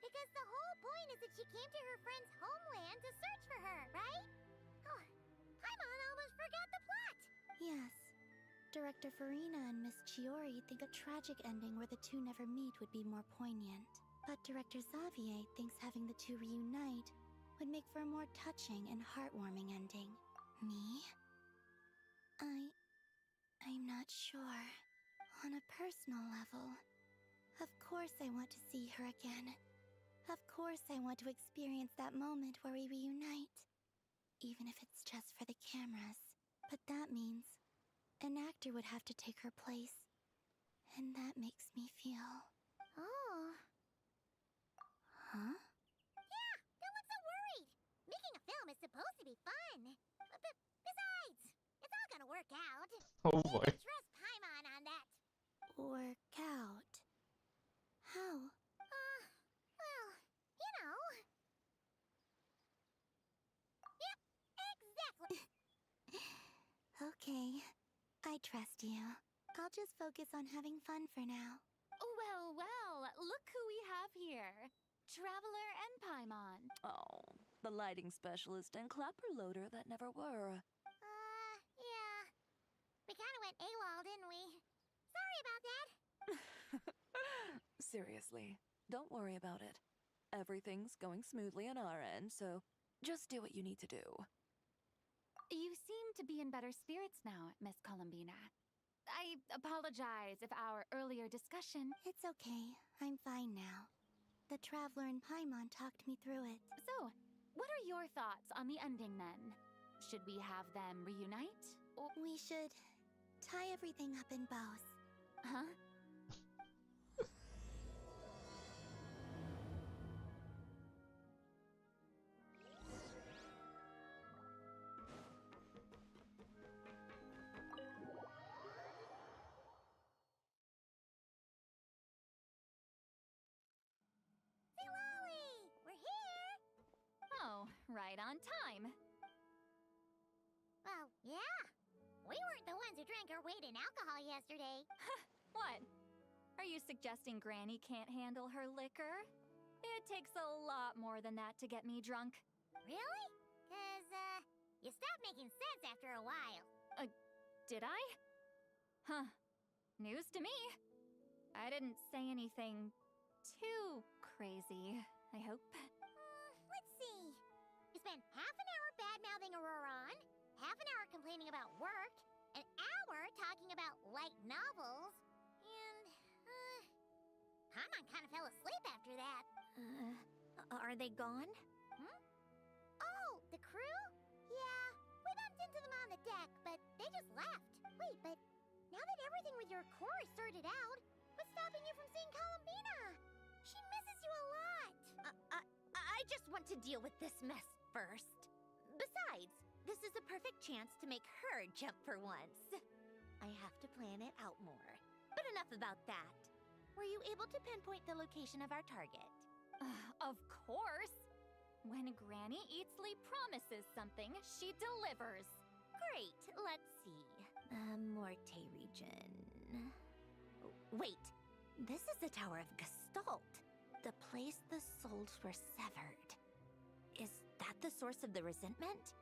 Because the whole point is that she came to her friend's homeland to search for her, right? Oh, Paimon almost forgot the plot! Yes. Director Farina and Miss Chiori think a tragic ending where the two never meet would be more poignant. But Director Xavier thinks having the two reunite would make for a more touching and heartwarming ending. Me? I'm not sure. On a personal level, of course I want to see her again. Of course I want to experience that moment where we reunite. Even if it's just for the cameras. But that means an actor would have to take her place. And that makes me feel... Oh. Huh? Yeah, don't look so worried. Making a film is supposed to be fun. Besides, it's all gonna work out. Oh boy. You can trust Paimon on that. Work out? How? Well, you know. Yep, exactly. Okay, I trust you. I'll just focus on having fun for now. Well, look who we have here. Traveler and Paimon. Oh, the lighting specialist and clapper loader that never were. Yeah. We kinda went AWOL, didn't we? Sorry about that. Seriously, don't worry about it. Everything's going smoothly on our end, so just do what you need to do. You seem to be in better spirits now, Miss Columbina. I apologize if our earlier discussion... It's okay. I'm fine now. The Traveler and Paimon talked me through it. So, what are your thoughts on the ending then? Should we have them reunite? Or... We should tie everything up in bows. Huh? Right on time. Well, yeah. We weren't the ones who drank our weight in alcohol yesterday. What? Are you suggesting Granny can't handle her liquor? It takes a lot more than that to get me drunk. Really? 'Cause, you stopped making sense after a while. Did I? Huh. News to me. I didn't say anything too crazy, I hope. Let's see. You spent half an hour bad-mouthing Auroron, half an hour complaining about work, an hour talking about light novels, and, Paimon kind of fell asleep after that. Are they gone? Oh, the crew? Yeah, we bumped into them on the deck, but they just left. Wait, but now that everything with your core is sorted out, what's stopping you from seeing Columbina? She misses you a lot. I just want to deal with this mess first. Besides, this is a perfect chance to make her jump for once. I have to plan it out more. But enough about that. Were you able to pinpoint the location of our target? Of course! When Granny Eatsley promises something, she delivers. Great, let's see. Morte region. Wait, this is the Tower of Gestalt. The place the souls were severed. Is that the source of the resentment?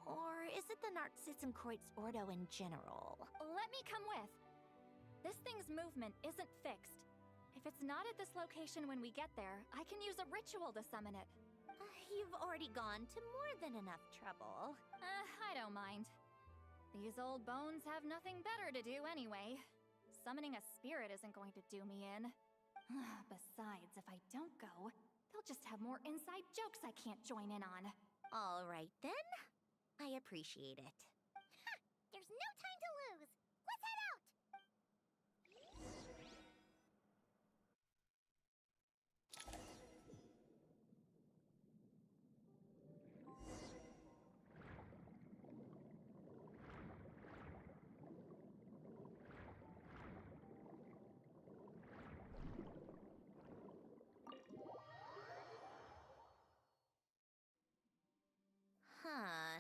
Or is it the Narcissenkreuz Ordo in general? Let me come with. This thing's movement isn't fixed. If it's not at this location when we get there, I can use a ritual to summon it. You've already gone to more than enough trouble. I don't mind. These old bones have nothing better to do anyway. Summoning a spirit isn't going to do me in. Besides, if I don't go, they'll just have more inside jokes I can't join in on. All right then. I appreciate it. Ha! There's no time to lose. Let's head out!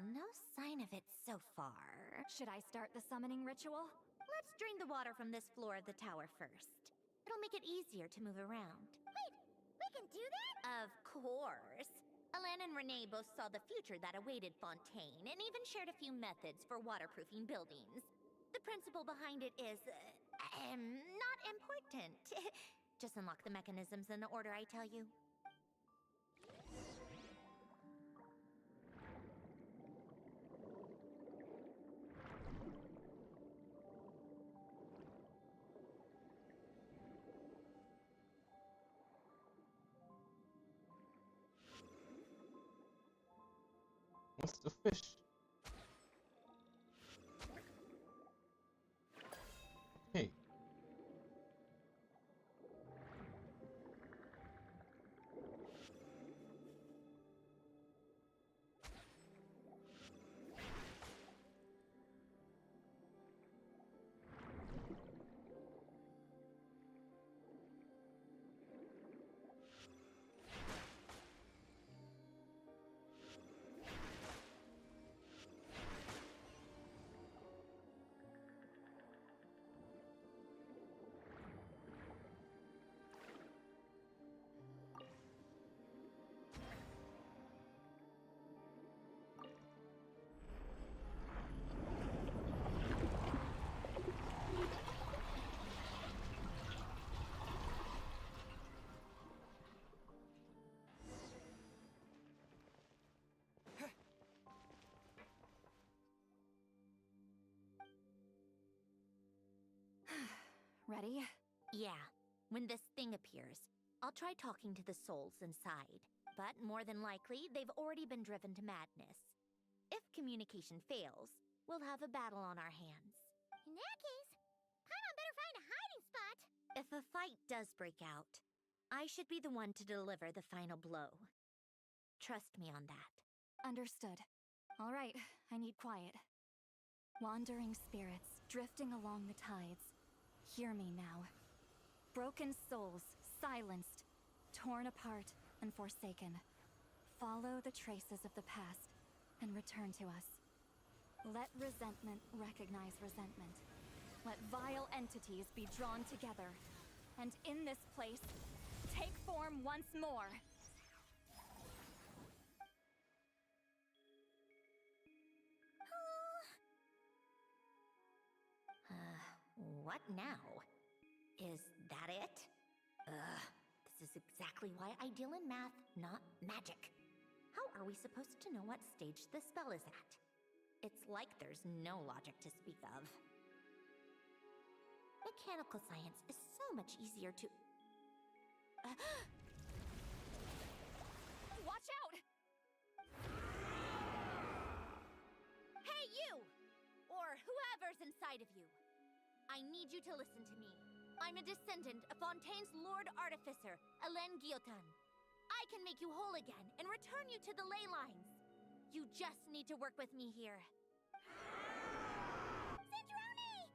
No sign of it so far. Should I start the summoning ritual? Let's drain the water from this floor of the tower first. It'll make it easier to move around. Wait, we can do that? Of course. Alan and Renee both saw the future that awaited Fontaine, and even shared a few methods for waterproofing buildings. The principle behind it is, not important. Just unlock the mechanisms in the order I tell you. What's the fish? Hey. Ready? Yeah. When this thing appears, I'll try talking to the souls inside. But more than likely, they've already been driven to madness. If communication fails, we'll have a battle on our hands. In that case, Paimon better find a hiding spot. If a fight does break out, I should be the one to deliver the final blow. Trust me on that. Understood. All right, I need quiet. Wandering spirits, drifting along the tides. Hear me now. Broken souls, silenced, torn apart, and forsaken. Follow the traces of the past, and return to us. Let resentment recognize resentment. Let vile entities be drawn together, and in this place, take form once more. What now? Is that it? This is exactly why I deal in math, not magic. How are we supposed to know what stage the spell is at? It's like there's no logic to speak of. Mechanical science is so much easier to... Watch out! Hey, you! Or whoever's inside of you. I need you to listen to me. I'm a descendant of Fontaine's Lord Artificer, Hélène Guillotin. I can make you whole again and return you to the ley lines. You just need to work with me here. Zandroni!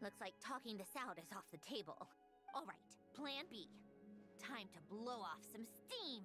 Looks like talking this out is off the table. All right, plan B. Time to blow off some steam.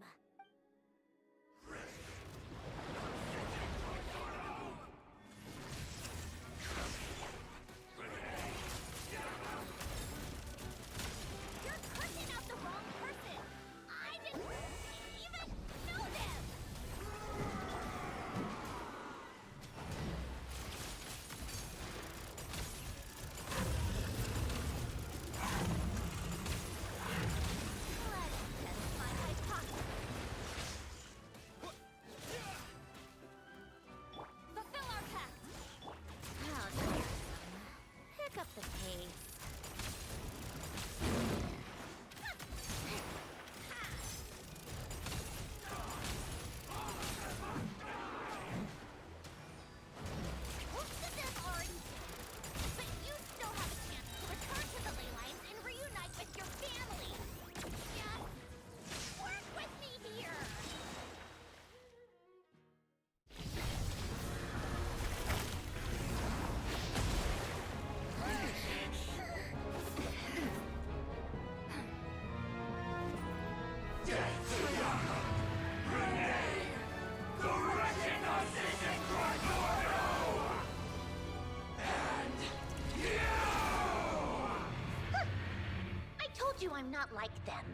them.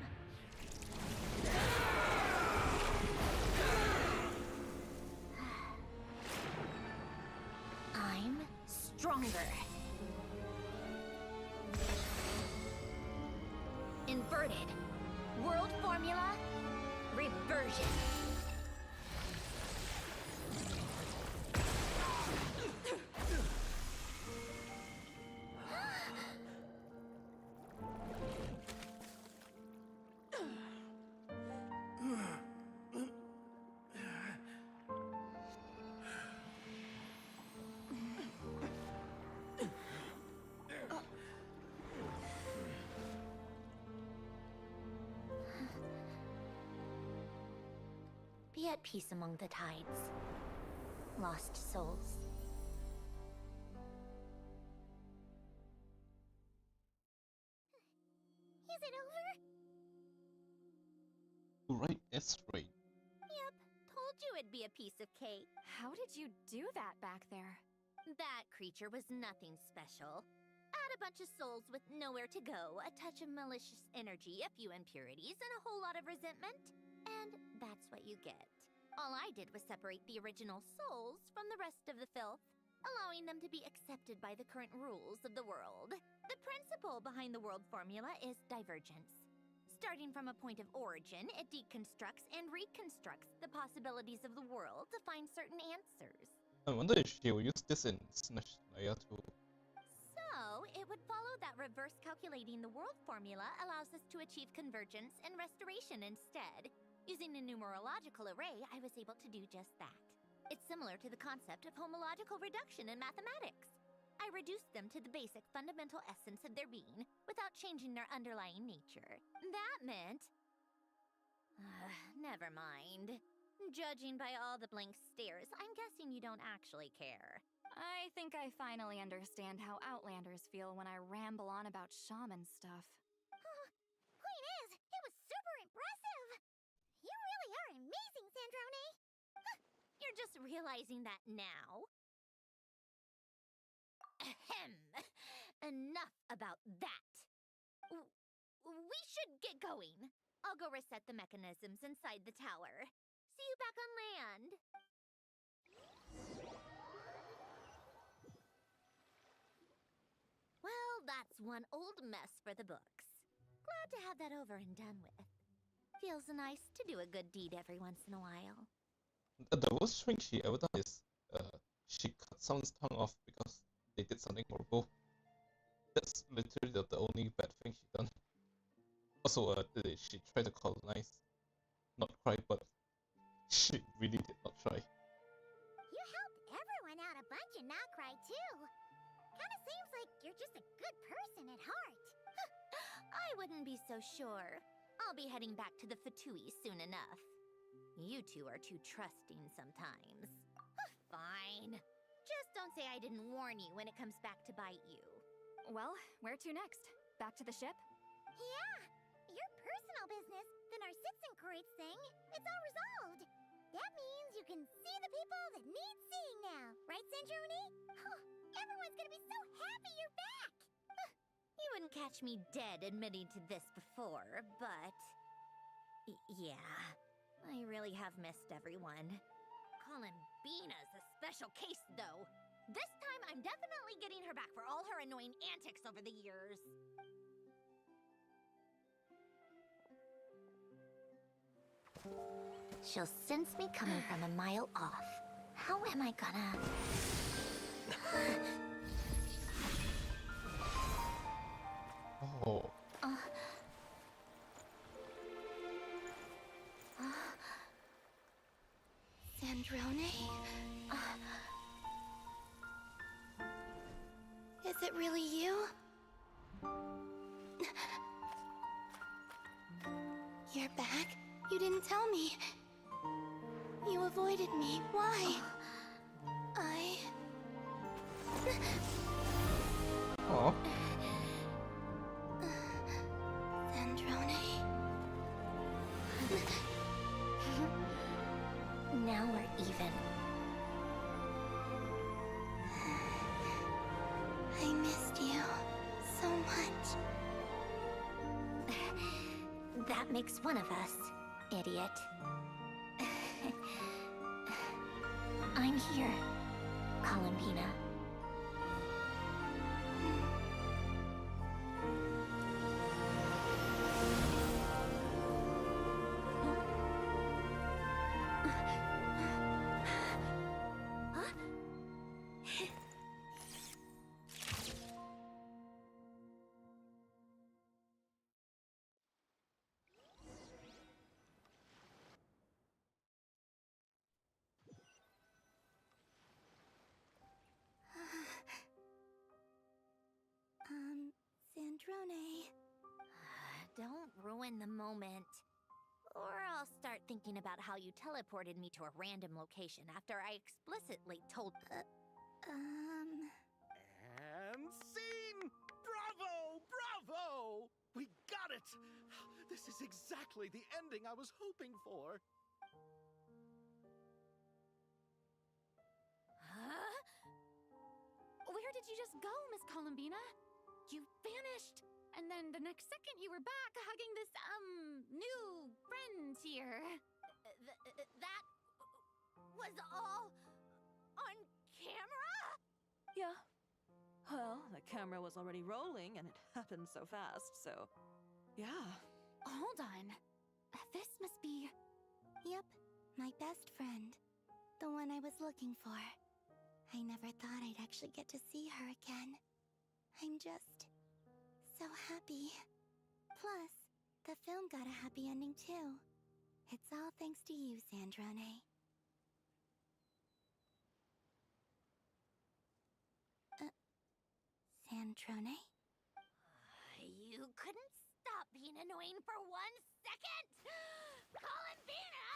I'm stronger. Inverted. World formula. Reversion. Be at peace among the tides. Lost souls. Is it over? Right, it's right. Yep, told you it'd be a piece of cake. How did you do that back there? That creature was nothing special. Add a bunch of souls with nowhere to go, a touch of malicious energy, a few impurities, and a whole lot of resentment. And that's what you get. All I did was separate the original souls from the rest of the filth, allowing them to be accepted by the current rules of the world. The principle behind the world formula is divergence. Starting from a point of origin, it deconstructs and reconstructs the possibilities of the world to find certain answers. I wonder if she will use this in Smash Layer too. So, it would follow that reverse calculating the world formula allows us to achieve convergence and restoration instead. Using a numerological array, I was able to do just that. It's similar to the concept of homological reduction in mathematics. I reduced them to the basic fundamental essence of their being without changing their underlying nature. That meant... never mind. Judging by all the blank stares, I'm guessing you don't actually care. I think I finally understand how Outlanders feel when I ramble on about shaman stuff. Point is, it was super impressive! You really are amazing, Sandrone! You're just realizing that now? Ahem. Enough about that. We should get going. I'll go reset the mechanisms inside the tower. See you back on land. Well, that's one old mess for the books. Glad to have that over and done with. Feels nice to do a good deed every once in a while. The worst thing she ever done is she cut someone's tongue off because they did something horrible. That's literally the only bad thing she done. Also, she tried to colonize. Not cry, but she really did not try. You helped everyone out a bunch and not cry too. Kinda seems like you're just a good person at heart. I wouldn't be so sure. I'll be heading back to the Fatui soon enough. You two are too trusting sometimes. Fine. Just don't say I didn't warn you when it comes back to bite you. Well, where to next? Back to the ship? Yeah, your personal business, the Narcitsan thing, it's all resolved. That means you can see the people that need seeing now, right, Sandrone? Everyone's gonna be so happy you're back! You wouldn't catch me dead admitting to this before, but... yeah, I really have missed everyone. Columbina's a special case, though. This time, I'm definitely getting her back for all her annoying antics over the years. She'll sense me coming from a mile off. How am I gonna... Oh. Sandrone? Is it really you? You're back? You didn't tell me. You avoided me. Why? Aw. Sandrone? Now we're even. I missed you so much. makes one of us, idiot. I'm here, Columbina. Sandrone. Don't ruin the moment. Or I'll start thinking about how you teleported me to a random location after I explicitly told. And scene! Bravo! Bravo! We got it! This is exactly the ending I was hoping for. Huh? Where did you just go, Miss Columbina? You vanished! And then the next second you were back hugging this, new friend here. That was all on camera? Yeah. Well, the camera was already rolling and it happened so fast, so... yeah. Hold on. This must be... Yep, my best friend. The one I was looking for. I never thought I'd actually get to see her again. I'm just... so happy. Plus, the film got a happy ending too. It's all thanks to you, Sandrone. Sandrone? You couldn't stop being annoying for 1 second? Columbina!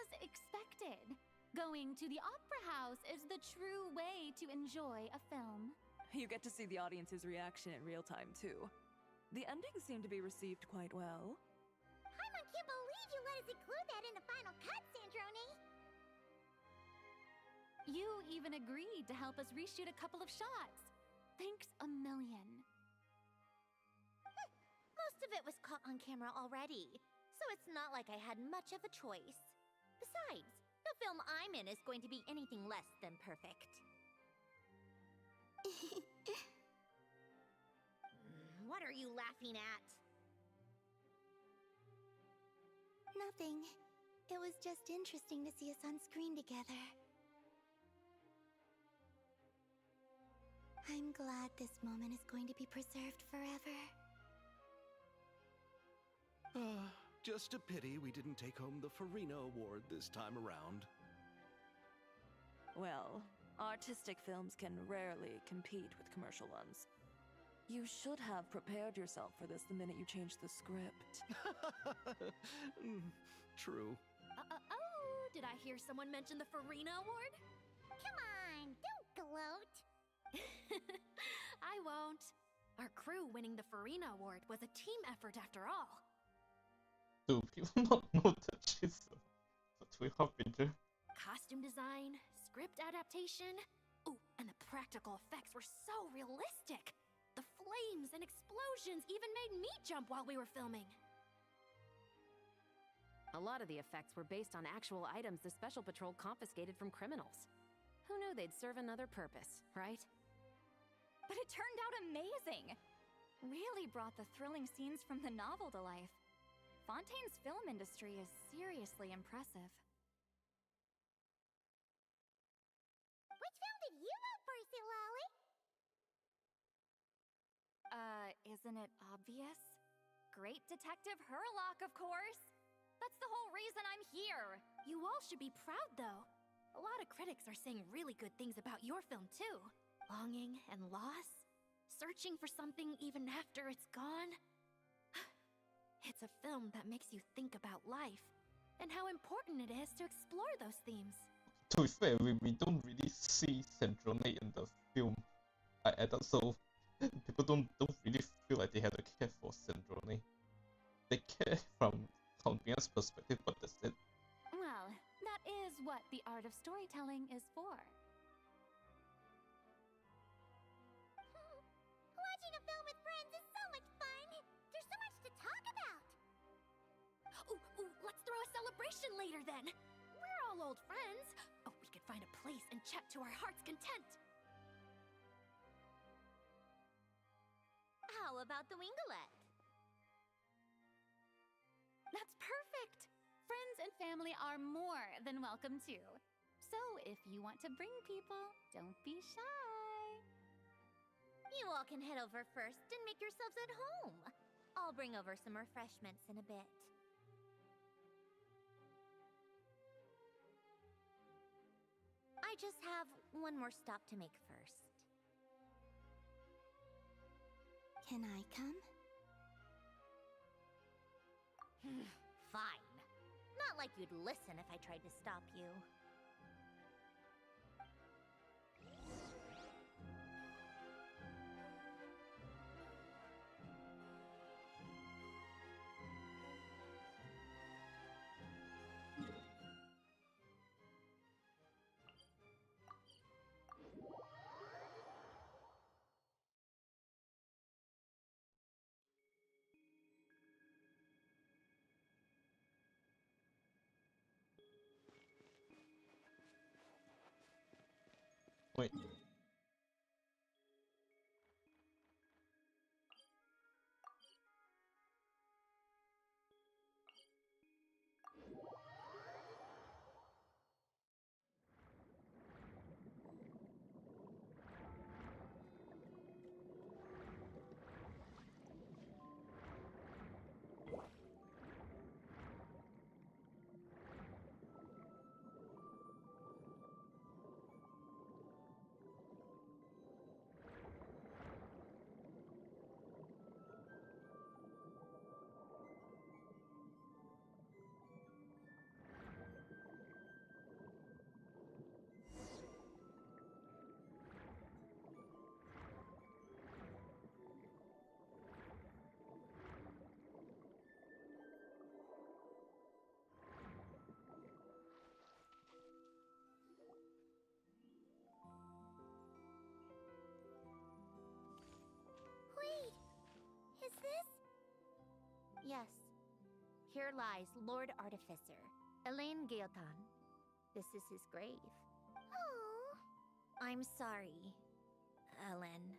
As expected. Going to the opera house is the true way to enjoy a film. You get to see the audience's reaction in real time, too. The ending seemed to be received quite well. I can't believe you let us include that in the final cut, Sandrone! You even agreed to help us reshoot a couple of shots. Thanks a million. Most of it was caught on camera already, so it's not like I had much of a choice. Besides, the film I'm in is going to be anything less than perfect. What are you laughing at? Nothing. It was just interesting to see us on screen together. I'm glad this moment is going to be preserved forever. Just a pity we didn't take home the Farina Award this time around. Well, artistic films can rarely compete with commercial ones. You should have prepared yourself for this the minute you changed the script. True. Oh, did I hear someone mention the Farina Award? Come on, don't gloat. I won't. Our crew winning the Farina Award was a team effort after all. Do people not know that she's a Tui Harbinger? Costume design, script adaptation. Ooh, and the practical effects were so realistic. The flames and explosions even made me jump while we were filming. A lot of the effects were based on actual items the Special Patrol confiscated from criminals. Who knew they'd serve another purpose, right? But it turned out amazing! Really brought the thrilling scenes from the novel to life. Fontaine's film industry is seriously impressive. Which film did you vote for, Silali? Isn't it obvious? Great Detective Herlock, of course! That's the whole reason I'm here! You all should be proud, though. A lot of critics are saying really good things about your film, too. Longing and loss, searching for something even after it's gone. It's a film that makes you think about life, and how important it is to explore those themes. To be fair, we don't really see Sandrone in the film. And also, people don't really feel like they have to care for Sandrone. They care from Columbia's perspective, but that's it. Well, that is what the art of storytelling is for. Watching a film with friends is so much fun! There's so much to talk about! Ooh, let's throw a celebration later then! We're all old friends! Oh, we could find a place and chat to our heart's content! How about the Winglet? That's perfect! Friends and family are more than welcome too. So if you want to bring people, don't be shy. You all can head over first and make yourselves at home. I'll bring over some refreshments in a bit. I just have one more stop to make first. Can I come? Fine. Not like you'd listen if I tried to stop you. Wait. Wait, is this? Yes. Here lies Lord Artificer, Elaine Gaeltan. This is his grave. Oh. I'm sorry, Ellen.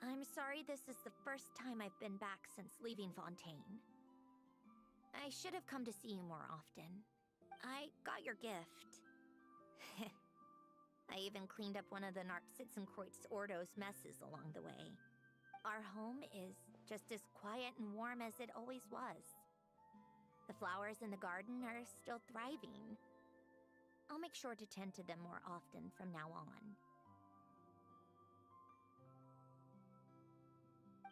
I'm sorry this is the first time I've been back since leaving Fontaine. I should have come to see you more often. I got your gift. I even cleaned up one of the Nartsitzenkreuz Ordo's messes along the way. Our home is just as quiet and warm as it always was. The flowers in the garden are still thriving. I'll make sure to tend to them more often from now on.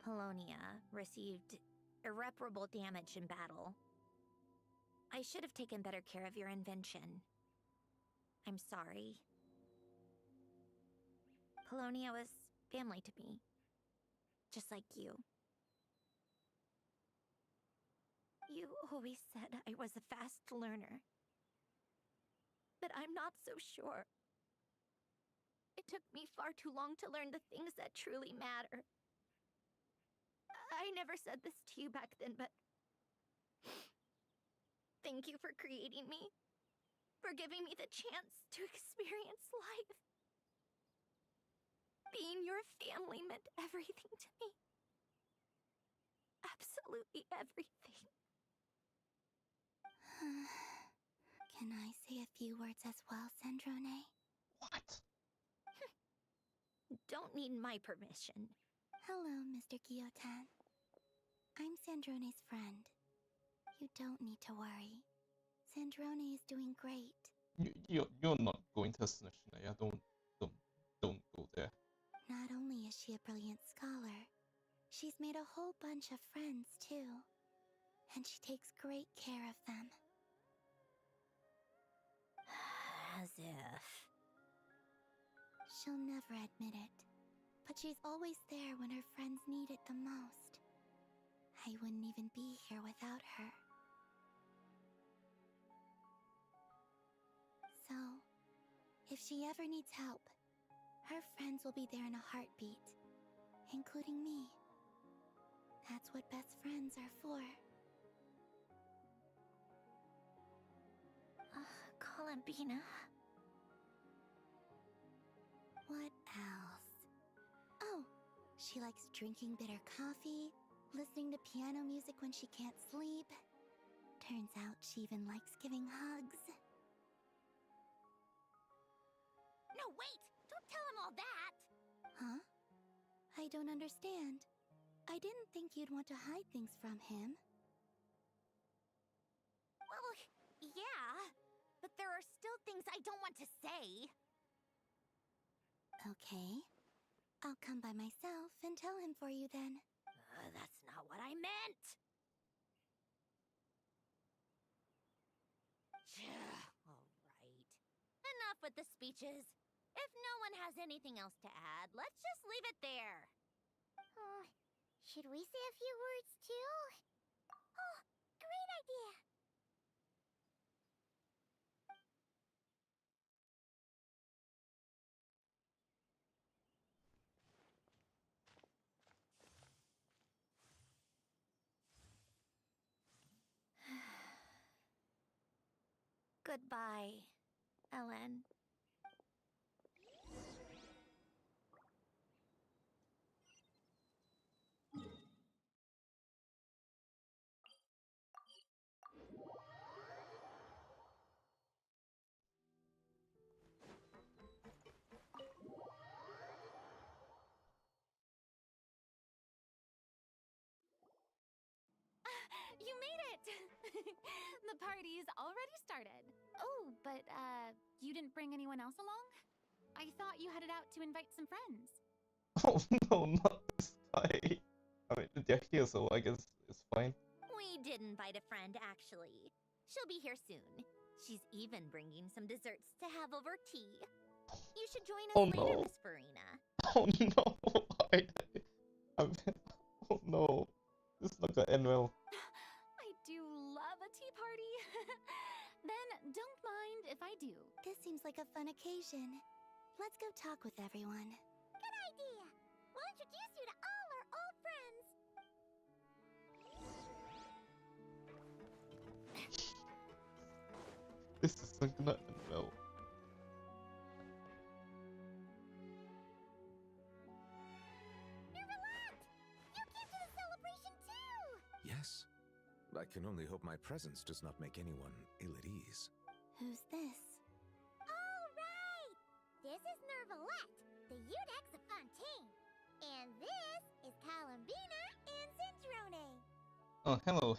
Polonia received irreparable damage in battle. I should have taken better care of your invention. I'm sorry. Polonia was family to me. Just like you. You always said I was a fast learner. But I'm not so sure. It took me far too long to learn the things that truly matter. I never said this to you back then, but thank you for creating me. For giving me the chance to experience life. Being your family meant everything to me. Absolutely everything. Can I say a few words as well, Sandrone? What? Don't need my permission. Hello, Mr. Guillotin. I'm Sandrone's friend. You don't need to worry. Sandrone is doing great. You're not going to Snatchnaya. Don't go there. Not only is she a brilliant scholar, she's made a whole bunch of friends too. And she takes great care of them. As if. She'll never admit it, but she's always there when her friends need it the most. I wouldn't even be here without her. So, if she ever needs help, her friends will be there in a heartbeat, including me. That's what best friends are for. Columbina. What else? Oh, she likes drinking bitter coffee, listening to piano music when she can't sleep. Turns out she even likes giving hugs. No, wait! Don't tell him all that! Huh? I don't understand. I didn't think you'd want to hide things from him. Well, yeah, but there are still things I don't want to say. Okay. I'll come by myself and tell him for you then. That's not what I meant! Alright. Enough with the speeches. If no one has anything else to add, let's just leave it there. Should we say a few words too? Oh, great idea! Goodbye, Ellen. You made it! The party's already started. Oh, but, you didn't bring anyone else along? I thought you headed out to invite some friends. Oh no, not this guy. I mean, they're here, so I guess it's fine. We did invite a friend, actually. She'll be here soon. She's even bringing some desserts to have over tea. You should join us Oh later, no. Miss Farina. Oh no, oh no. This is not gonna end well. I do love a tea party. Then don't mind if I do. This seems like a fun occasion. Let's go talk with everyone. Good idea! We'll introduce you to all our old friends! This isn't gonna end well. Nervalat! You came to the celebration too! Yes. I can only hope my presence does not make anyone ill at ease. Who's this? All right! This is Nervalat, the Udex of Fontaine. And this is Columbina and Zindrone. Oh, hello,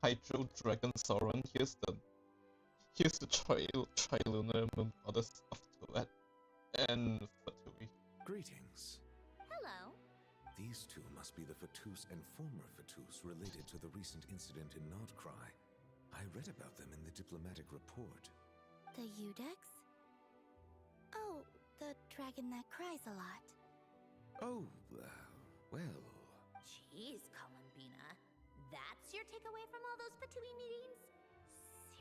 Hydro Dragon Sauron. Here's the Trilunar Moon Goddess of Toet and Fatui. Greetings. Hello. These two must be the Fatus and former Fatus related to the recent incident in Nodcry. I read about them in the diplomatic report. The Udex? Oh, the dragon that cries a lot. Oh, well... Jeez, Columbina. That's your takeaway from all those Fatui meetings?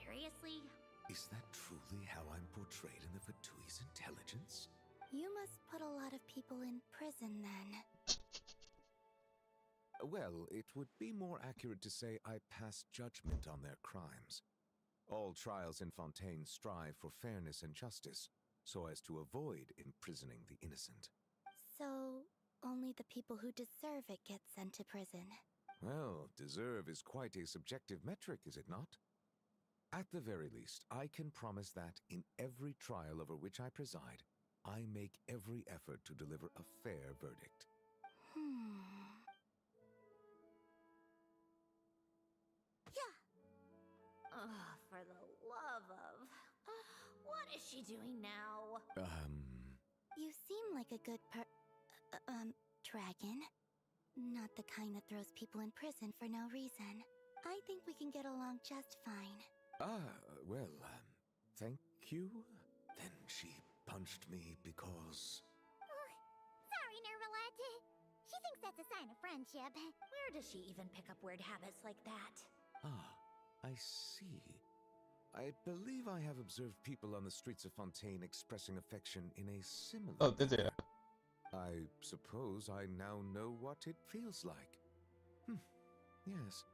Seriously? Is that truly how I'm portrayed in the Fatui's intelligence? You must put a lot of people in prison then. Well, it would be more accurate to say I pass judgment on their crimes. All trials in Fontaine strive for fairness and justice, so as to avoid imprisoning the innocent. So, only the people who deserve it get sent to prison. Well, deserve is quite a subjective metric, is it not? At the very least, I can promise that in every trial over which I preside, I make every effort to deliver a fair verdict. Oh, for the love of... what is she doing now? You seem like a good dragon. Not the kind that throws people in prison for no reason. I think we can get along just fine. Well, thank you? Then she punched me because... Sorry, Nervalette. She thinks that's a sign of friendship. Where does she even pick up weird habits like that? I see. I believe I have observed people on the streets of Fontaine expressing affection in a similar Oh, did you? manner. I suppose I now know what it feels like. Yes.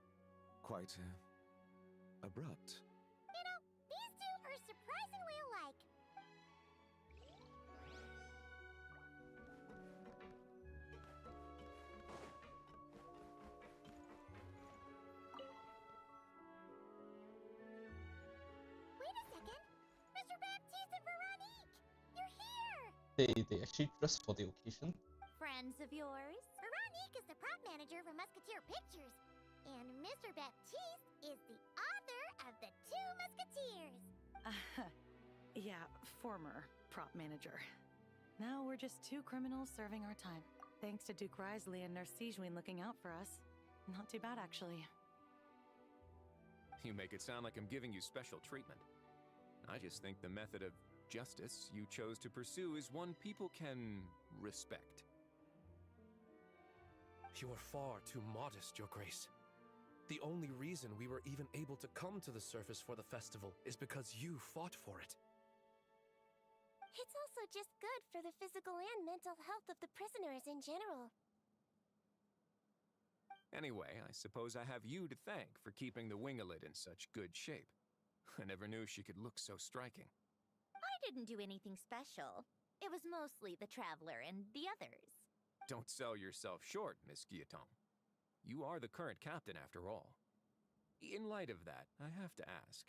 Quite, abrupt. You know, these two are surprisingly alike. Wait a second! Mr. Baptiste and Veronique! You're here! They actually dressed for the occasion. Friends of yours? Veronique is the prop manager for Musketeer Pictures. And Mr. Baptiste is the author of The Two Musketeers. Yeah, former prop manager. Now we're just two criminals serving our time. Thanks to Duke Risley and Nurse Sejuin looking out for us. Not too bad, actually. You make it sound like I'm giving you special treatment. I just think the method of justice you chose to pursue is one people can respect. You are far too modest, Your Grace. The only reason we were even able to come to the surface for the festival is because you fought for it. It's also just good for the physical and mental health of the prisoners in general. Anyway, I suppose I have you to thank for keeping the winglet in such good shape. I never knew she could look so striking. I didn't do anything special. It was mostly the Traveler and the others. Don't sell yourself short, Miss Guillotin. You are the current captain, after all. In light of that, I have to ask,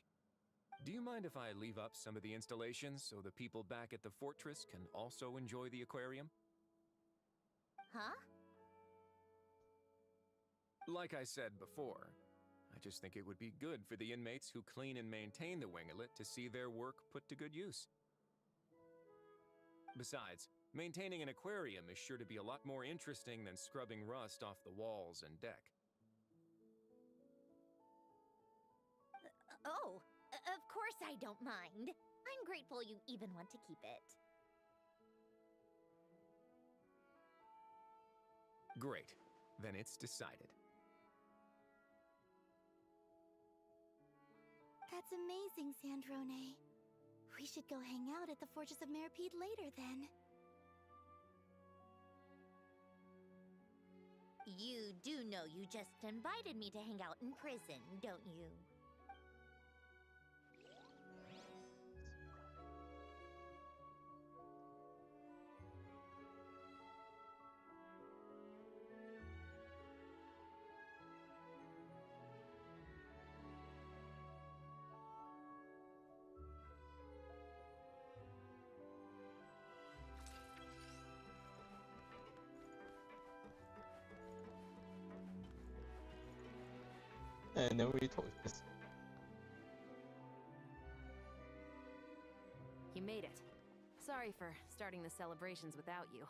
do you mind if I leave up some of the installations so the people back at the fortress can also enjoy the aquarium? Huh? Like I said before, I just think it would be good for the inmates who clean and maintain the winglet to see their work put to good use. Besides, maintaining an aquarium is sure to be a lot more interesting than scrubbing rust off the walls and deck. Of course I don't mind. I'm grateful you even want to keep it. Great. Then it's decided. That's amazing, Sandrone. We should go hang out at the Fortress of Meripede later, then. You do know you just invited me to hang out in prison, don't you? I never really talked this. You made it. Sorry for starting the celebrations without you.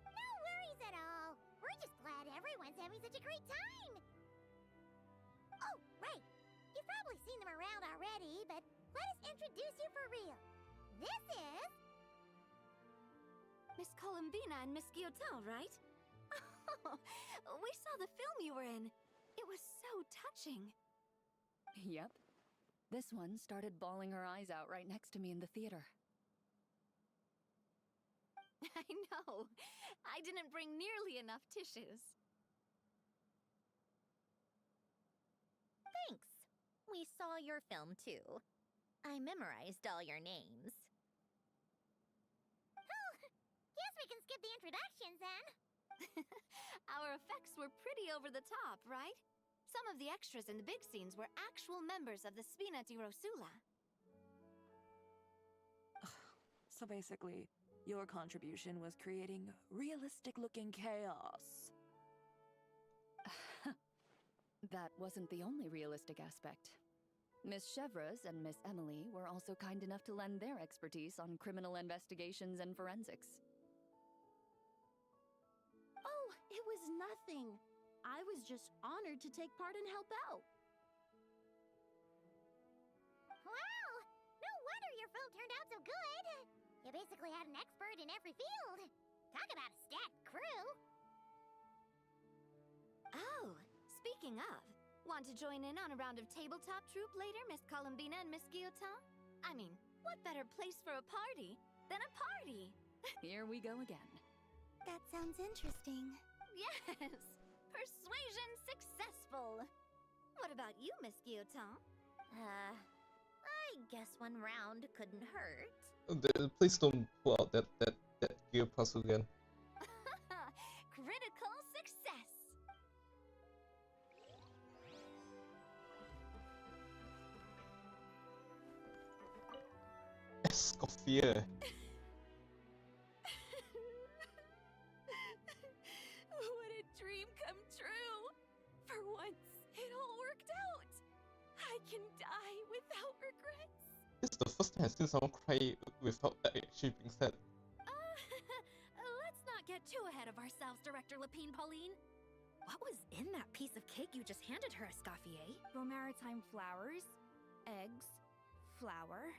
No worries at all. We're just glad everyone's having such a great time. Oh, right. You've probably seen them around already, but let us introduce you for real. This is... Miss Columbina and Miss Guillotin, right? Oh, we saw the film you were in. It was so touching. Yep. This one started bawling her eyes out right next to me in the theater. I know. I didn't bring nearly enough tissues. Thanks. We saw your film too. I memorized all your names. Oh, guess we can skip the introductions then. Our effects were pretty over the top, right? Some of the extras in the big scenes were actual members of the Spina di Rosula. So basically, your contribution was creating realistic-looking chaos. That wasn't the only realistic aspect. Miss Chevres and Miss Emily were also kind enough to lend their expertise on criminal investigations and forensics. Oh, it was nothing. I was just honored to take part and help out. Wow! No wonder your film turned out so good! You basically had an expert in every field. Talk about a stacked crew! Oh, speaking of, want to join in on a round of tabletop troupe later, Miss Columbina and Miss Guillotin? I mean, what better place for a party than a party? Here we go again. That sounds interesting. Yes! Persuasion successful! What about you, Miss Guillotin? I guess one round couldn't hurt. Please don't pull out that gear puzzle again. Critical success! Escoffier. What a dream come true! For once, it all worked out! I can die without regrets! This is the first time I've seen someone cry without that actually being said. Let's not get too ahead of ourselves, Director Lapine Pauline. What was in that piece of cake you just handed her, Escoffier? Maritime flowers, eggs, flour,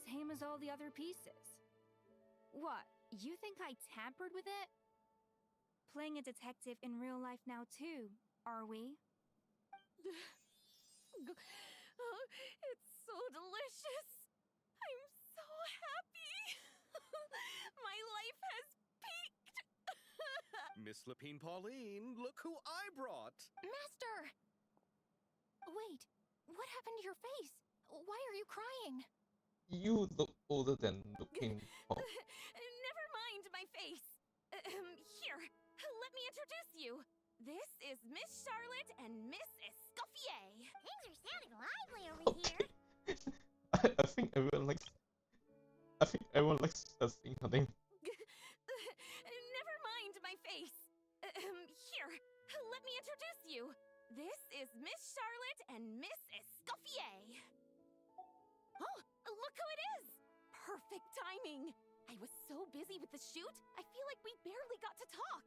same as all the other pieces. What, you think I tampered with it? Playing a detective in real life now too, are we? Oh, it's so delicious! I'm so happy! My life has peaked! Miss Lapine Pauline, look who I brought! Master! Wait, what happened to your face? Why are you crying? You look older than looking. Never mind my face. Here, let me introduce you. This is Miss Charlotte and Miss Escoffier. Things are sounding lively over here. I think everyone likes. I think everyone likes seeing something. Never mind my face. Here, let me introduce you. This is Miss Charlotte and Miss Escoffier. Oh, look who it is! Perfect timing. I was so busy with the shoot, I feel like we barely got to talk.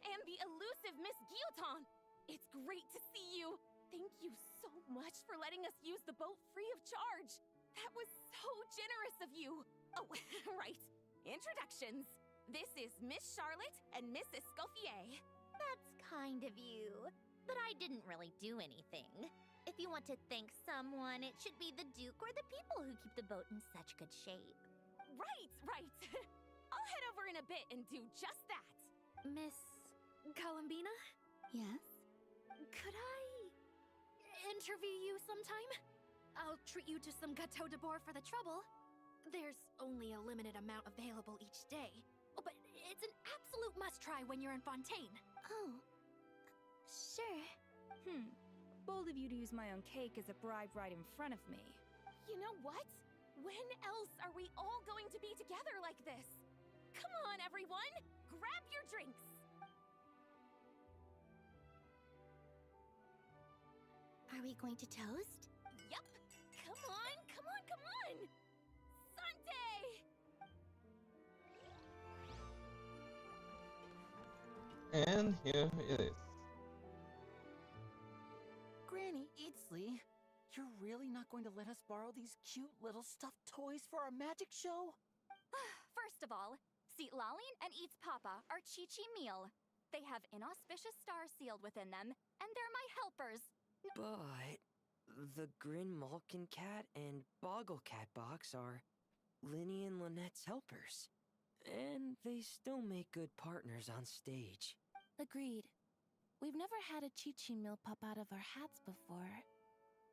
And the elusive Miss Guillotin. It's great to see you. Thank you so much for letting us use the boat free of charge. That was so generous of you. Oh, right. Introductions. This is Miss Charlotte and Miss Escoffier. That's kind of you. But I didn't really do anything. If you want to thank someone, it should be the Duke or the people who keep the boat in such good shape. Right. I'll head over in a bit and do just that. Miss Columbina? Yes? Could I interview you sometime? I'll treat you to some gâteau de bord for the trouble. There's only a limited amount available each day. Oh, but it's an absolute must-try when you're in Fontaine. Oh, sure. Bold of you to use my own cake as a bribe right in front of me. You know what? When else are we all going to be together like this? Come on, everyone! Grab your drinks! Are we going to toast? Yup! Come on! Sante! And here it is. Granny Eatsley, you're really not going to let us borrow these cute little stuffed toys for our magic show? First of all, Seat Lalin and Eats Papa are Chi-Chi meal. They have inauspicious stars sealed within them, and they're my helpers. But the Grin Malkin Cat and Boggle Cat box are Linny and Lynette's helpers. And they still make good partners on stage. Agreed. We've never had a Chi-Chi meal pop out of our hats before.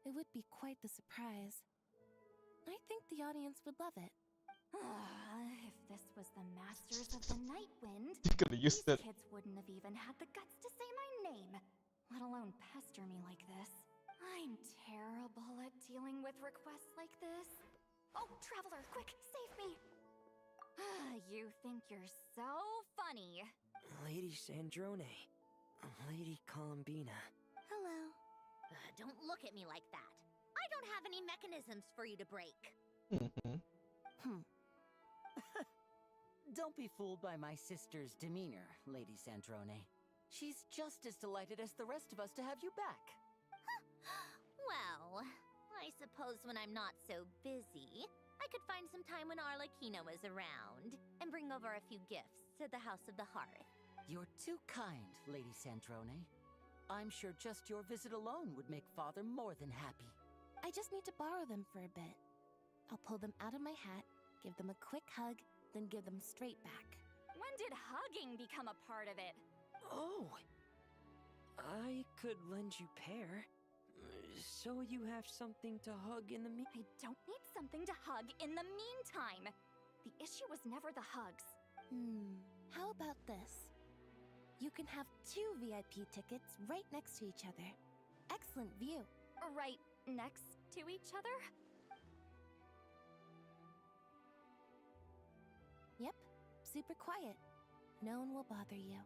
It would be quite the surprise. I think the audience would love it. If this was the Masters of the Night Wind, You're gonna use these that. kids wouldn't have even had the guts to say my name. let alone pester me like this. I'm terrible at dealing with requests like this. Oh, Traveler, quick, save me! You think you're so funny. Lady Sandrone. Lady Columbina. Hello. Don't look at me like that. I don't have any mechanisms for you to break. Don't be fooled by my sister's demeanor, Lady Sandrone. She's just as delighted as the rest of us to have you back. Well, I suppose when I'm not so busy, I could find some time when Arlecchino is around and bring over a few gifts to the House of the Hearth. You're too kind, Lady Sandrone. I'm sure just your visit alone would make Father more than happy. I just need to borrow them for a bit. I'll pull them out of my hat, give them a quick hug, then give them straight back. When did hugging become a part of it? Oh! I could lend you pair. So you have something to hug in the I don't need something to hug in the meantime. The issue was never the hugs. How about this? You can have 2 VIP tickets right next to each other. Excellent view. Right next to each other? Yep, super quiet. No one will bother you.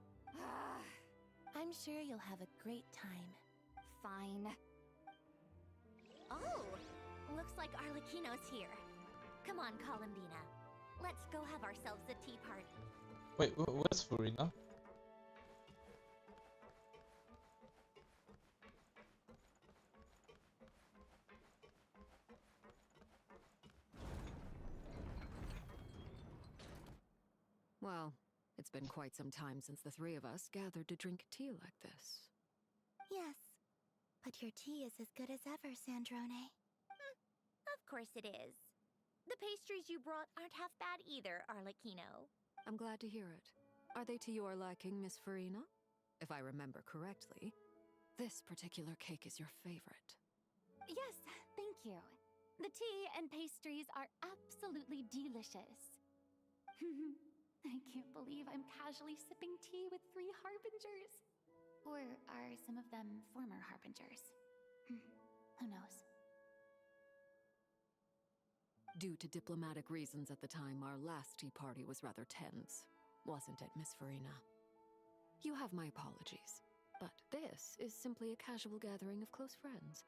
I'm sure you'll have a great time. Fine. Oh, looks like Arlecchino's here. Come on, Columbina. Let's go have ourselves a tea party. Wait, where's Furina? Well, it's been quite some time since the 3 of us gathered to drink tea like this. Yes, but your tea is as good as ever, Sandrone. Of course it is. The pastries you brought aren't half bad either, Arlecchino. I'm glad to hear it. Are they to your liking, Miss Farina? If I remember correctly, this particular cake is your favorite. Yes, thank you. The tea and pastries are absolutely delicious. I can't believe I'm casually sipping tea with 3 harbingers. Or are some of them former harbingers? Who knows? Due to diplomatic reasons at the time, our last tea party was rather tense. Wasn't it, Miss Farina? You have my apologies, but this is simply a casual gathering of close friends.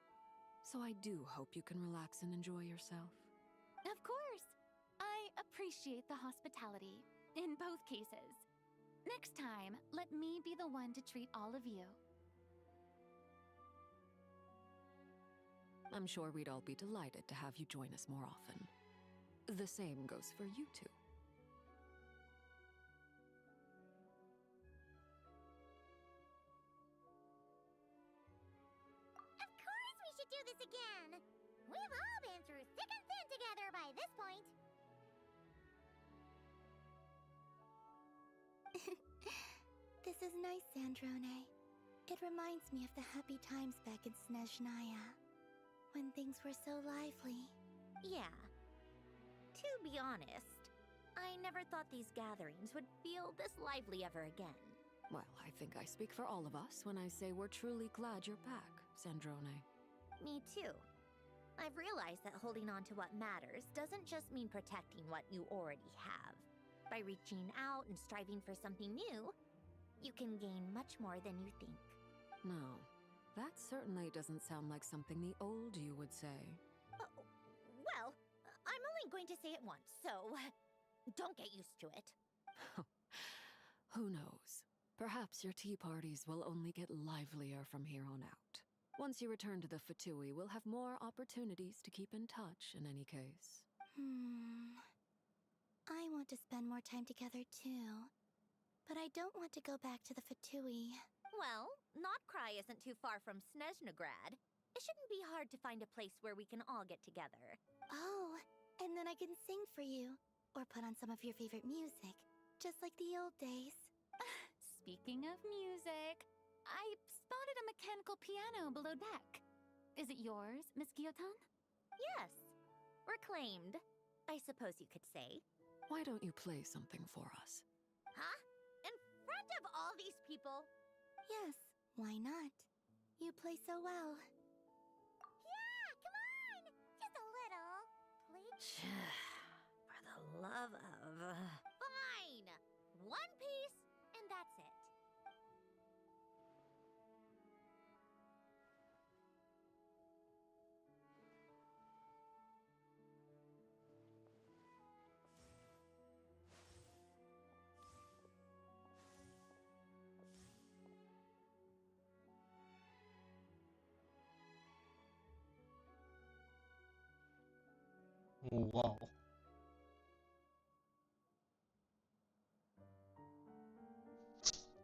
So I do hope you can relax and enjoy yourself. Of course! I appreciate the hospitality, in both cases. Next time, let me be the one to treat all of you. I'm sure we'd all be delighted to have you join us more often. The same goes for you two. Of course we should do this again! We've all been through thick and thin together by this point. This is nice, Sandrone. It reminds me of the happy times back in Snezhnaya, when things were so lively. Yeah. To be honest, I never thought these gatherings would feel this lively ever again. Well, I think I speak for all of us when I say we're truly glad you're back, Sandrone. Me too. I've realized that holding on to what matters doesn't just mean protecting what you already have. By reaching out and striving for something new, you can gain much more than you think. No, that certainly doesn't sound like something the old you would say. Well, I'm only going to say it once, so don't get used to it. Who knows? Perhaps your tea parties will only get livelier from here on out. Once you return to the Fatui, we'll have more opportunities to keep in touch in any case. I want to spend more time together too. But I don't want to go back to the Fatui. Well, Notcry isn't too far from Snezhnograd. It shouldn't be hard to find a place where we can all get together. Oh, and then I can sing for you. Or put on some of your favorite music. Just like the old days. Speaking of music, I spotted a mechanical piano below deck. Is it yours, Miss Guillotin? Yes. Reclaimed, I suppose you could say. Why don't you play something for us? Huh? In front of all these people? Yes, why not? You play so well. Yeah, come on! Just a little. Please? For the love of... Fine! One piece, and that's it. Wow.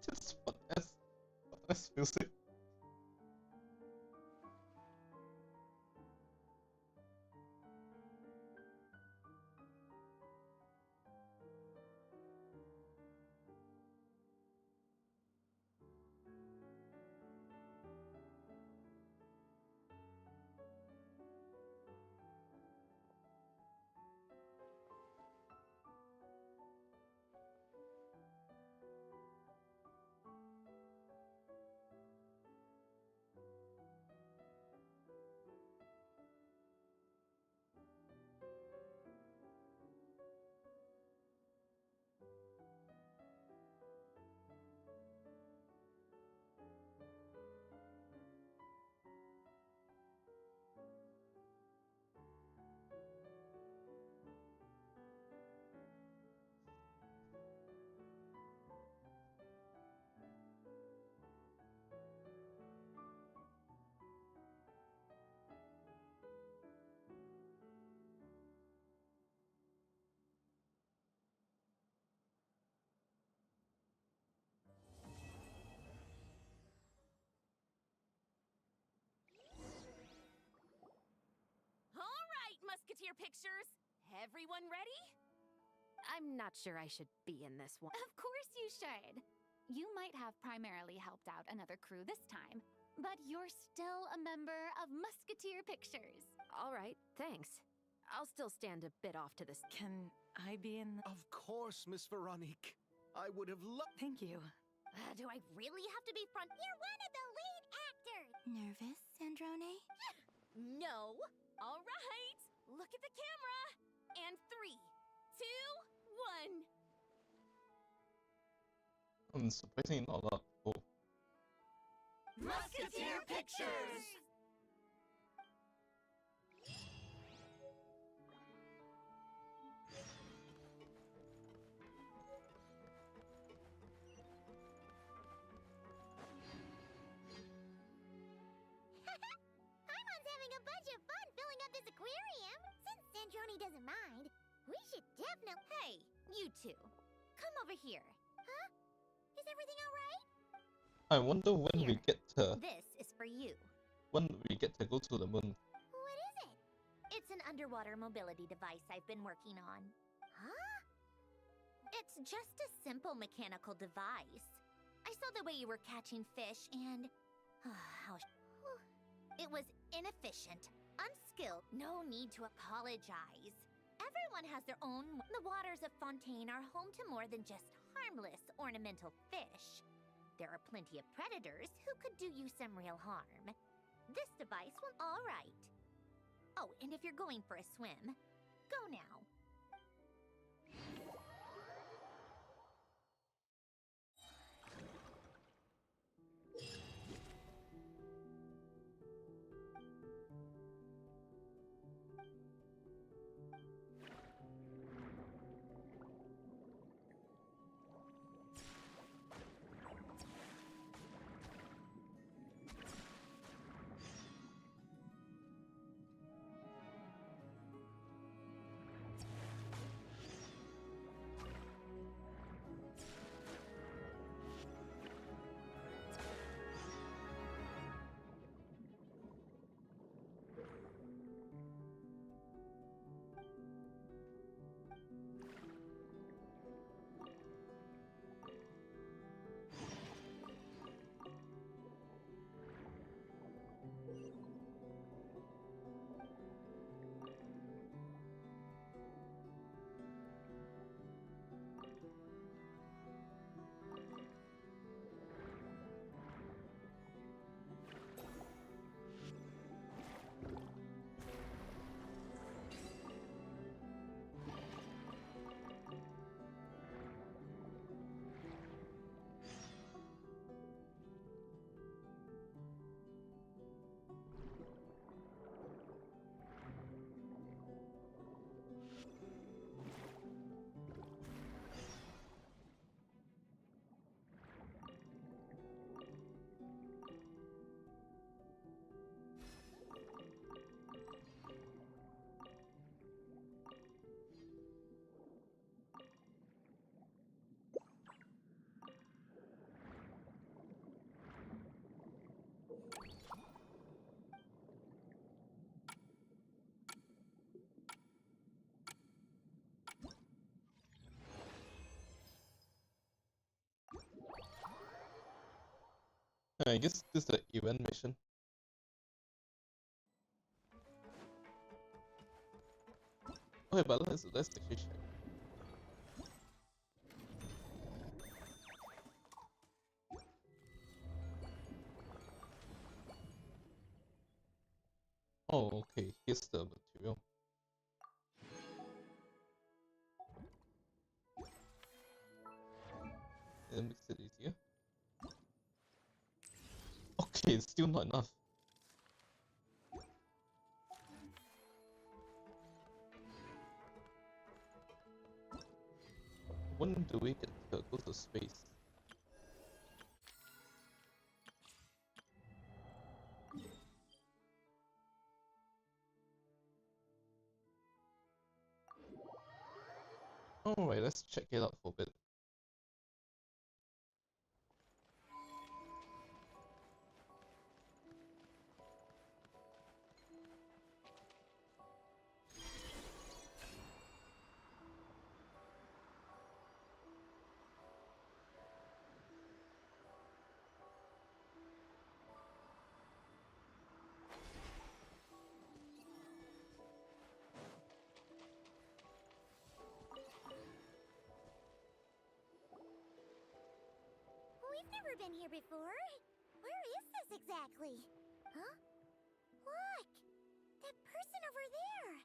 Just what else music? All right, Musketeer Pictures. Everyone ready? I'm not sure I should be in this one. Of course you should. You might have primarily helped out another crew this time, but you're still a member of Musketeer Pictures. All right, thanks. I'll still stand a bit off to this. Can I be in? Of course, Miss Veronique. I would have loved. Thank you. Do I really have to be front? You're one of the lead actors! Nervous, Sandrone? No. All right. Look at the camera. And 3, 2, 1. Surprisingly not a lot. Oh. Musketeer Pictures! Paimon's having a bunch of fun filling up this aquarium. Since Sandrone doesn't mind, we should definitely... Hey, you two. Come over here. Huh? Is everything alright? I wonder when we get to This is for you. go to the moon. What is it? It's an underwater mobility device I've been working on. Huh? It's just a simple mechanical device. I saw the way you were catching fish and... It was inefficient, unskilled, no need to apologize. Everyone has their own... The waters of Fontaine are home to more than just harmless ornamental fish. There are plenty of predators who could do you some real harm. This device will... All right. Oh, and if you're going for a swim, go now. I guess this is the event mission. Okay, but let's actually check. Oh, okay, here's the material. It makes it easier. Okay, it's still not enough. When do we get to go to space? Alright, let's check it out for a bit. We've never been here before. Where is this exactly? Huh? Look! That person over there!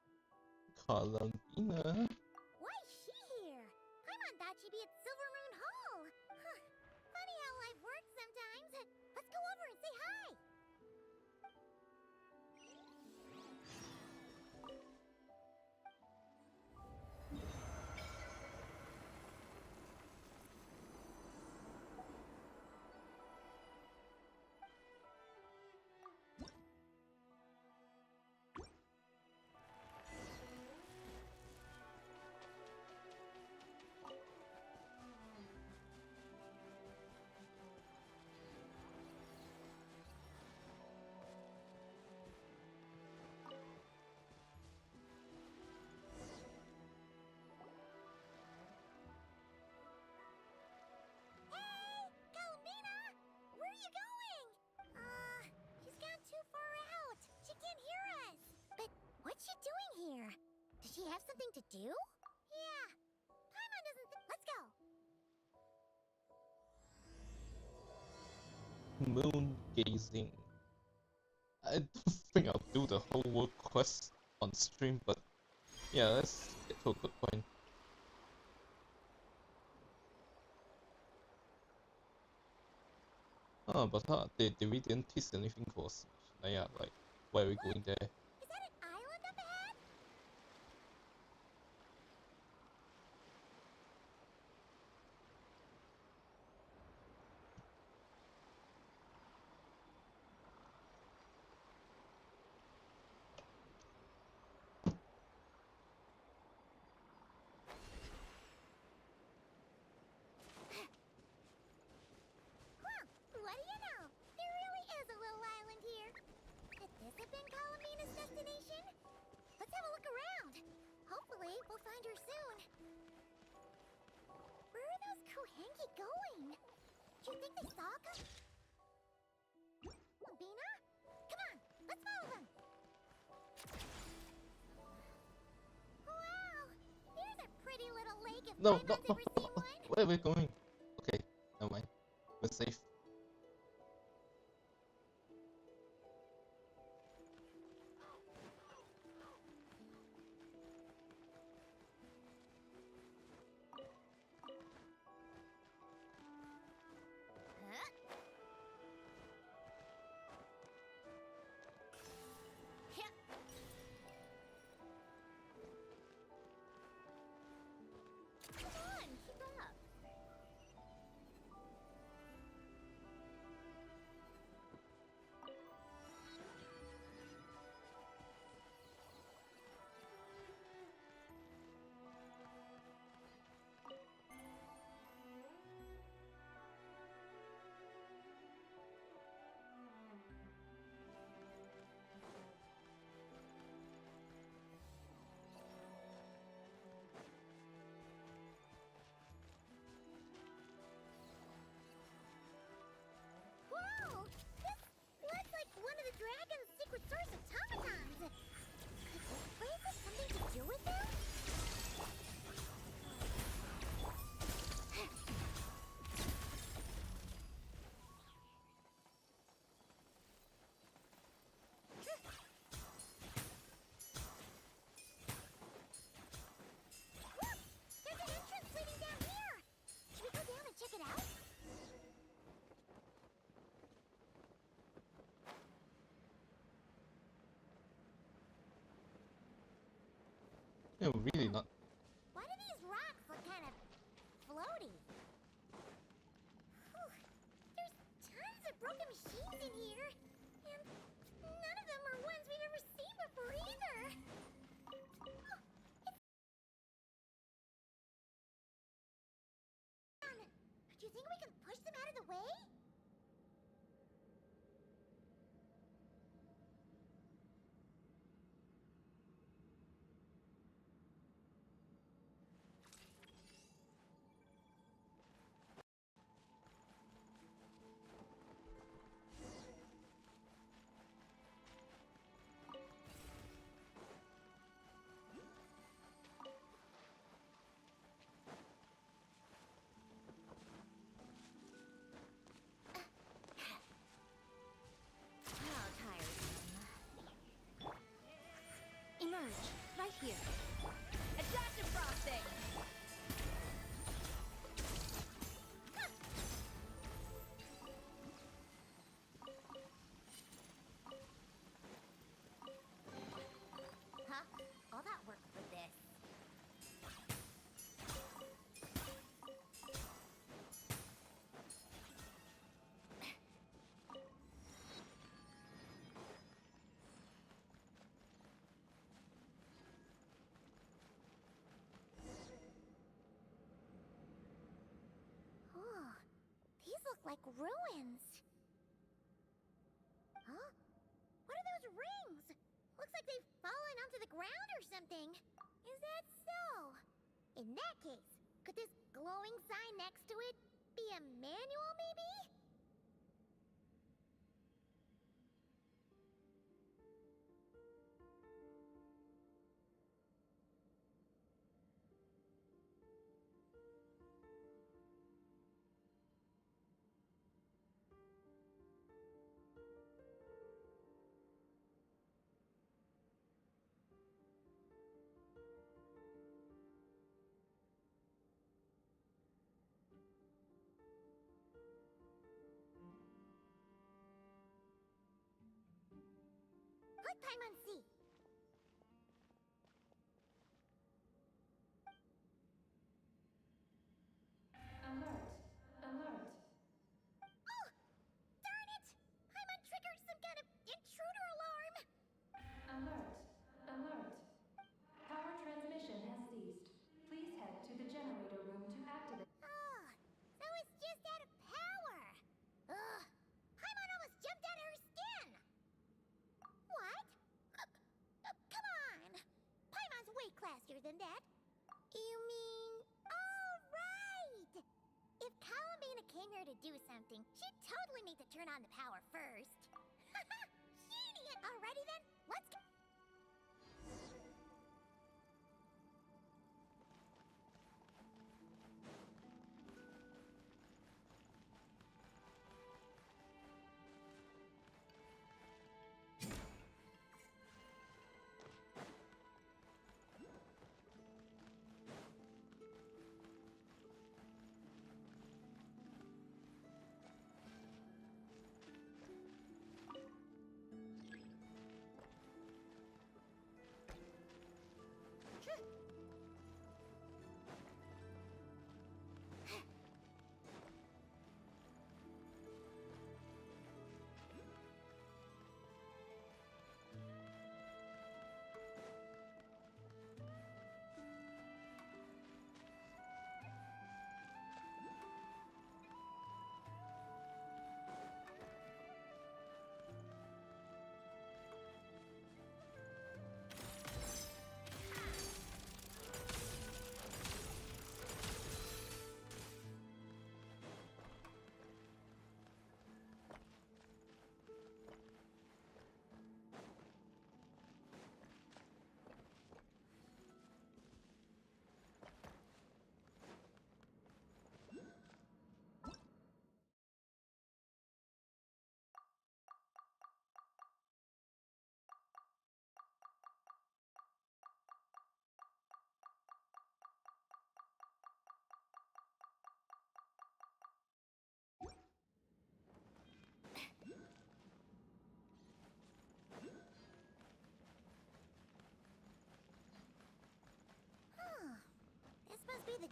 Columbina. Why is she here? Paimon thought she'd be at Silver Moon Hall. Huh. Funny how life works sometimes. Let's go over and say hi. Hey! Columbina! Where are you going? She's gone too far out. She can't hear us. But what's she doing here? Does she have something to do? Yeah. Paimon doesn't let's go. Moon gazing. I don't think I'll do the whole world quest on stream, but yeah, let's get to a good point. But we didn't tease anything for us. Yeah, like, why are we going there? Is that an island up ahead? Huh, what do you know? There really is a little island here. Could this have been Columbina's destination? Let's have a look around. Hopefully, we'll find her soon. Where are those Kuhengi going? Do you think they saw Columbina? Come on, let's follow them. Wow, here's a pretty little lake if No, Paimon's ever seen one. Where are we going? Okay, never mind. We're safe. Come on, keep up. No, really not. Why do these rocks look kind of floaty? Whew. There's tons of broken machines in here, and none of them are ones we've ever seen before either. Do you think we can push them out of the way? Emerge, right here. Adaptive frosting! Huh? All that work for this. Oh, these look like ruins. Huh? What are those rings? Looks like they've fallen onto the ground or something. Is that so? In that case, could this glowing sign next to it be a manual, maybe? Put Paimon C. Alert! Alert! Oh! Darn it! Paimon triggered some kind of intruder alarm! Alert! Alert! Power transmission has ceased. Please head to the generator room to activate. Oh, so it's just out of power! Ugh! Paimon almost jumped out of her skin! What? Come on! Paimon's way classier than that. You mean... Oh, right! If Columbina came here to do something, she'd totally need to turn on the power first. Genius! Alrighty then, let's go!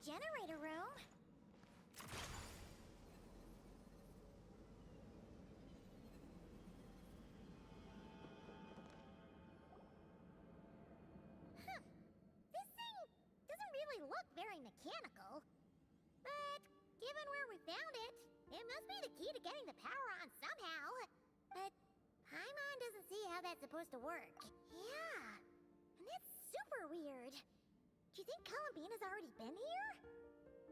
the generator room. Huh. This thing doesn't really look very mechanical. But given where we found it, it must be the key to getting the power on somehow. But Paimon doesn't see how that's supposed to work. Yeah, and that's super weird. Do you think Columbina's already been here?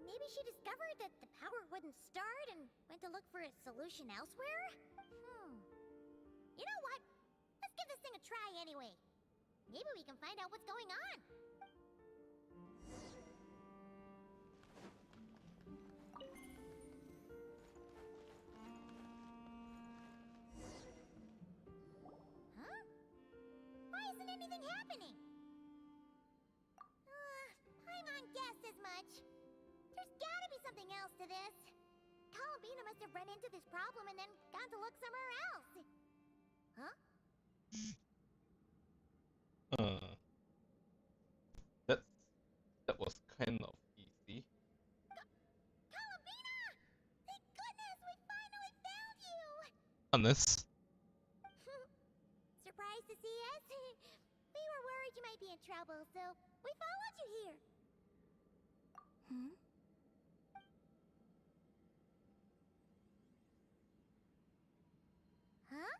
Maybe she discovered that the power wouldn't start and went to look for a solution elsewhere? You know what? Let's give this thing a try anyway. Maybe we can find out what's going on. Huh? Why isn't anything happening? Paimon guessed as much. There's gotta be something else to this. Columbina must have run into this problem and then gone to look somewhere else. Huh? That was kind of easy. Columbina! Thank goodness we finally found you! Honest. Surprised to see us? We were worried you might be in trouble, so we followed you here. Huh?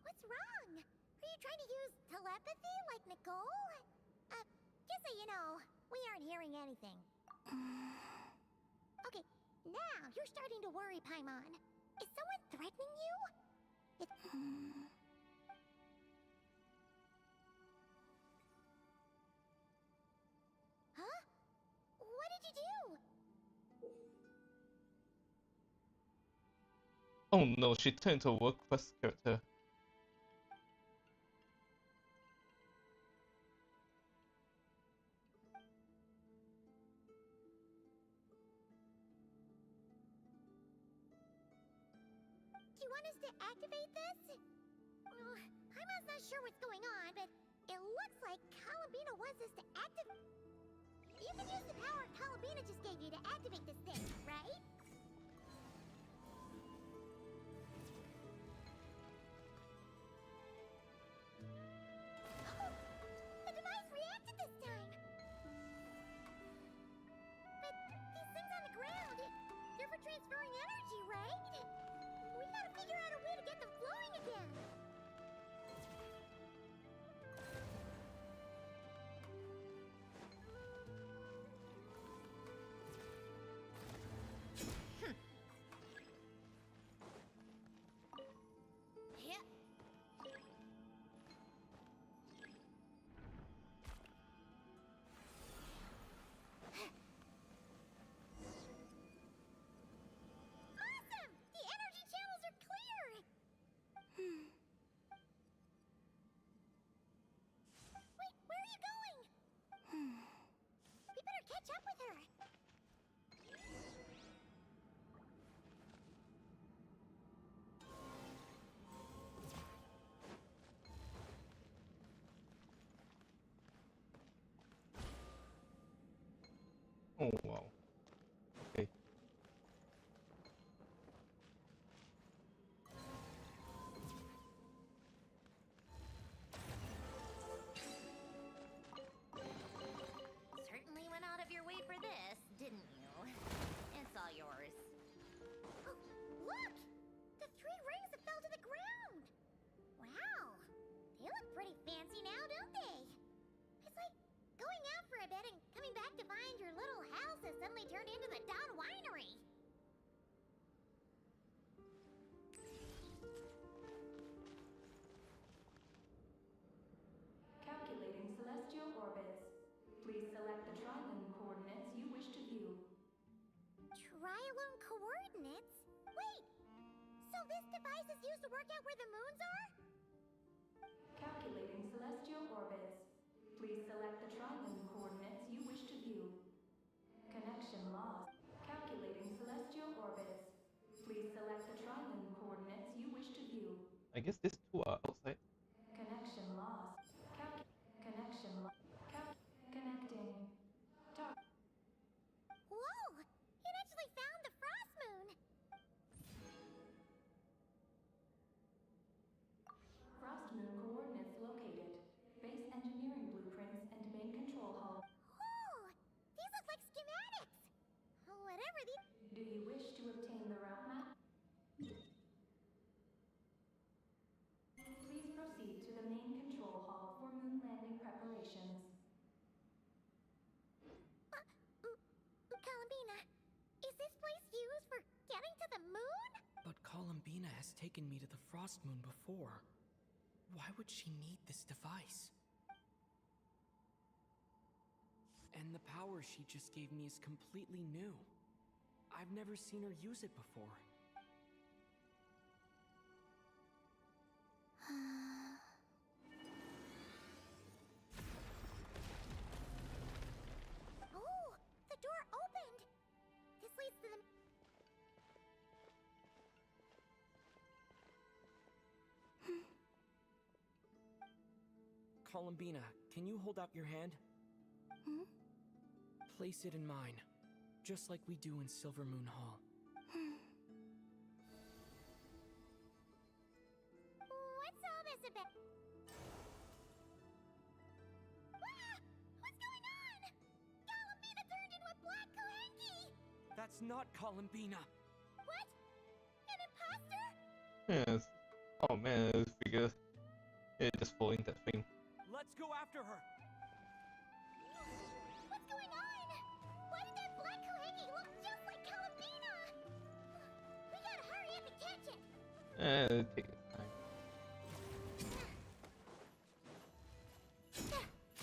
What's wrong? Are you trying to use telepathy like Nicole? Just so you know, we aren't hearing anything. Okay, now you're starting to worry, Paimon. Is someone threatening you? Huh? What did you do? Oh no, she turned into a work quest character. Do you want us to activate this? Paimon's not sure what's going on, but it looks like Columbina wants us to activate. You can use the power Columbina just gave you to activate this thing, right? Oh, the device reacted this time. But these things on the ground, they're for transferring energy, right? We gotta figure out a way to get them flowing again. Awesome! The energy channels are clear! Wait, where are you going? We better catch up with her. Oh wow. Okay. Certainly went out of your way for this, didn't you? It's all yours. Oh, look! The 3 rings that fell to the ground! Wow! They look pretty fancy now, don't they? It's like going out for a bit and coming back to find your little house has suddenly turned into the Don Winery. Calculating celestial orbits. Please select the trilane coordinates you wish to view. Trilone coordinates? Wait! So this device is used to work out where the moons are? Calculating celestial orbits. Please select the trilane coordinates you wish to view. Connection lost. Calculating celestial orbits. Please select the I guess these two are outside. Connection lost. Connection lost. Connecting. Whoa! It actually found the frost moon! Frost moon coordinates located. Base engineering blueprints and main control hall. Oh! These look like schematics! Whatever these... Do you wish to obtain the route map? Please proceed to the main control hall for moon landing preparations. Columbina, is this place used for getting to the moon? But Columbina has taken me to the Frost Moon before. Why would she need this device? And the power she just gave me is completely new. I've never seen her use it before. Oh, the door opened! This leads to the... Columbina, can you hold out your hand? Place it in mine, just like we do in Silver Moon Hall. What's all this about? Ah! What's going on? Columbina turned into a black Kohenki! That's not Columbina! What? An imposter? Yes. Oh man, this figure. It just following that thing. Let's go after her! What's going on? Why did that black Kohenki look just like Columbina? We gotta hurry up and catch it! Take its time.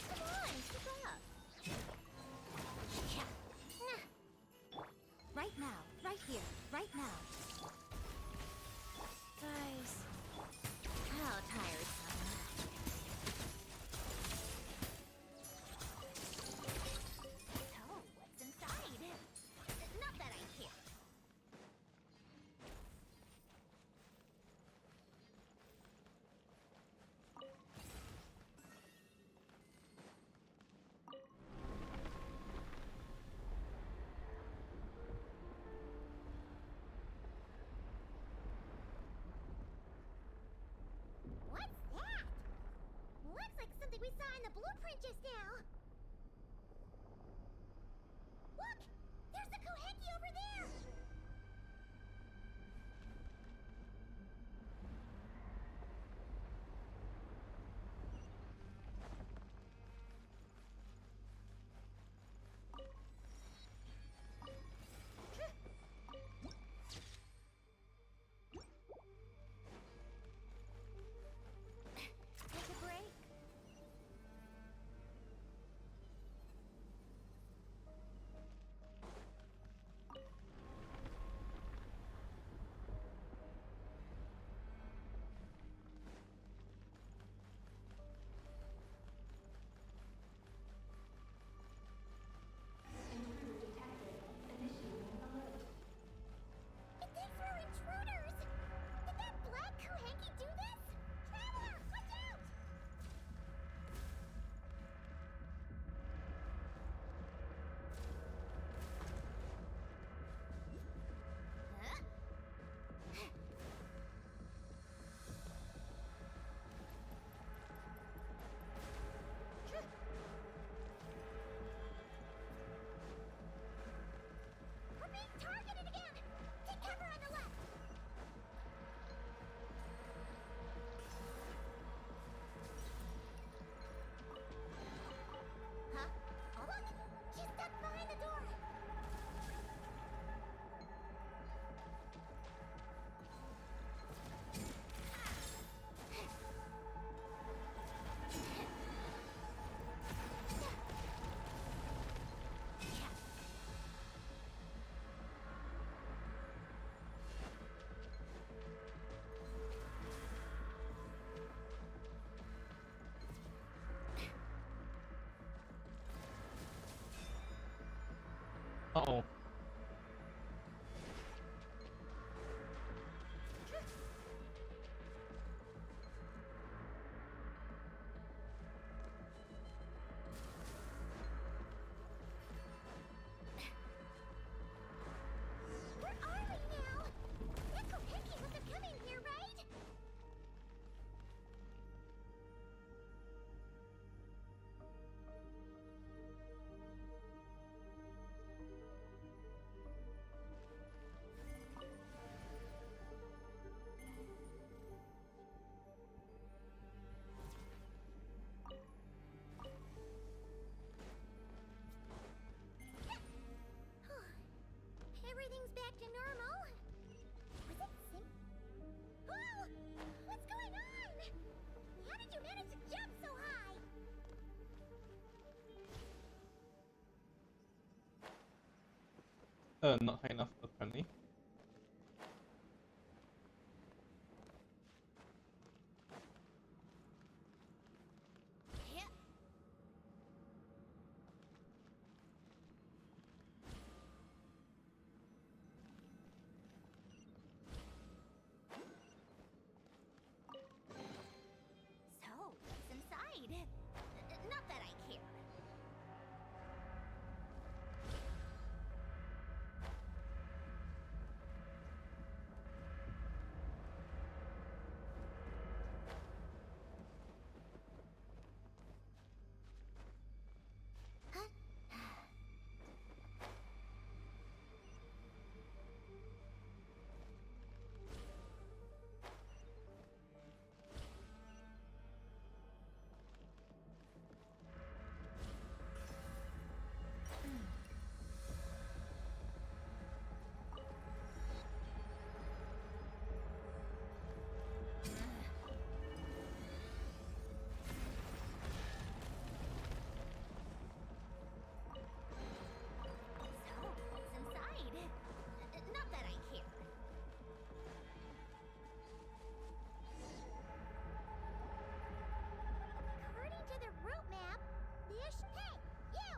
Come on, keep up. Right now, right here, right now. Guys, how tiresome. So, what's inside? Not that I care. What's that? Looks like something we saw in the blueprint just now. Look! There's the Kohenki over there! Take a break. Not high enough, apparently. So, what's inside? Not that I care. Not that I care. According to the route map, this. Hey, you!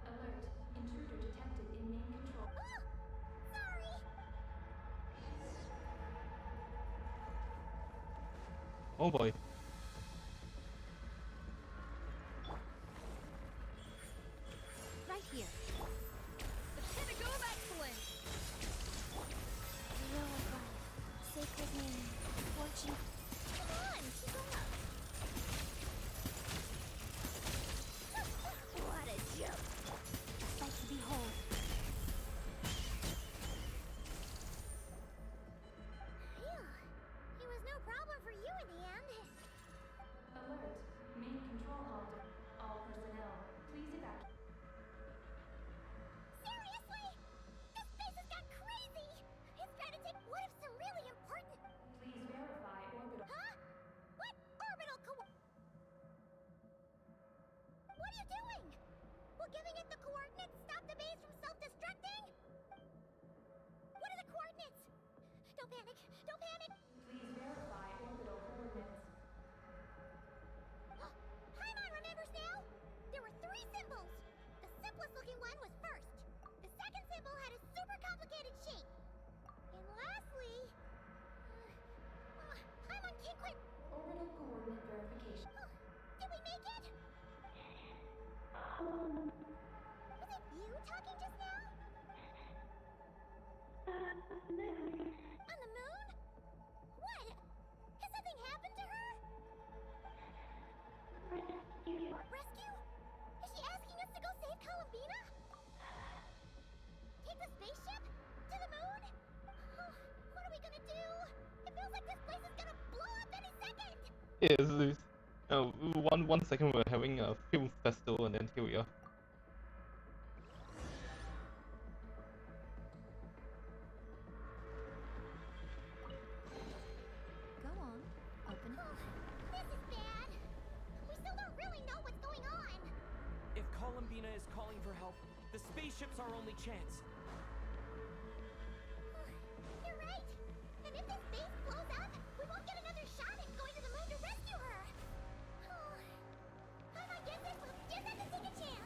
Alert. Intruder detected in main control. Oh! Sorry! Oh boy. Right here. The pinnacle of excellence! Yoga, sacred name, fortune. Come on, keep up. What a joke. A sight to behold. Phew. It was no problem for you in the end. Alert. Main control hall. All personnel, please evacuate. Seriously? This place has gone crazy! It's trying to take what if some really important... Please verify orbital. Huh? What orbital What are you doing? Will giving it the coordinates stop the base from self-destructing? What are the coordinates? Don't panic! Don't panic! Please verify orbital coordinates. Paimon remembers now! There were 3 symbols! The simplest looking one was first. The second symbol had a super complicated shape. And lastly... Paimon can't quite... Orbital coordinate verification. Did we make it? Was it you talking just now? On the moon? What? Has something happened to her? Rescue? Is she asking us to go save Columbina? Take the spaceship? To the moon? Oh, what are we gonna do? It feels like this place is gonna blow up any second! It is. One second we're having a film festival, and then here we are. Go on. Open it. This is bad. We still don't really know what's going on. If Columbina is calling for help, the spaceship's our only chance. You're right. And if this base blows up, we won't get another shot at going to the moon to rescue her. I guess we'll just have to take a chance.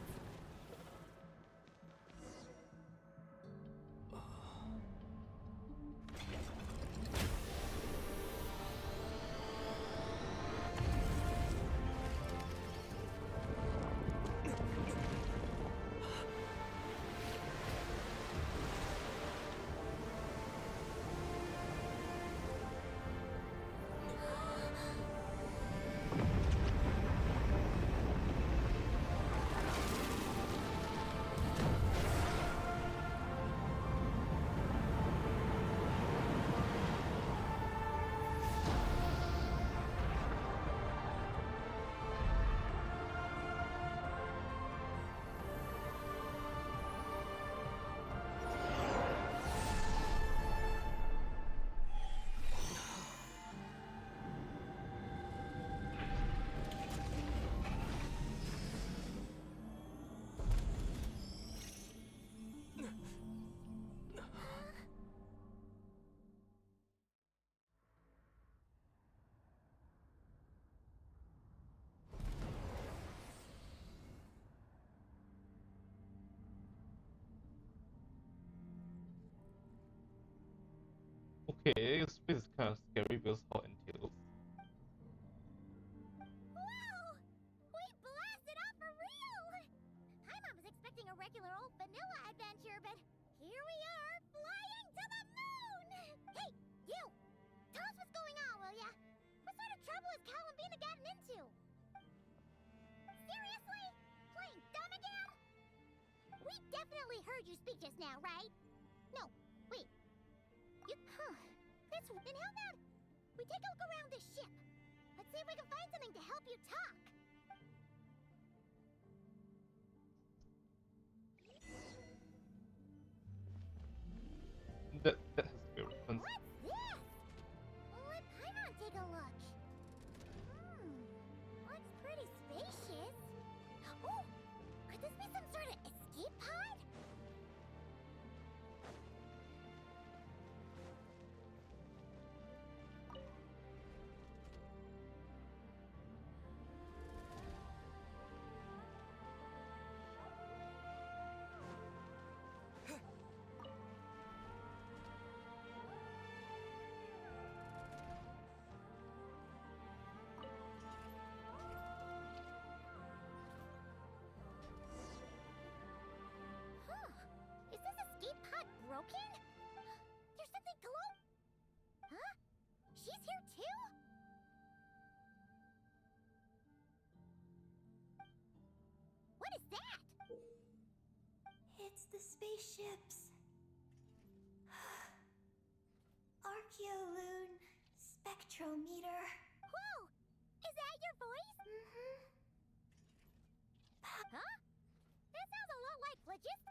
This space is kind of scary because hot and tails. Wow! We blasted off for real! Paimon was expecting a regular old vanilla adventure, but here we are, flying to the moon! Hey, you! Tell us what's going on, will ya? What sort of trouble has Columbina gotten into? Seriously? Playing dumb again? We definitely heard you speak just now, right? No, wait. You, then how about we take a look around this ship? Let's see if we can find something to help you talk. That has to be a reference. What's this? Let Paimon take a look. Looks pretty spacious. Oh, could this be some sort of escape pod? Is this escape pod broken? There's something glow. Huh? She's here too? What is that? It's the spaceships. Archeoloon spectrometer. Whoa! Is that your voice? Huh? That sounds a lot like Flitch's.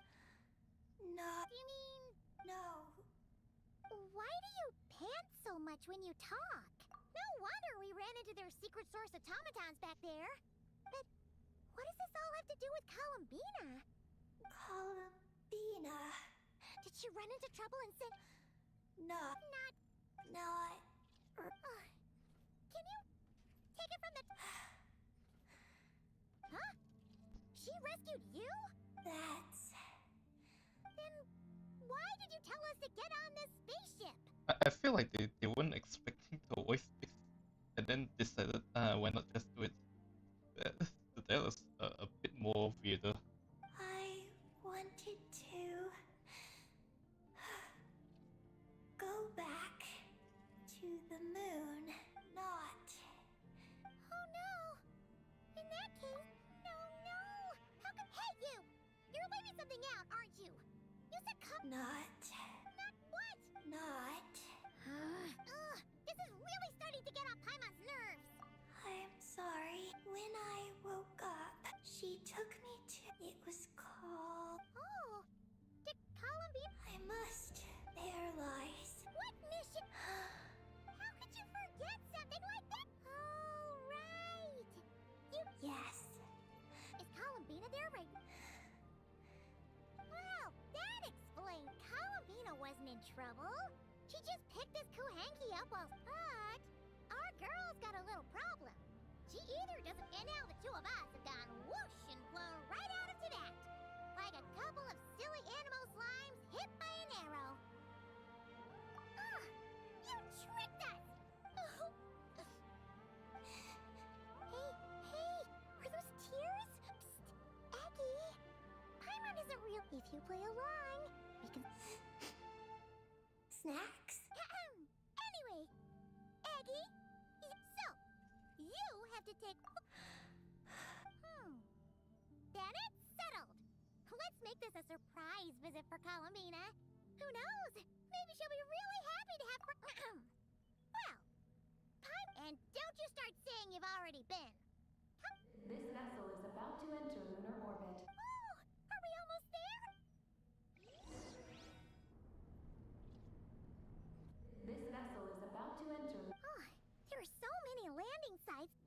No. You mean... No. Why do you pant so much when you talk? No wonder we ran into their secret source automatons back there. But what does this all have to do with Columbina? Columbina. Did she run into trouble and send... Not. Can you take it from the... Huh? She rescued you? That's... Then why did you tell us to get on this spaceship? I feel like they weren't expecting the voice fix, and then decided, why not just do it? That was a bit more weirder. I wanted to go back to the moon, not... Oh no! In that case, no! How come... Hey, you! You're leaving something out, aren't you? You said come... Not... Not what? Not... Ugh! This is really starting to get on Paimon's nerves! I'm sorry. When I woke up, she took me to... It was called... Oh! Did Columbine... I must... There lies... What mission? How could you forget something like that? Oh, right! You... Yes. Is Columbina there right... Well, that explains Columbina wasn't in trouble. She just picked this Kuhanki up while... But our girl's got a little problem. She either doesn't... And now the two of us have gone whoosh and flown right out of Tibet. Like a couple of silly animal slimes hit by an arrow. Ugh! You tricked us! Oh. Hey! Are those tears? Psst! Eggie! Paimon isn't real. If you play along, we can... Snacks? Anyway, Eggie, so, you have to take... Then it's settled. Let's make this a surprise visit for Columbina. Who knows? Maybe she'll be really happy to have... Well, and don't you start saying you've already been. This vessel is about to enter lunar orbit. Oh, are we almost there? This vessel is about to enter... Oh, there are so many landing sites.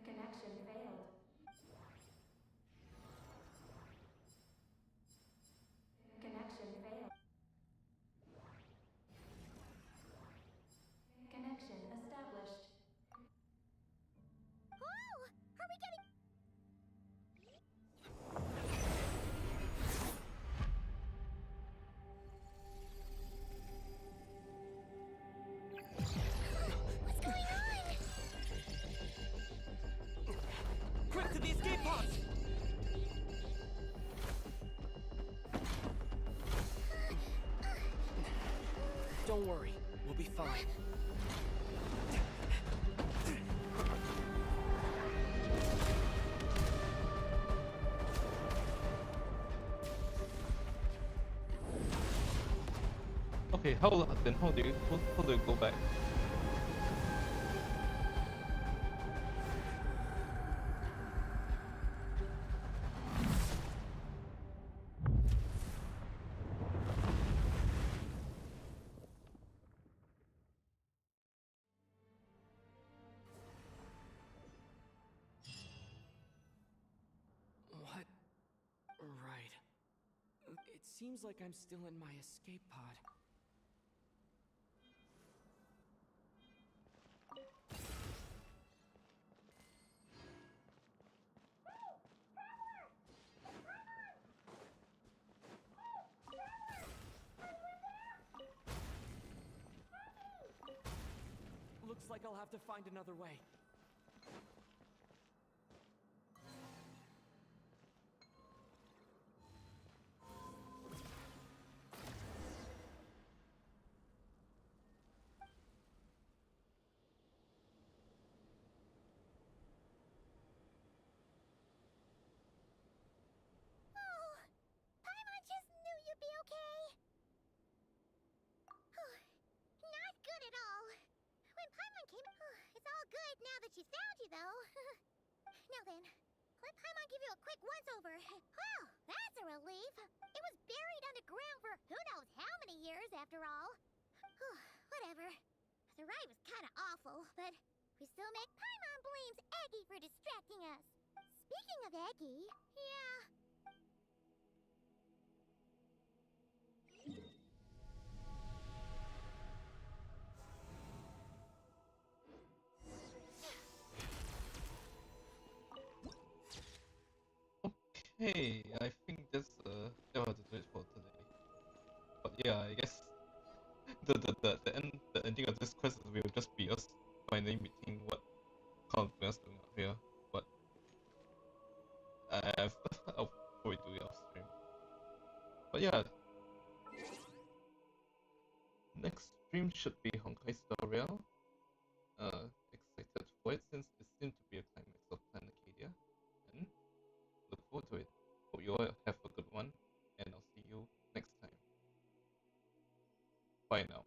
Connection failed. Connection failed. Connection established. Oh, are we getting... Don't worry, we'll be fine. Okay, how do you go back? What? Right. It seems like I'm still in my escape pod. Looks like I'll have to find another way. Oh, Paimon just knew you'd be okay. Not good at all. When Paimon came, it's all good now that she's found you, though. Now then, let Paimon give you a quick once-over. Well, that's a relief. It was buried underground for who knows how many years, after all. Whatever. The ride was kind of awful, but we still make Paimon blames Eggy for distracting us. Speaking of Eggy, yeah. Okay, I think that will do it for today. But yeah, I guess the ending of this quest will just be us finally meeting what Conquest doing out here. But I'll probably do it off stream. But yeah, next stream should be Honkai Star Rail. Excited for it since it seemed to be a climax of Planet Acadia. And look forward to it. Hope you all have a good one, and I'll see you next time. Bye now.